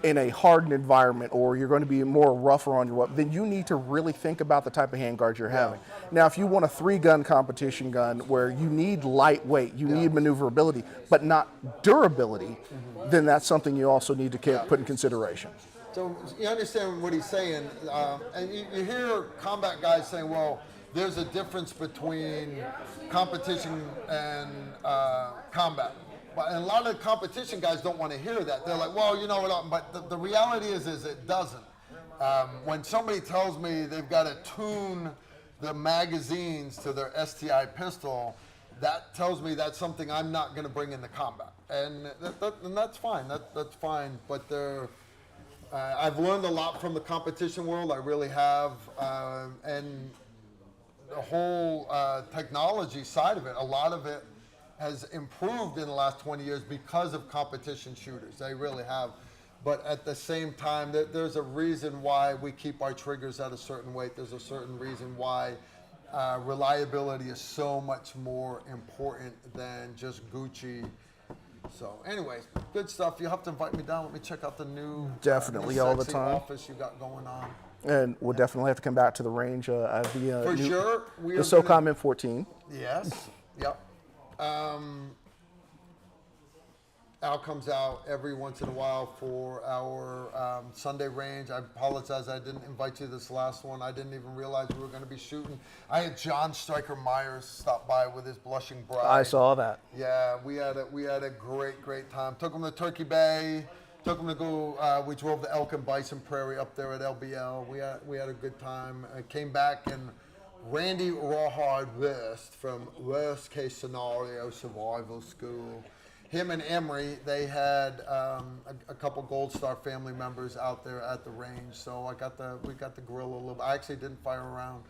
in a hardened environment or you're going to be more rougher on your weapon, then you need to really think about the type of handguards you're having. Now, if you want a 3-gun competition gun where you need lightweight, you need maneuverability, but not durability, then that's something you also need to put in consideration. So you understand what he's saying, and you hear combat guys saying, well, there's a difference between competition and combat. And a lot of the competition guys don't want to hear that. They're like, well, you know what, but the reality is it doesn't. When somebody tells me they've got to tune the magazines to their STI pistol, that tells me that's something I'm not going to bring into combat. And that's fine. That's fine. But I've learned a lot from the competition world. I really have. And the whole technology side of it, a lot of it has improved in the last 20 years because of competition shooters. They really have. But at the same time, there's a reason why we keep our triggers at a certain weight. There's a certain reason why reliability is so much more important than just Gucci. So, anyways, good stuff. You'll have to invite me down. Let me check out the new, Definitely, new all the sexy time. office you got going on. And we'll definitely have to come back to the range. For sure. We The are SOCOM gonna- M14. Yes. Yep. Al comes out every once in a while for our Sunday range. I apologize I didn't invite you to this last one. I didn't even realize we were going to be shooting. I had John Stryker Myers stop by with his blushing bride. I saw that. Yeah, we had a great time. Took him to Turkey Bay. Took him to go. We drove the Elk and Bison Prairie up there at LBL. We had a good time. I came back and Randy Rawhard West from Worst Case Scenario Survival School. Him and Emery, they had a couple Gold Star family members out there at the range, so we got the grill a little bit. I actually didn't fire around,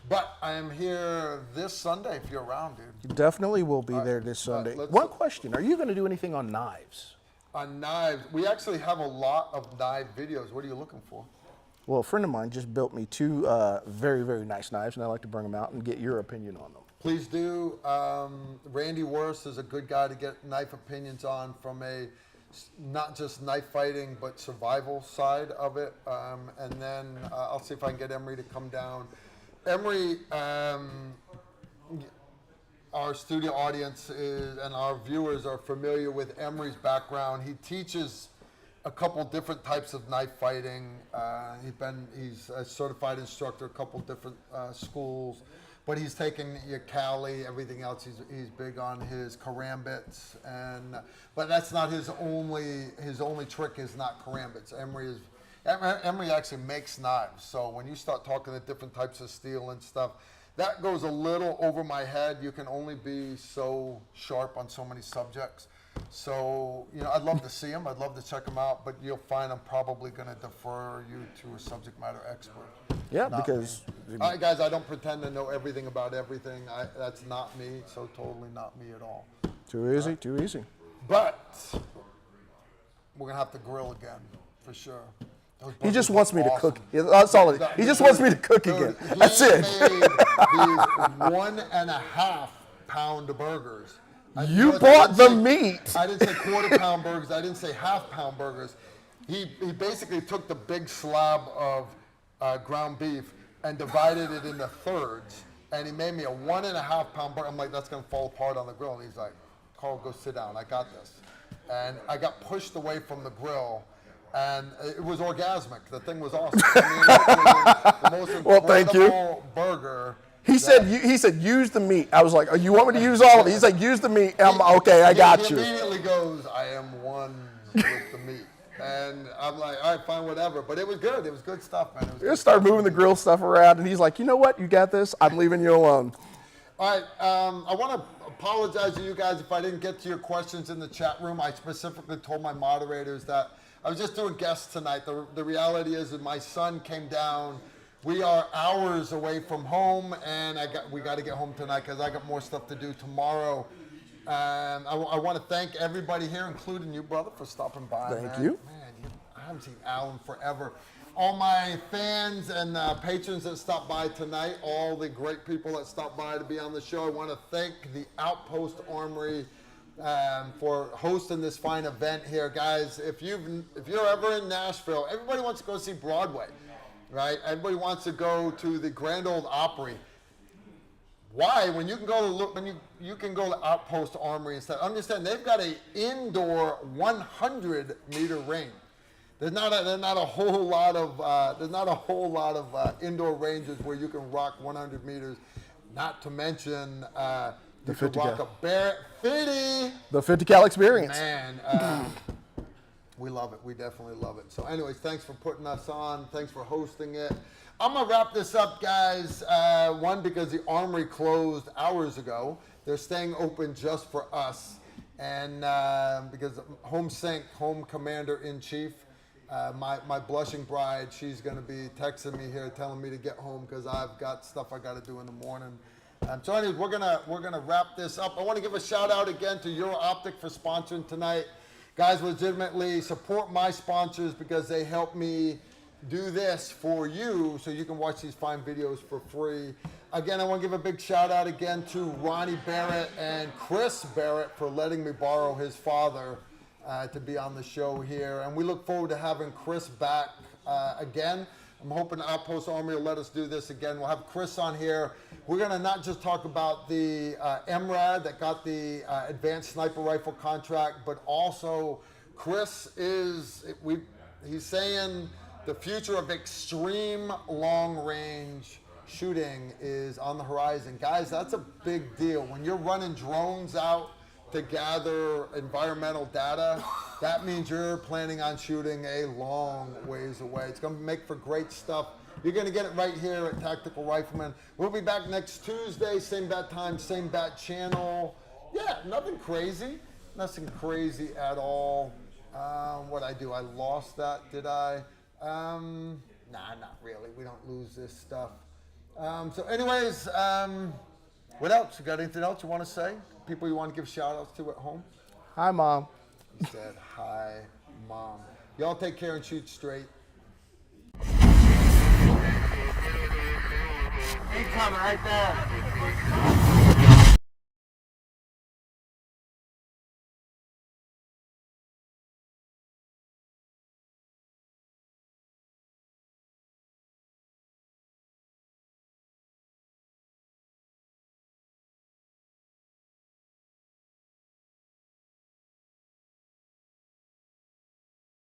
but I am here this Sunday if you're around, dude. You definitely will be there this Sunday. One question: are you going to do anything on knives? On knives, we actually have a lot of knife videos. What are you looking for? Well, a friend of mine just built me two very, very nice knives, and I'd like to bring them out and get your opinion on them. Please do. Randy Worst is a good guy to get knife opinions on from a not just knife fighting but survival side of it. And then I'll see if I can get Emery to come down. Emery, our studio audience and our viewers are familiar with Emery's background. He teaches a couple different types of knife fighting. He's a certified instructor, a couple different schools. But he's taken your Cali, everything else. He's big on his karambits, but that's not his only trick. Is not karambits. Emery actually makes knives. So when you start talking to different types of steel and stuff, that goes a little over my head. You can only be so sharp on so many subjects. So I'd love to see him. I'd love to check him out. But you'll find I'm probably going to defer you to a subject matter expert. Yeah, Not because me. All right, guys, I don't pretend to know everything about everything. That's not me, so totally not me at all. too easy, too easy. But we're going to have to grill again, for sure. He just wants me to cook. Yeah, that's all it is. He just wants me to cook again. That's it. He made these 1.5 pound burgers. You bought the meat. I didn't say quarter pound burgers. I didn't say half pound burgers. He basically took the big slab of ground beef and divided it into thirds, and he made me a 1.5 pound burger. I'm like, that's gonna fall apart on the grill. And he's like, Carl, go sit down. I got this. And I got pushed away from the grill, and it was orgasmic. The thing was awesome. I mean, it was the most Well, thank you. incredible burger. He said use the meat. I was like, oh, you want me to use all of it? He's like, use the meat. And I'm okay, I got He you. immediately goes, I am one with the meat. And I'm like, all right, fine, whatever. But it was good. It was good stuff, man. It was We just started moving the grill stuff around, and he's like, you know what? You got this. I'm leaving you alone. All right, I want to apologize to you guys if I didn't get to your questions in the chat room. I specifically told my moderators that I was just doing guests tonight. The reality is that my son came down. We are hours away from home, and we got to get home tonight because I got more stuff to do tomorrow. I want to thank everybody here, including you, brother, for stopping by. Thank you. Man, I haven't seen Alan forever. All my fans and patrons that stopped by tonight, all the great people that stopped by to be on the show. I want to thank the Outpost Armory for hosting this fine event here, guys. If you're ever in Nashville, everybody wants to go see Broadway, right? Everybody wants to go to the Grand Ole Opry. Why? When you can go to you can go to Outpost Armory instead. Understand they've got an indoor 100-meter ring. There's not a whole lot of indoor ranges where you can rock 100 meters. Not to mention you can rock a Barrett 50. The 50 cal experience. Man, we love it. We definitely love it. So anyways, thanks for putting us on. Thanks for hosting it. I'm going to wrap this up, guys. One, because the Armory closed hours ago. They're staying open just for us. And because Home Commander-in-Chief, my blushing bride, she's going to be texting me here telling me to get home because I've got stuff I got to do in the morning. So anyways, we're gonna wrap this up. I want to give a shout out again to Euro Optic for sponsoring tonight. Guys, legitimately support my sponsors because they help me do this for you so you can watch these fine videos for free. Again, I want to give a big shout out again to Ronnie Barrett and Chris Barrett for letting me borrow his father to be on the show here. And we look forward to having Chris back again. I'm hoping Outpost Armory will let us do this again. We'll have Chris on here. We're going to not just talk about the MRAD that got the advanced sniper rifle contract, but also Chris he's saying the future of extreme long range shooting is on the horizon. Guys, that's a big deal. When you're running drones out to gather environmental data, that means you're planning on shooting a long ways away. It's going to make for great stuff. You're going to get it right here at Tactical Rifleman. We'll be back next Tuesday, same bat time, same bat channel. Yeah, nothing crazy. Nothing crazy at all. What I do, I lost that, did I? Nah, not really. We don't lose this stuff. So anyways, what else? You got anything else you want to say? People you want to give shout outs to at home? Hi, Mom. He said, hi, Mom. Y'all take care and shoot straight. Incoming right there.